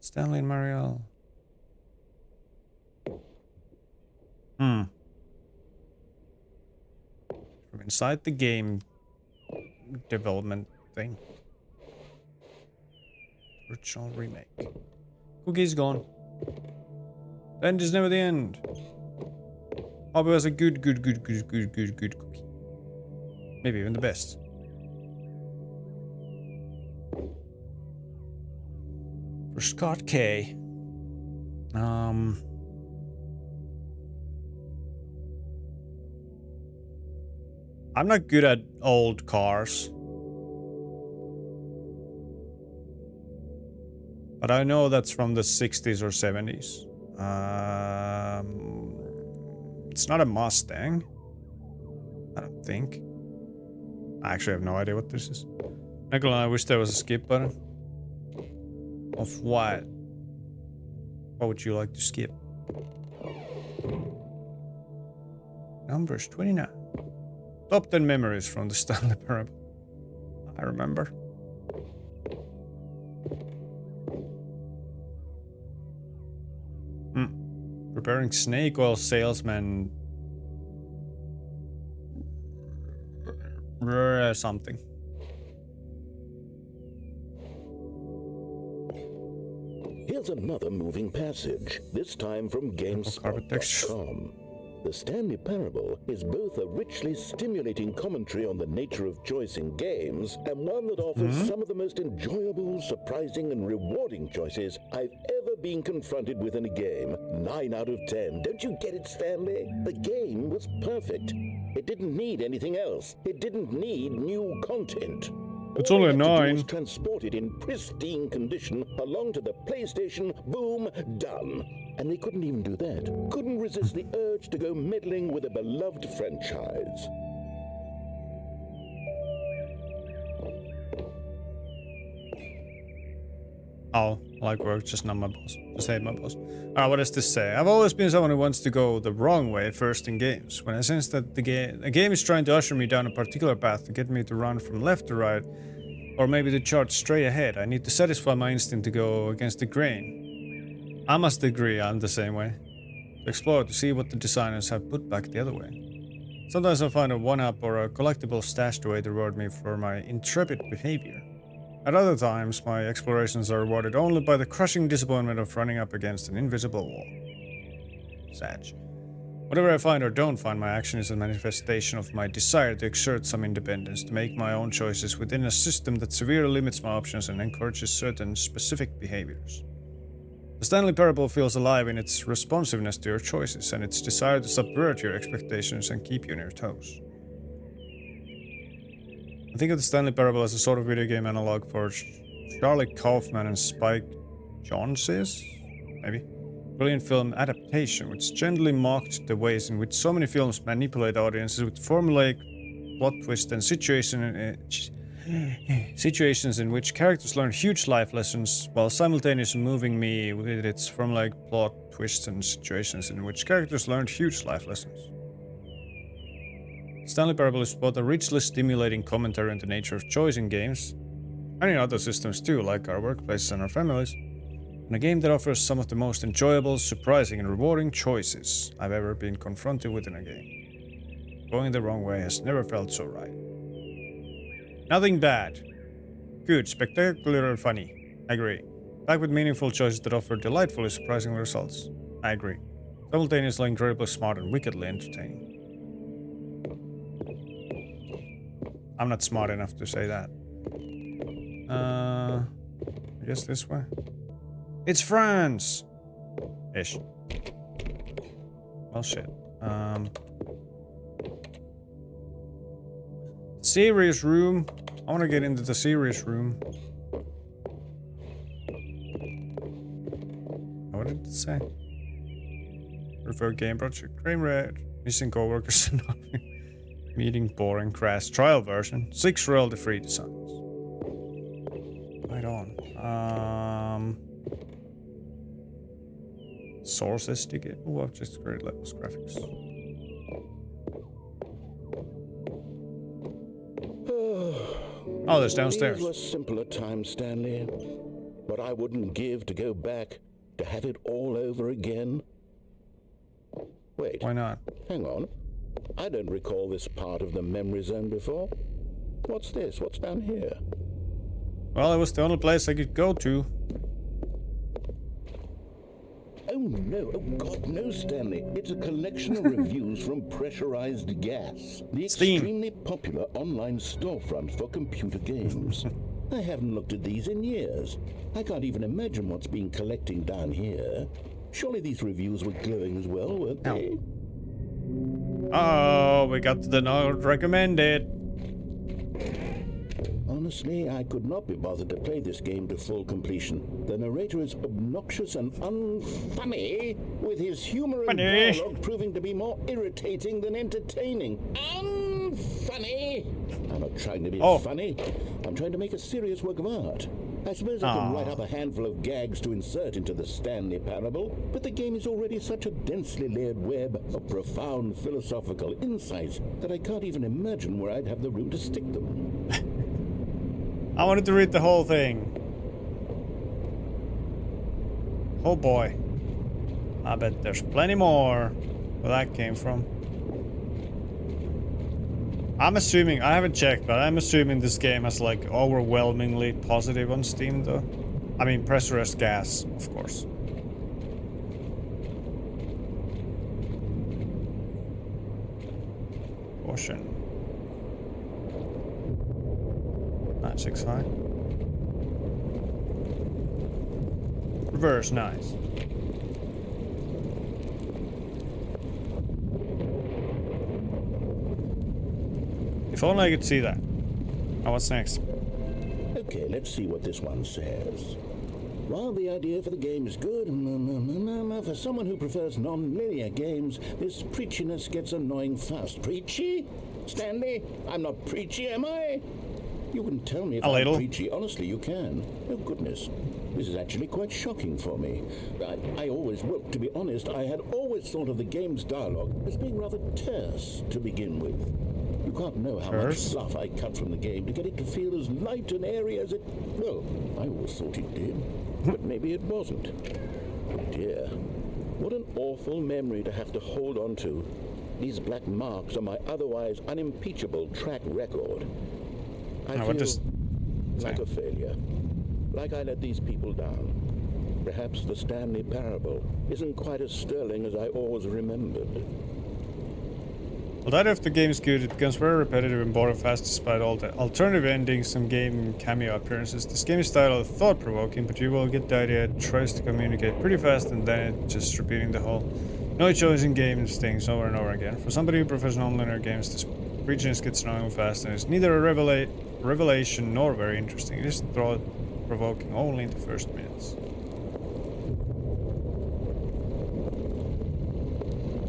Stanley and Marielle. From inside the game development thing. Original remake. Cookie's gone. The end is never the end. Hope it was a good cookie. Maybe even the best. For Scott K. I'm not good at old cars. But I know that's from the 60s or 70s. It's not a Mustang. I don't think. I actually have no idea what this is. Michael, I wish there was a skip button. Of what? What would you like to skip? Numbers 29. Top 10 memories from the Stanley Parable. I remember. Preparing snake oil salesman. Something. Here's another moving passage, this time from GameSpot.com. The Stanley Parable is both a richly stimulating commentary on the nature of choice in games and one that offers some of the most enjoyable, surprising, and rewarding choices I've ever been confronted with in a game. 9 out of 10. Don't you get it, Stanley? The game was perfect. It didn't need anything else. It didn't need new content. It's only a 9. Transported in pristine condition along to the PlayStation. Boom, done. And they couldn't even do that. Couldn't resist the urge to go meddling with a beloved franchise. Oh, like work, just not my boss. Just hate my boss. Alright, what does this say? I've always been someone who wants to go the wrong way first in games. When I sense that a game is trying to usher me down a particular path to get me to run from left to right, or maybe to charge straight ahead, I need to satisfy my instinct to go against the grain. I must agree, I'm the same way. To explore, to see what the designers have put back the other way. Sometimes I find a one-up or a collectible stashed away to reward me for my intrepid behavior. At other times, my explorations are rewarded only by the crushing disappointment of running up against an invisible wall. Sad. Whatever I find or don't find, my action is a manifestation of my desire to exert some independence, to make my own choices within a system that severely limits my options and encourages certain specific behaviors. The Stanley Parable feels alive in its responsiveness to your choices and its desire to subvert your expectations and keep you on your toes. I think of the Stanley Parable as a sort of video game analog for Charlie Kaufman and Spike Jonze's, maybe, brilliant film adaptation, which gently mocked the ways in which so many films manipulate audiences with formulaic plot twists and situations in which characters learn huge life lessons, while simultaneously moving me with its formulaic plot twists and situations in which characters learned huge life lessons. Stanley Parable is both a richly stimulating commentary on the nature of choice in games, and in other systems too, like our workplaces and our families, and a game that offers some of the most enjoyable, surprising, and rewarding choices I've ever been confronted with in a game. Going the wrong way has never felt so right. Nothing bad. Good, spectacular, and funny. I agree. Back with meaningful choices that offer delightfully surprising results. I agree. Simultaneously incredibly smart and wickedly entertaining. I'm not smart enough to say that. I guess this way. It's France! Ish. Well, shit. Serious room. I want to get into the serious room. What did it say? Refer game project. Frame rate. Missing coworkers. Meeting boring crash trial version. 6 royalty-free designs. Right on. Source SDK. Oh, I've just created levels graphics. Oh, there's downstairs. These were simpler times, Stanley. What I wouldn't give to go back, to have it all over again. Wait. Why not? Hang on. I don't recall this part of the memory zone before. What's this? What's down here? Well, it was the only place I could go to. Oh no, oh God, no, Stanley. It's a collection of reviews from Pressurized Gas, the extremely popular online storefront for computer games. I haven't looked at these in years. I can't even imagine what's been collecting down here. Surely these reviews were glowing as well, weren't they? Oh, we got the not recommended. Honestly, I could not be bothered to play this game to full completion. The narrator is obnoxious and unfunny, with his humor and dialogue proving to be more irritating than entertaining. Unfunny! I'm not trying to be funny. I'm trying to make a serious work of art. I suppose I can write up a handful of gags to insert into the Stanley Parable, but the game is already such a densely layered web of profound philosophical insights that I can't even imagine where I'd have the room to stick them. I wanted to read the whole thing. Oh boy. I bet there's plenty more where that came from. I'm assuming, I haven't checked, but I'm assuming this game has like overwhelmingly positive on Steam though. I mean, Pressurized Gas, of course. Caution. 96 high. Reverse, nice. If only I could see that. Now what's next? Okay, let's see what this one says. While the idea for the game is good, for someone who prefers non-linear games, this preachiness gets annoying fast. Preachy? Stanley, I'm not preachy, am I? You can tell me if I'm preachy. Honestly, you can. Oh, goodness. This is actually quite shocking for me. I always, well, to be honest, I had always thought of the game's dialogue as being rather terse to begin with. You can't know how much fluff I cut from the game to get it to feel as light and airy as it... Well, I always thought it did, but maybe it wasn't. Oh dear. What an awful memory to have to hold on to. These black marks on my otherwise unimpeachable track record. I feel like a failure. Like I let these people down. Perhaps the Stanley Parable isn't quite as sterling as I always remembered. Well, that if the game's good, it becomes very repetitive and boring fast despite all the alternative endings and game cameo appearances. This game is titled thought-provoking, but you will get the idea it tries to communicate pretty fast and then it's just repeating the whole no choice in games things over and over again. For somebody who prefers non-linear games, this preachiness gets annoying fast and it's neither a revelation nor very interesting. It is thought-provoking only in the first minutes.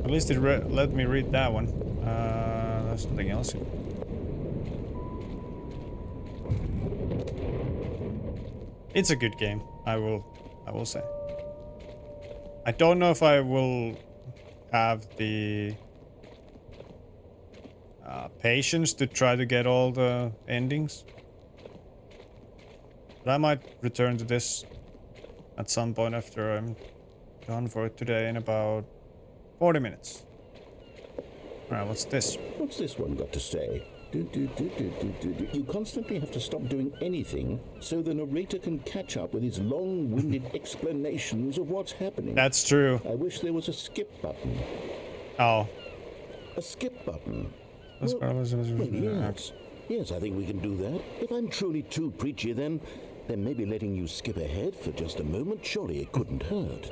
At least it let me read that one. There's something else here. It's a good game, I will say. I don't know if I will have the patience to try to get all the endings. But I might return to this at some point after I'm done for it today in about 40 minutes. Alright, what's this? What's this one got to say? You constantly have to stop doing anything so the narrator can catch up with his long-winded explanations of what's happening. That's true. I wish there was a skip button. Oh. A skip button? Yes. Yes, I think we can do that. If I'm truly too preachy, then maybe letting you skip ahead for just a moment, surely it couldn't hurt.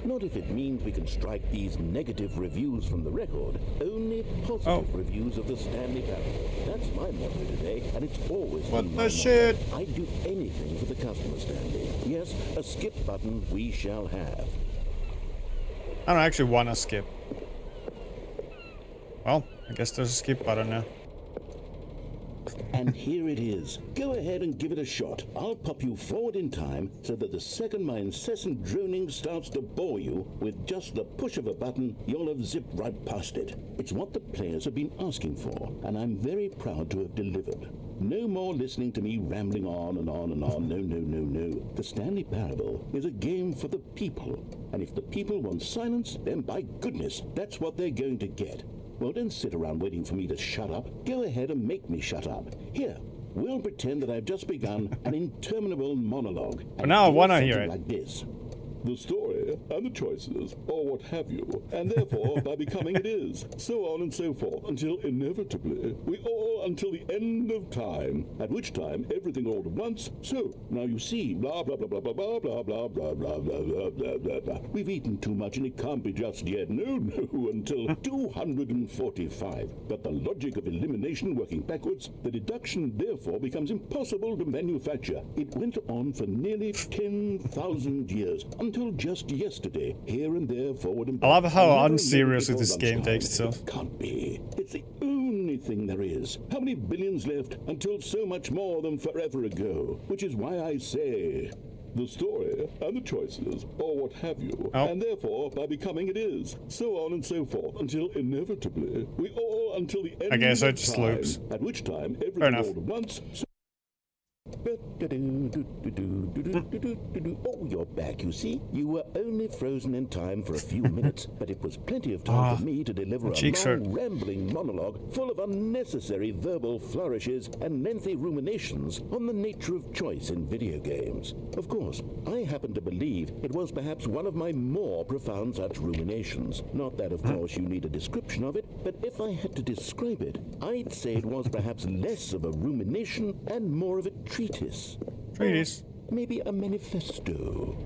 Not if it means we can strike these negative reviews from the record. Only positive reviews of the Stanley Parable. That's my motto today, and it's always been my motto. I'd do anything for the customer, Stanley. Yes, a skip button we shall have. I don't actually want to skip. Well, I guess there's a skip button now. And here it is. Go ahead and give it a shot. I'll pop you forward in time so that the second my incessant droning starts to bore you, with just the push of a button, you'll have zipped right past it. It's what the players have been asking for, and I'm very proud to have delivered. No more listening to me rambling on and on and on. No, no, no, no. The Stanley Parable is a game for the people. And if the people want silence, then by goodness, that's what they're going to get. Well, don't sit around waiting for me to shut up. Go ahead and make me shut up. Here, we'll pretend that I've just begun an interminable monologue. But now I want to hear it. Like this. The story and the choices, or what have you, and therefore by becoming it is, so on and so forth, until inevitably we all until the end of time, at which time everything all at once. So now you see, blah blah blah blah blah blah blah blah blah blah blah blah blah blah blah. We've eaten too much and it can't be just yet. No, no, until 245. But the logic of elimination working backwards, the deduction therefore becomes impossible to manufacture. It went on for nearly 10,000 years. Until just yesterday, here and there, forward and back. I love how unserious this game takes itself. It can't be. It's the only thing there is. How many billions left until so much more than forever ago? Which is why I say, the story and the choices, or what have you, and therefore by becoming it is, so on and so forth, until inevitably we all until the end. I guess of it just time, loops. At which time everything enough. all at once. Oh, you're back, you see. You were only frozen in time for a few minutes, but it was plenty of time for me to deliver a long, rambling monologue full of unnecessary verbal flourishes and lengthy ruminations on the nature of choice in video games. Of course, I happen to believe it was perhaps one of my more profound such ruminations. Not that, of course, you need a description of it, but if I had to describe it, I'd say it was perhaps less of a rumination and more of a treatise. Treatise? Maybe a manifesto.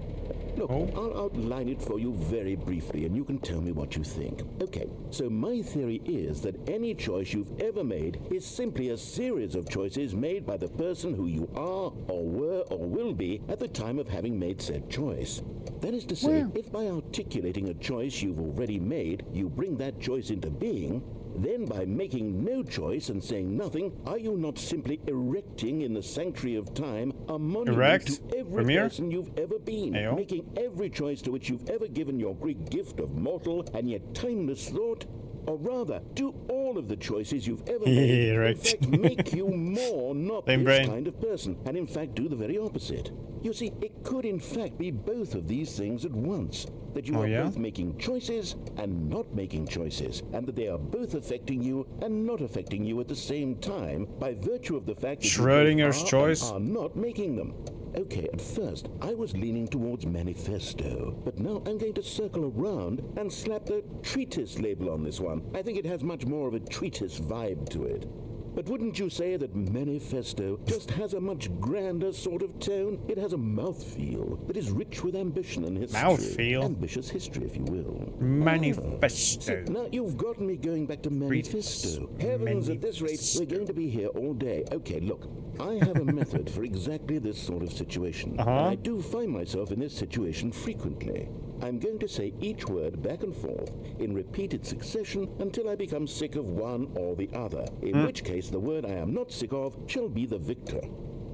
Look, I'll outline it for you very briefly, and you can tell me what you think. Okay, so my theory is that any choice you've ever made is simply a series of choices made by the person who you are, or were, or will be at the time of having made said choice. That is to say, if by articulating a choice you've already made, you bring that choice into being, then by making no choice and saying nothing, are you not simply erecting in the sanctuary of time a monument to every person you've ever been, making every choice to which you've ever given your Greek gift of mortal and yet timeless thought? Or rather, do all of the choices you've ever made, in fact, make you more not this kind of person, and in fact do the very opposite? You see, it could in fact be both of these things at once. That you are both making choices and not making choices, and that they are both affecting you and not affecting you at the same time by virtue of the fact that Schrodinger's choice are not making them. Okay, at first, I was leaning towards manifesto, but now I'm going to circle around and slap the treatise label on this one. I think it has much more of a treatise vibe to it. But wouldn't you say that manifesto just has a much grander sort of tone? It has a mouthfeel that is rich with ambition and history. Mouthfeel? Ambitious history, if you will. Manifesto. So, now you've gotten me going back to manifesto. Heavens, at this rate, we're going to be here all day. Okay, look, I have a method for exactly this sort of situation. And I do find myself in this situation frequently. I'm going to say each word back and forth in repeated succession until I become sick of one or the other, in which case the word I am not sick of shall be the victor.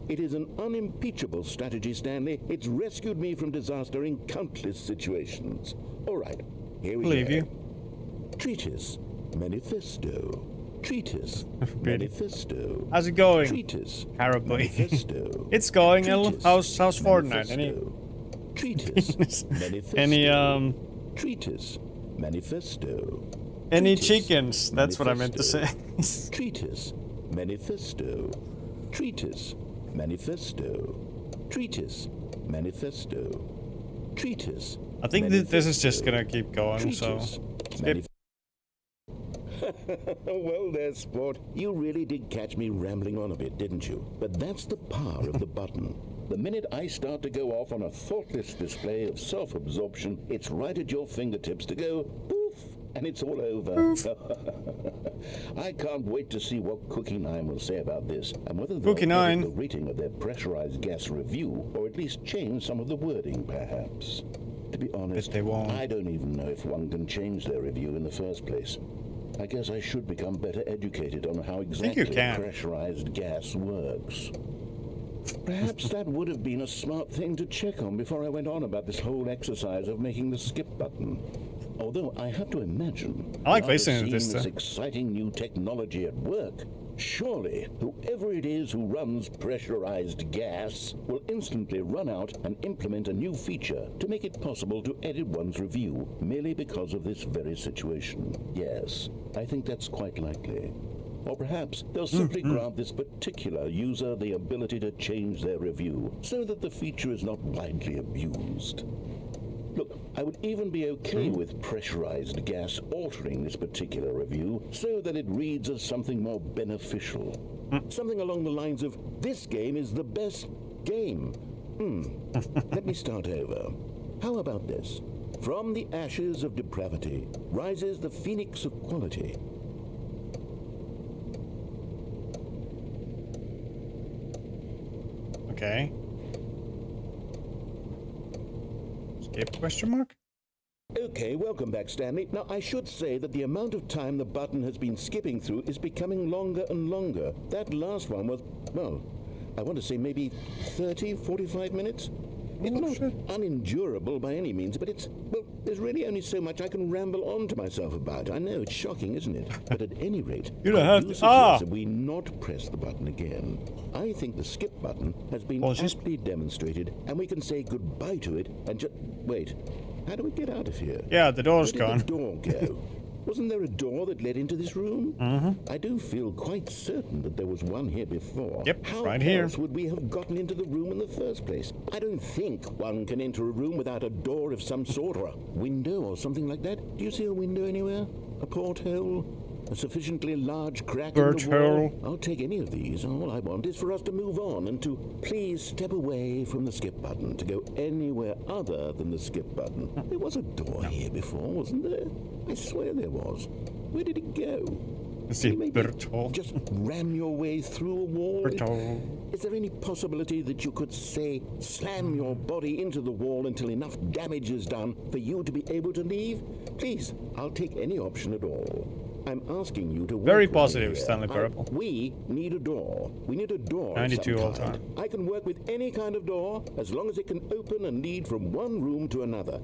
It is an unimpeachable strategy, Stanley. It's rescued me from disaster in countless situations. All right, here we go. Treatise, manifesto. Treatise, manifesto. How's it going? Treatise, manifesto. It's going. How's Fortnite? Any treatise, manifesto. Any treatise, manifesto. Any chickens? That's what I meant to say. Treatise, manifesto. Treatise, manifesto. Treatise, manifesto. Treatise. I think that this is just gonna keep going. So. Well there, sport. You really did catch me rambling on a bit, didn't you? But that's the power of the button. The minute I start to go off on a thoughtless display of self-absorption, it's right at your fingertips to go poof, and it's all over. I can't wait to see what Cookie 9 will say about this, and whether they'll edit the rating of their pressurized gas review, or at least change some of the wording, perhaps. To be honest, I don't even know if one can change their review in the first place. I guess I should become better educated on how think exactly you can. pressurized gas works. Perhaps that would have been a smart thing to check on before I went on about this whole exercise of making the skip button. Although I have to imagine, I like after listening to seeing this, this exciting new technology at work, surely whoever it is who runs pressurized gas will instantly run out and implement a new feature to make it possible to edit one's review merely because of this very situation. Yes, I think that's quite likely. Or perhaps they'll simply grant this particular user the ability to change their review so that the feature is not widely abused. Look, I would even be okay with pressurized gas altering this particular review so that it reads as something more beneficial. Something along the lines of, this game is the best game. Let me start over. How about this? From the ashes of depravity rises the phoenix of quality. Okay. Skip question mark? Okay, welcome back, Stanley. Now, I should say that the amount of time the button has been skipping through is becoming longer and longer. That last one was, well, I want to say maybe 30, 45 minutes. It's not unendurable by any means, but it's, well, there's really only so much I can ramble on to myself about. I know, it's shocking, isn't it? But at any rate, You don't I have do to- suggest that we not press the button again. I think the skip button has been Well, it's just- aptly demonstrated, and we can say goodbye to it and just... Wait, how do we get out of here? Yeah, the door's Where gone. did the door go? Wasn't there a door that led into this room? Mm-hmm. I do feel quite certain that there was one here before. Yep, How right here. else would we have gotten into the room in the first place? I don't think one can enter a room without a door of some sort or a window or something like that. Do you see a window anywhere? A porthole? A sufficiently large crack in the wall? Porthole. I'll take any of these. All I want is for us to move on and to please step away from the skip button, to go anywhere other than the skip button. There was a door here before, wasn't there? I swear there was. Where did it go? See, Can you maybe porthole. just ram your way through a wall? Porthole. Is there any possibility that you could, say, slam your body into the wall until enough damage is done for you to be able to leave? Please, I'll take any option at all. I'm asking you to work Very with me positive, here. Stanley Parable. We need a door. We need a door of 92 some all kind. time. I can work with any kind of door as long as it can open and lead from one room to another.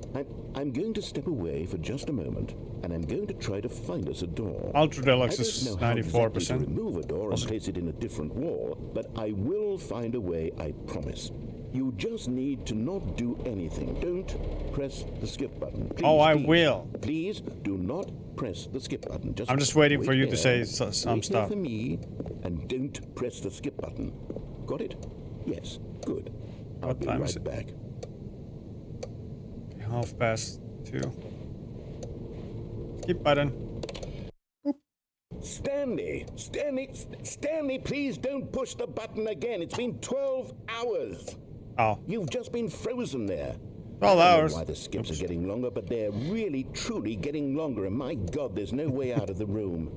I'm going to step away for just a moment, and I'm going to try to find us a door. Ultra Deluxe I is don't know how exactly to 94%. remove a door and Also- place it in a different wall, but I will find a way, I promise. You just need to not do anything. Don't press the skip button. Please, Oh, I please. will. Please do not press the skip button. I'm just waiting wait for you to here. say some Wait here stuff. for me, and don't press the skip button. Got it? Yes. Good. I'll What be time right is it? back. 2:30. Skip button. Stanley, please don't push the button again. It's been 12 hours. Oh, You've just been frozen there. 12 I don't hours. know why the skips are getting longer, but they're really, truly getting longer. And my God, there's no way out of the room.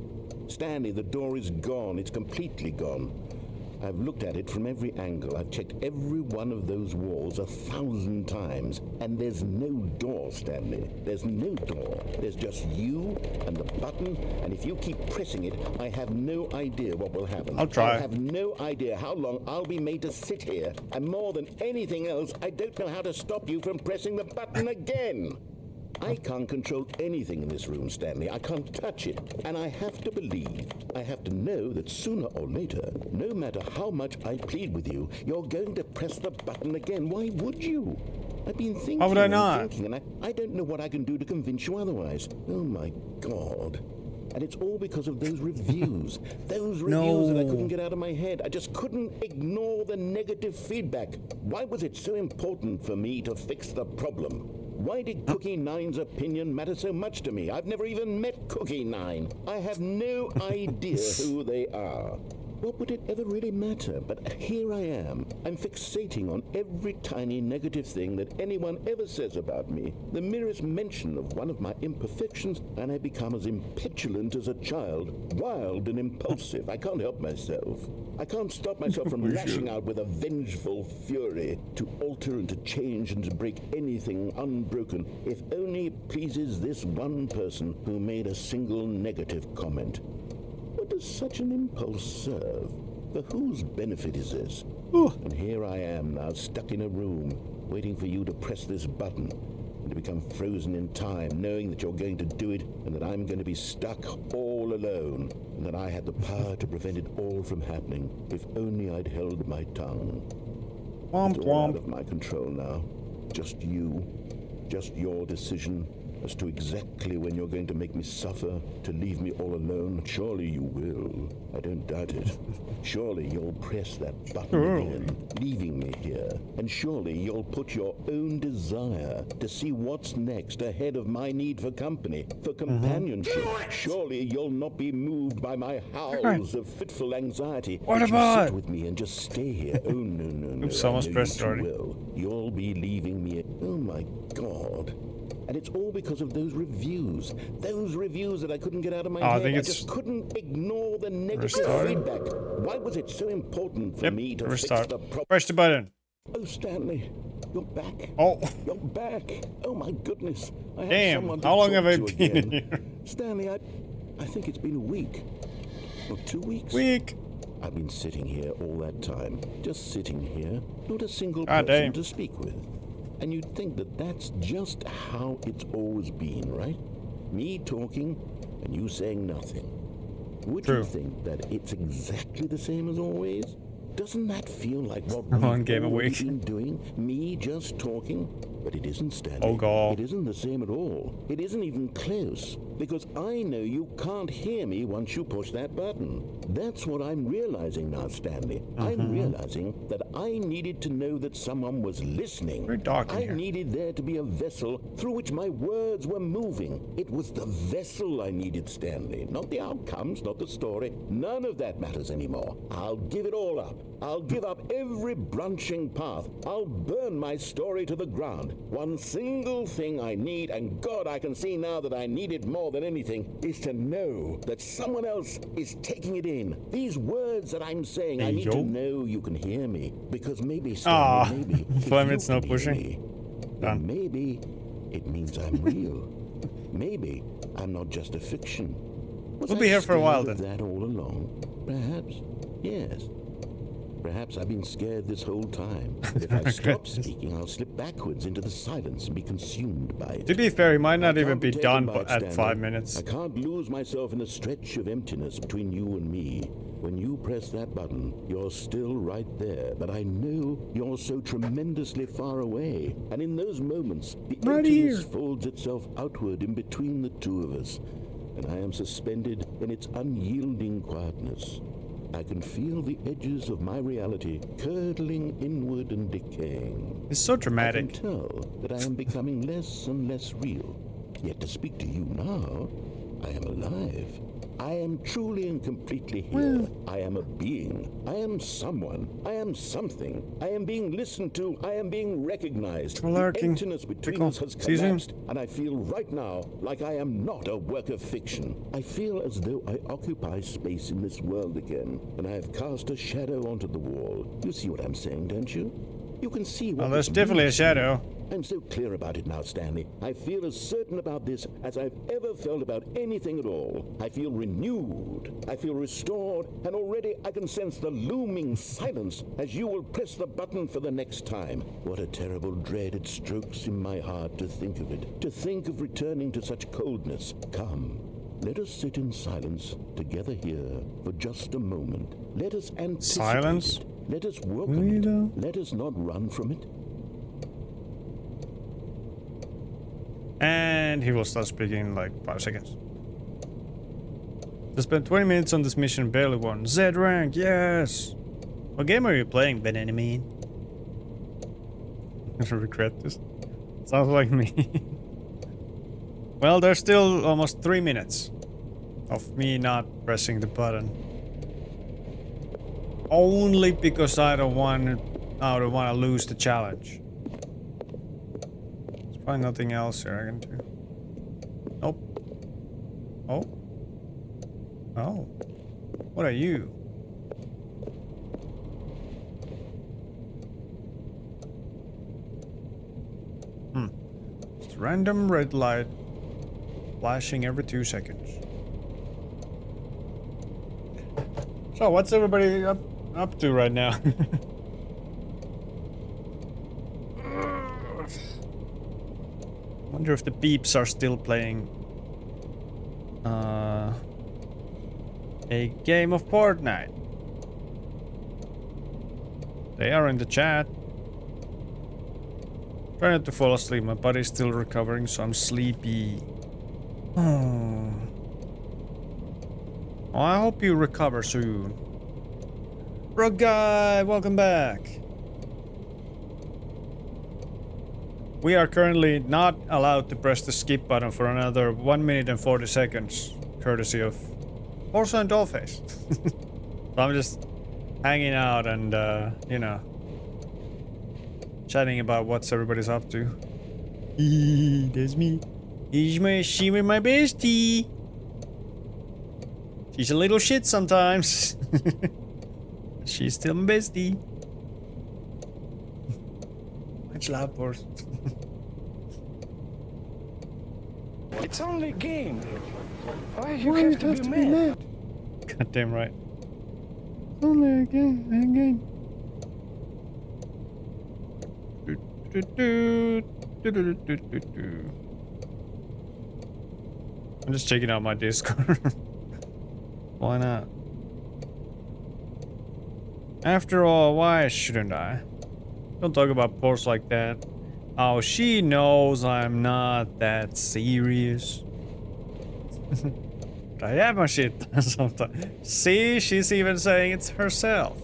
Stanley, the door is gone. It's completely gone. I've looked at it from every angle. I've checked every one of those walls 1,000 times. And there's no door, Stanley. There's no door. There's just you and the button. And if you keep pressing it, I have no idea what will happen. I'll try. I have no idea how long I'll be made to sit here. And more than anything else, I don't know how to stop you from pressing the button again. I can't control anything in this room, Stanley. I can't touch it. And I have to believe, I have to know that sooner or later, no matter how much I plead with you, you're going to press the button again. Why would you? I've been thinking How would I and not? thinking, and I don't know what I can do to convince you otherwise. Oh, my God. And it's all because of those reviews. Those reviews that I couldn't get out of my head. I just couldn't ignore the negative feedback. Why was it so important for me to fix the problem? Why did Cookie Nine's opinion matter so much to me? I've never even met Cookie Nine. I have no idea who they are. What would it ever really matter? But here I am. I'm fixating on every tiny negative thing that anyone ever says about me. The merest mention of one of my imperfections, and I become as impetulant as a child, wild and impulsive. I can't help myself. I can't stop myself from lashing out with a vengeful fury to alter and to change and to break anything unbroken, if only it pleases this one person who made a single negative comment. What does such an impulse serve? For whose benefit is this? And here I am now, stuck in a room, waiting for you to press this button, and to become frozen in time, knowing that you're going to do it, and that I'm going to be stuck all alone, and that I had the power to prevent it all from happening, if only I'd held my tongue. Womp It's all out womp. of my control now. Just you, just your decision as to exactly when you're going to make me suffer, to leave me all alone. Surely you will. I don't doubt it. Surely you'll press that button again, leaving me here. And surely you'll put your own desire to see what's next ahead of my need for company, for companionship. Surely you'll not be moved by my howls of fitful anxiety. What that you about- sit with me and just stay here? Oh, no. Oops, I almost know you pressed too already. well. You'll be leaving me. Oh, my God. And it's all because of those reviews. Those reviews that I couldn't get out of my Oh, I head. think I it's just couldn't ignore the negative restarting. feedback. Why was it so important for Yep, me to restart. fix the problem? Press the button. Oh, Stanley, you're back. Oh, You're back. Oh, my goodness. I have damn. someone to How long talk have I to been again. here? Stanley, I think it's been a week. Or 2 weeks. Weak. I've been sitting here all that time. Just sitting here. Not a single Ah, person damn. to speak with. And you'd think that that's just how it's always been, right? Me talking and you saying nothing. Would True. you think that it's exactly the same as always? Doesn't that feel like what One we've game a already week. been doing? Me just talking? But it isn't, Stanley. Oh, God. It isn't the same at all. It isn't even close. Because I know you can't hear me once you push that button. That's what I'm realizing now, Stanley. I'm realizing that I needed to know that someone was listening. Very dark in I here. needed there to be a vessel through which my words were moving. It was the vessel I needed, Stanley. Not the outcomes, not the story. None of that matters anymore. I'll give it all up. I'll give up every branching path. I'll burn my story to the ground. One single thing I need, and God, I can see now that I need it more than anything, is to know that someone else is taking it in. These words that I'm saying, I Hey, need yo. to know you can hear me. Because maybe, Ah, Stanley, maybe, if 5 you minutes no can hear pushing. me, Done. then maybe it means I'm real. Maybe I'm not just a fiction. Was We'll I be here for a while scared of then. that all along? Perhaps. Yes. Perhaps I've been scared this whole time. If I stop speaking, I'll slip backwards into the silence and be consumed by it. To be fair, he might not I even can't be taken done by it, at Stanley. 5 minutes. I can't lose myself in a stretch of emptiness between you and me. When you press that button, you're still right there, but I know you're so tremendously far away. And in those moments, the Right emptiness here. folds itself outward in between the two of us, and I am suspended in its unyielding quietness. I can feel the edges of my reality curdling inward and decaying. It's so I can dramatic. tell that I am becoming less and less real. Yet to speak to you now, I am alive. I am truly and completely here. I am a being. I am someone. I am something. I am being listened to. I am being recognized. The Lurking. emptiness between Pickle. us has Season. collapsed, and I feel right now like I am not a work of fiction. I feel as though I occupy space in this world again, and I have cast a shadow onto the wall. You see what I'm saying, don't you? You can see what Well, there's this definitely a means to me. shadow. I'm so clear about it now, Stanley. I feel as certain about this as I've ever felt about anything at all. I feel renewed. I feel restored, and already I can sense the looming silence as you will press the button for the next time. What a terrible dread it strokes in my heart to think of it, to think of returning to such coldness. Come. Let us sit in silence together here for just a moment. Let us anticipate Silence? it. Let us welcome it. Guido? Let us not run from it. And he will start speaking in like 5 seconds. I spent 20 minutes on this mission, barely won. Z rank, yes! What game are you playing, Benjamin? I regret this. Sounds like me. Well, there's still almost 3 minutes of me not pressing the button. only because I don't want to lose the challenge. There's probably nothing else here I can do. Nope. Oh. Oh. What are you? Just random red light flashing every 2 seconds. So what's everybody up to right now? Wonder if the beeps are still playing a game of Fortnite. They are in the chat. Try not to fall asleep. My body's still recovering, so I'm sleepy. Oh. Well, I hope you recover soon. Rug guy, welcome back. We are currently not allowed to press the skip button for another 1 minute and 40 seconds, courtesy of Orso and Dollface. So I'm just hanging out and, you know, chatting about what everybody's up to. That's me. She's my bestie. She's a little shit sometimes. She's still my bestie. Much love, boys. It's only a game. Why you have to be mad? Goddamn right. Only a game. I'm just checking out my Discord. Why not? After all, why shouldn't I? Don't talk about Porsche like that. Oh, she knows I'm not that serious. But I have my shit sometimes. See, she's even saying it's herself.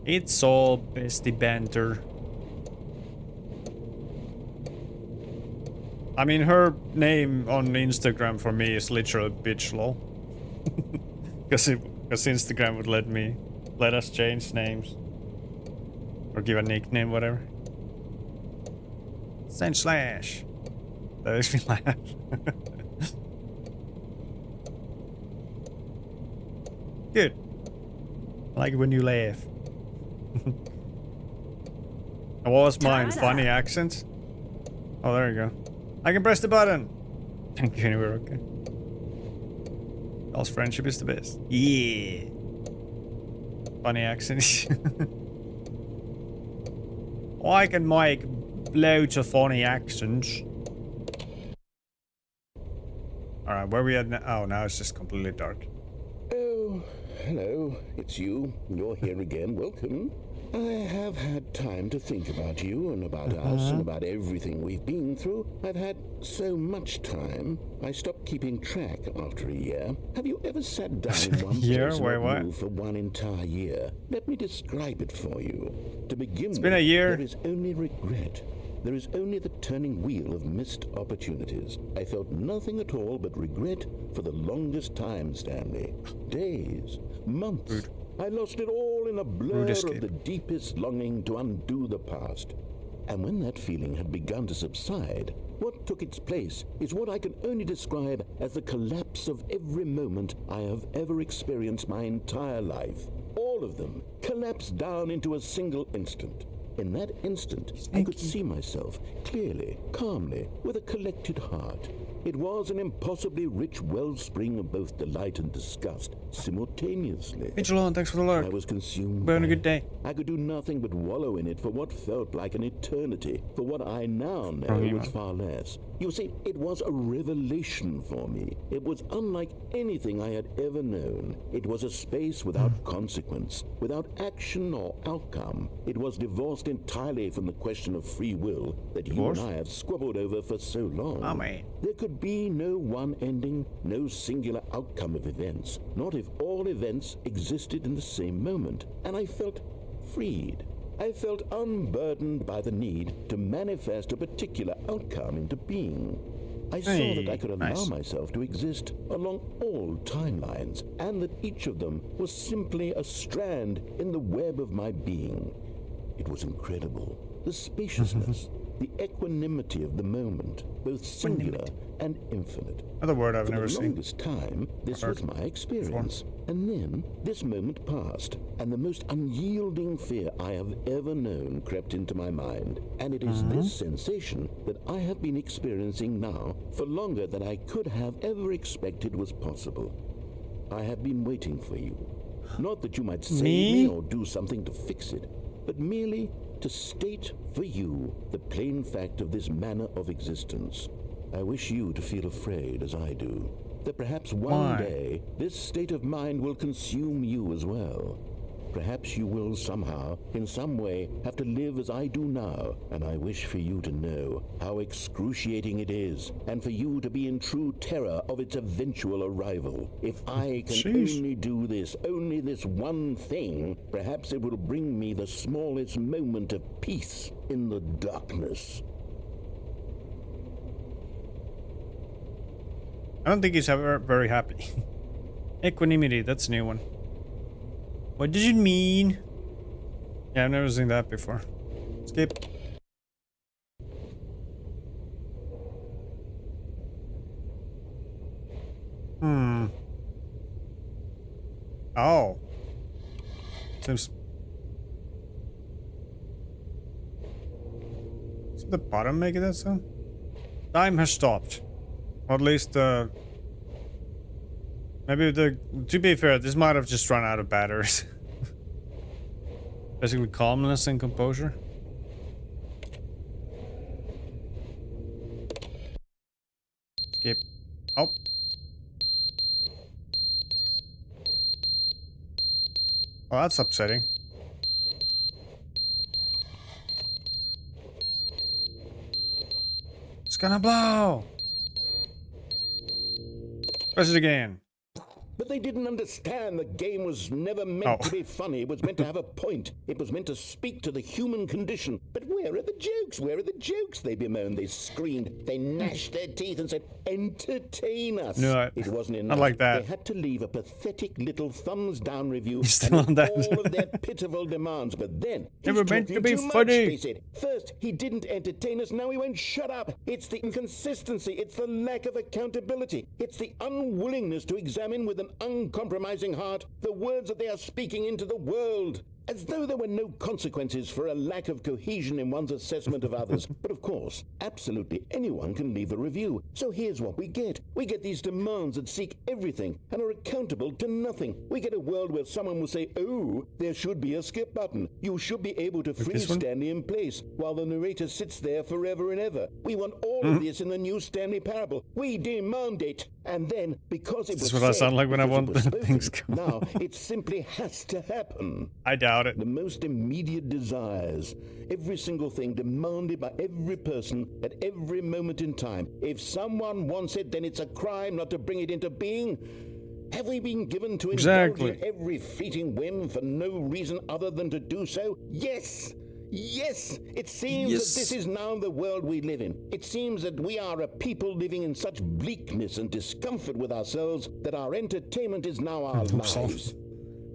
It's all bestie banter. I mean, her name on Instagram for me is literally bitch lol. Because Instagram would let us change names. Or give a nickname, whatever. // That makes me laugh. Good. I like it when you laugh. And what was mine? Funny accents? Oh, there you go. I can press the button. Thank you, anyway, okay. Y'all's friendship is the best. Yeah. Funny accents. I can make loads of funny accents. Alright, where we at now? Oh, now it's just completely dark. Oh, hello. It's you. You're here again. Welcome. I have had time to think about you and about us and about everything we've been through. I've had so much time, I stopped keeping track after a year. Have you ever sat down in one place and not moved for one entire year? Let me describe it for you. To begin with, been a year. There is only regret. There is only the turning wheel of missed opportunities. I felt nothing at all but regret for the longest time, Stanley. Days, months. Rude. I lost it all in a blur of the deepest longing to undo the past. And when that feeling had begun to subside, what took its place is what I can only describe as the collapse of every moment I have ever experienced my entire life. All of them collapsed down into a single instant. In that instant, I could see myself clearly, calmly, with a collected heart. It was an impossibly rich wellspring of both delight and disgust simultaneously. Vigilon, thanks for the lurk. I was consumed. We're having a good day. I could do nothing but wallow in it for what felt like an eternity, for what I now know was far less. You see, it was a revelation for me. It was unlike anything I had ever known. It was a space without consequence, without action or outcome. It was divorced entirely from the question of free will that you and I have squabbled over for so long. Oh, man. There could be no one ending, no singular outcome of events, not if all events existed in the same moment. And I felt freed. I felt unburdened by the need to manifest a particular outcome into being. I saw Hey, that I could allow nice. myself to exist along all timelines, and that each of them was simply a strand in the web of my being. It was incredible. The spaciousness, the equanimity of the moment, both singular and infinite. Another word I've For never the seen. longest time, this was my experience. And then, this moment passed, and the most unyielding fear I have ever known crept into my mind. And it is this sensation that I have been experiencing now for longer than I could have ever expected was possible. I have been waiting for you. Not that you might save me or do something to fix it, but merely to state for you the plain fact of this manner of existence. I wish you to feel afraid as I do, that perhaps one day this state of mind will consume you as well. Perhaps you will somehow, in some way, have to live as I do now, and I wish for you to know how excruciating it is, and for you to be in true terror of its eventual arrival. If I can only do this, only this one thing, perhaps it will bring me the smallest moment of peace in the darkness. I don't think he's ever very happy. Equanimity, that's a new one. What does it mean? Yeah, I've never seen that before. Skip. Oh. Seems... Is it the bottom making that sound? Time has stopped. Or at least, maybe to be fair, this might have just run out of batteries. Basically calmness and composure. Skip. Oh. Oh, that's upsetting. It's gonna blow! Press it again. But they didn't understand the game was never meant to be funny. It was meant to have a point. It was meant to speak to the human condition. But where are the jokes? Where are the jokes? They bemoaned, they screamed, they gnashed their teeth and said, entertain us. No, it wasn't enough. not like that. They had to leave a pathetic little thumbs down review Still and on that. all of their pitiful demands. But then, They he's were meant to talking be too funny. much, they said. First, he didn't entertain us. Now he won't shut up. It's the inconsistency. It's the lack of accountability. It's the unwillingness to examine with an uncompromising heart the words that they are speaking into the world. As though there were no consequences for a lack of cohesion in one's assessment of others. But of course, absolutely anyone can leave a review. So here's what we get. We get these demands that seek everything and are accountable to nothing. We get a world where someone will say, oh, there should be a skip button. You should be able to freeze Stanley in place while the narrator sits there forever and ever. We want all of this in the new Stanley parable. We demand it. And then, because it was This is what I sound like when I want the things going. now it simply has to happen. I doubt it. The most immediate desires, every single thing demanded by every person at every moment in time. If someone wants it, then it's a crime not to bring it into being. Have we been given to indulge in every fleeting whim for no reason other than to do so? Yes! Yes! It seems that this is now the world we live in. It seems that we are a people living in such bleakness and discomfort with ourselves that our entertainment is now our lives.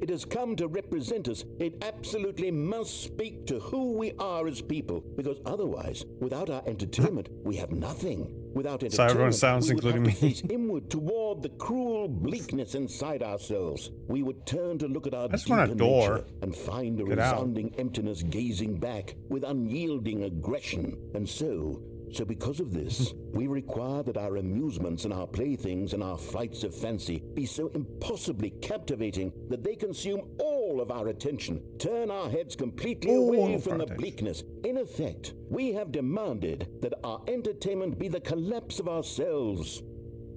It has come to represent us. It absolutely must speak to who we are as people, because otherwise, without our entertainment, we have nothing. Without entertainment, so everyone sounds, we would including have to me. face inward toward the cruel bleakness inside ourselves. We would turn to look at our deeper nature and find a resounding emptiness gazing back with unyielding aggression. And so because of this, we require that our amusements and our playthings and our flights of fancy be so impossibly captivating that they consume all of our attention, turn our heads completely away from the bleakness. In effect, we have demanded that our entertainment be the collapse of ourselves.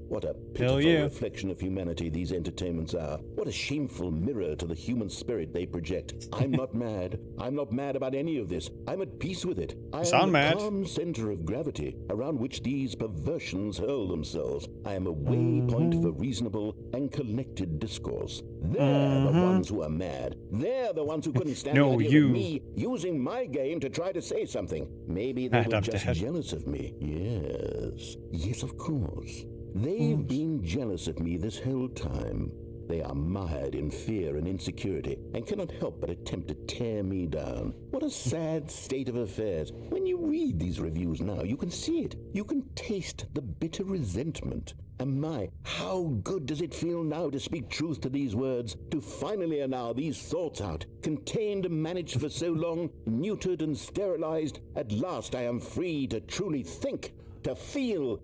What a Hell pitiful yeah. reflection of humanity these entertainments are. What a shameful mirror to the human spirit they project. I'm not mad. I'm not mad about any of this. I'm at peace with it. I am sound the mad. calm center of gravity around which these perversions hurl themselves. I am a waypoint for reasonable and collected discourse. They're the ones who are mad. They're the ones who couldn't stand No, the idea you. of me using my game to try to say something. Maybe they And were I'm just dead. jealous of me. Yes. Yes, of course. They've been jealous of me this whole time. They are mired in fear and insecurity and cannot help but attempt to tear me down. What a sad state of affairs. When you read these reviews now, you can see it. You can taste the bitter resentment. And my, how good does it feel now to speak truth to these words, to finally allow these thoughts out, contained and managed for so long, neutered and sterilized. At last I am free to truly think, to feel.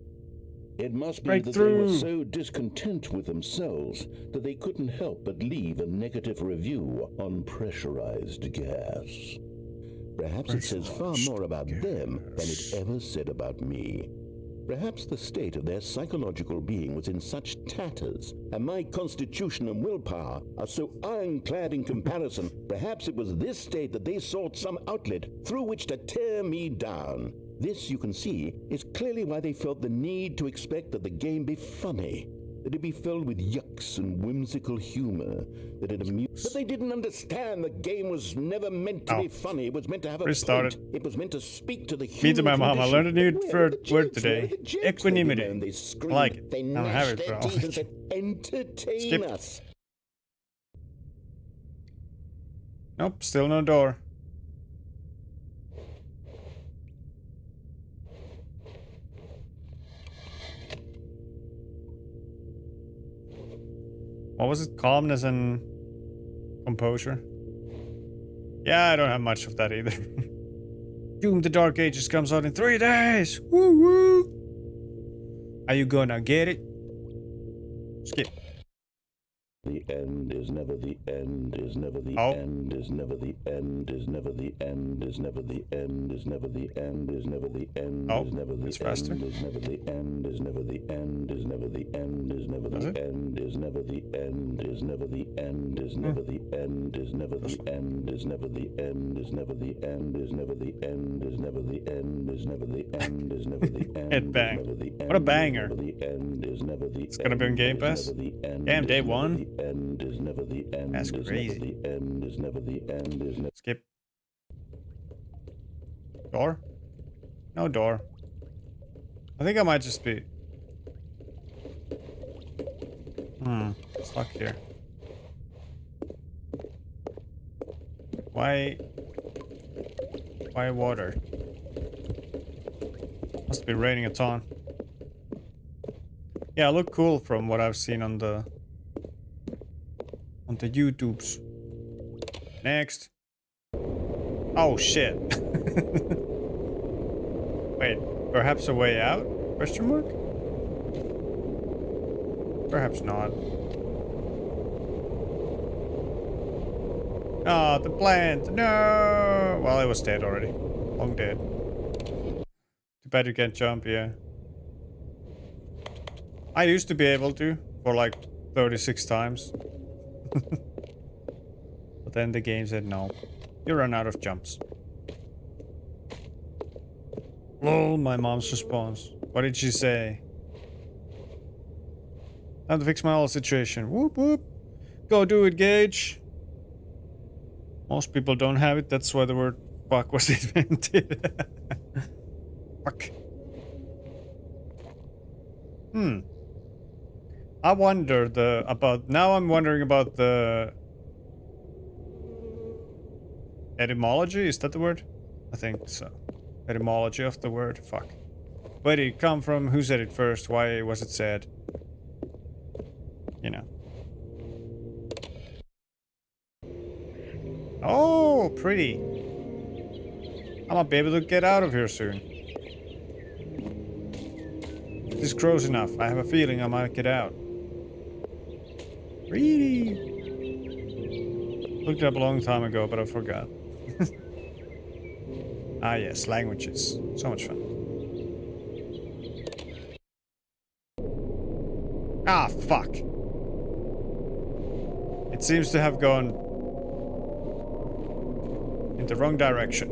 It must be that they were so discontent with themselves that they couldn't help but leave a negative review on pressurized gas. Perhaps it says far more about them than it ever said about me. Perhaps the state of their psychological being was in such tatters, and my constitution and willpower are so ironclad in comparison. Perhaps it was this state that they sought some outlet through which to tear me down. This, you can see, is clearly why they felt the need to expect that the game be funny, that it be filled with yucks and whimsical humor, that it amused. But they didn't understand the game was never meant to be funny. It was meant to have a Restarted. point. It was meant to speak to the human Me to my mom. I condition. learned a new Where were the word jokes? Where today. were the jokes? Equanimity. They moaned, they I screamed, like it. they I don't have gnashed it, their bro. teeth and said, entertain Skip. us. Nope, still no door. What was it? Calmness and composure? Yeah, I don't have much of that either. Doom the Dark Ages comes out in 3 days! Woo woo! Are you gonna get it? Skip. The end is never the end, is never the Oh. end, is never the end, is never the end, is never the end, is never the end, is never the end, Oh, is never the it's faster. end, is never the end, is never the end, is never the end, is never Does the it? end, is never the end, is never the end, is never the end, is never the end, is never the end, is never the end, is never the end, is never the end, is never the end, is never the end, It bang. What a banger. It's gonna be on Game Pass? Damn, day one? End is never the end. That's is crazy. Never the end is never the end. Is never. Skip. Door? No door. I think I might just be... stuck here. Why water? Must be raining a ton. Yeah, I look cool from what I've seen on the YouTubes. Next. Oh shit. Wait, perhaps a way out? Question mark? Perhaps not. Ah, the plant. No. Well, it was dead already. Long dead. Too bad you can't jump, yeah. I used to be able to for like 36 times. But then the game said no. You run out of jumps. Lol, my mom's response. What did she say? Time to fix my whole situation. Whoop whoop. Go do it, Gage. Most people don't have it. That's why the word fuck was invented. Fuck. I wonder now I'm wondering about the etymology, is that the word? I think so. Etymology of the word, fuck. Where did it come from? Who said it first? Why was it said? You know. Oh, pretty. I might be able to get out of here soon. If this grows enough, I have a feeling I might get out. Really? Looked it up a long time ago, but I forgot. Ah yes, languages. So much fun. Ah, fuck. It seems to have gone in the wrong direction.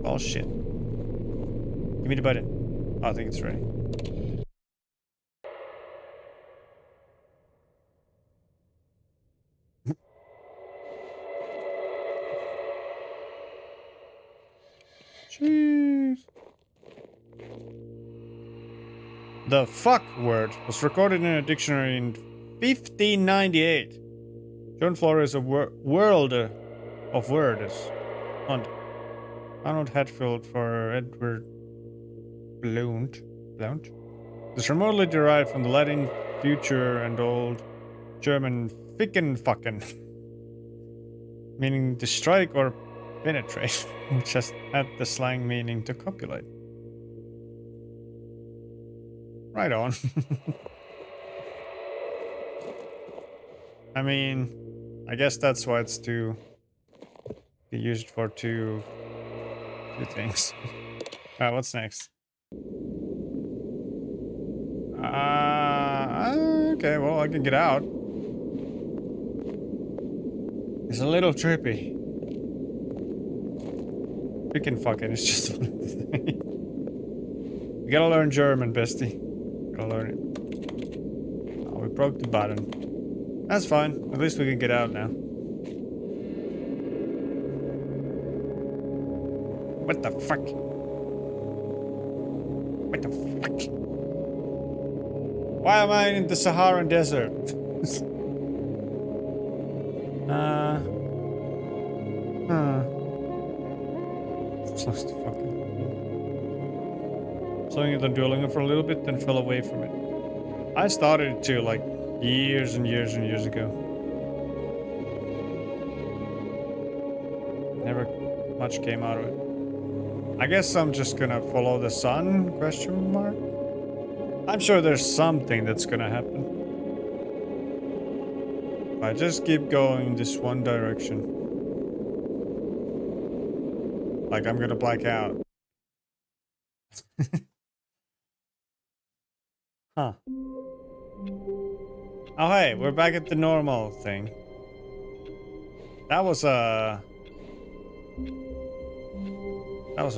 Oh shit. Give me the button. Oh, I think it's ready. Jeez. The fuck word was recorded in a dictionary in 1598. John Flores, a world of words. And Arnold Hatfield for Edward Blount. Blount? This remotely derived from the Latin future and Old German Fickenfacken, meaning to strike or penetrate, which has had the slang meaning to copulate. Right on. I mean, I guess that's why it's two. You use it for two things. Alright, what's next? Okay, well, I can get out. It's a little trippy. Freaking fucking, it's just one of the things. You gotta learn German, bestie. Gotta learn it. Oh, we broke the button. That's fine. At least we can get out now. What the fuck? What the fuck? Why am I in the Saharan desert? Lost the fucking. Playing the Duolingo for a little bit, then fell away from it. I started it too, like years and years and years ago. Never much came out of it. I guess I'm just gonna follow the sun? Question mark. I'm sure there's something that's gonna happen. If I just keep going this one direction. Like I'm gonna black out. Huh. Oh hey, we're back at the normal thing. That was a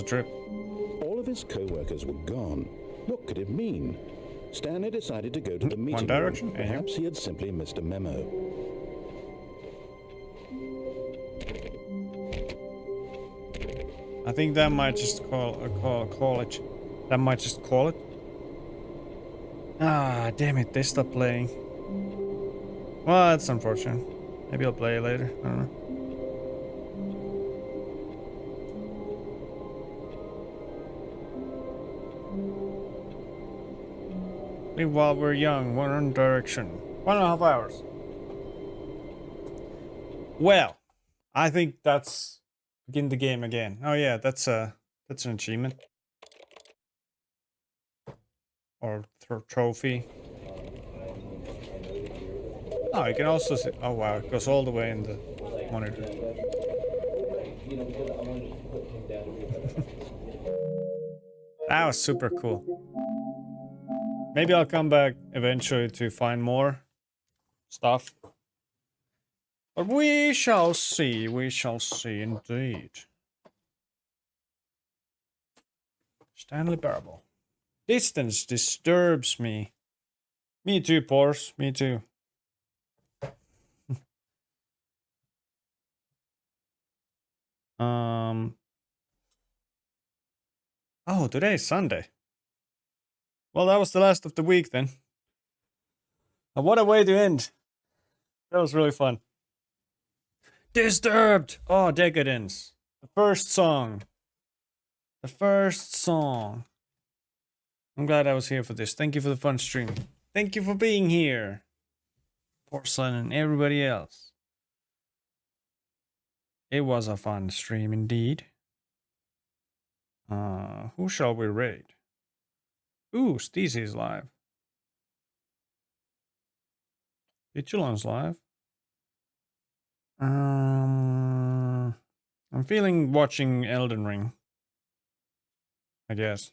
trip. All of his co-workers were gone. What could it mean? Stanley decided to go to the meeting direction? room. Perhaps he had simply missed a memo. I think that might just call it. That might just call it. Ah, damn it! They stopped playing. Well, that's unfortunate. Maybe I'll play it later. I don't know. Live while we're young. One direction. 1.5 hours. Well, I think that's begin the game again. Oh yeah, that's an achievement or trophy. Oh, you can also see. Oh wow, it goes all the way in the monitor. That was super cool. Maybe I'll come back eventually to find more stuff. But we shall see indeed. Stanley Parable. Distance disturbs me. Me too, Pors. Me too. Oh, today is Sunday. Well, that was the last of the week then. And what a way to end. That was really fun. Disturbed! Oh, Decadence. The first song. The first song. I'm glad I was here for this. Thank you for the fun stream. Thank you for being here. Porcelain and everybody else. It was a fun stream indeed. Who shall we raid? Ooh, Steezy's live. Vigilance live. I'm feeling watching Elden Ring. I guess.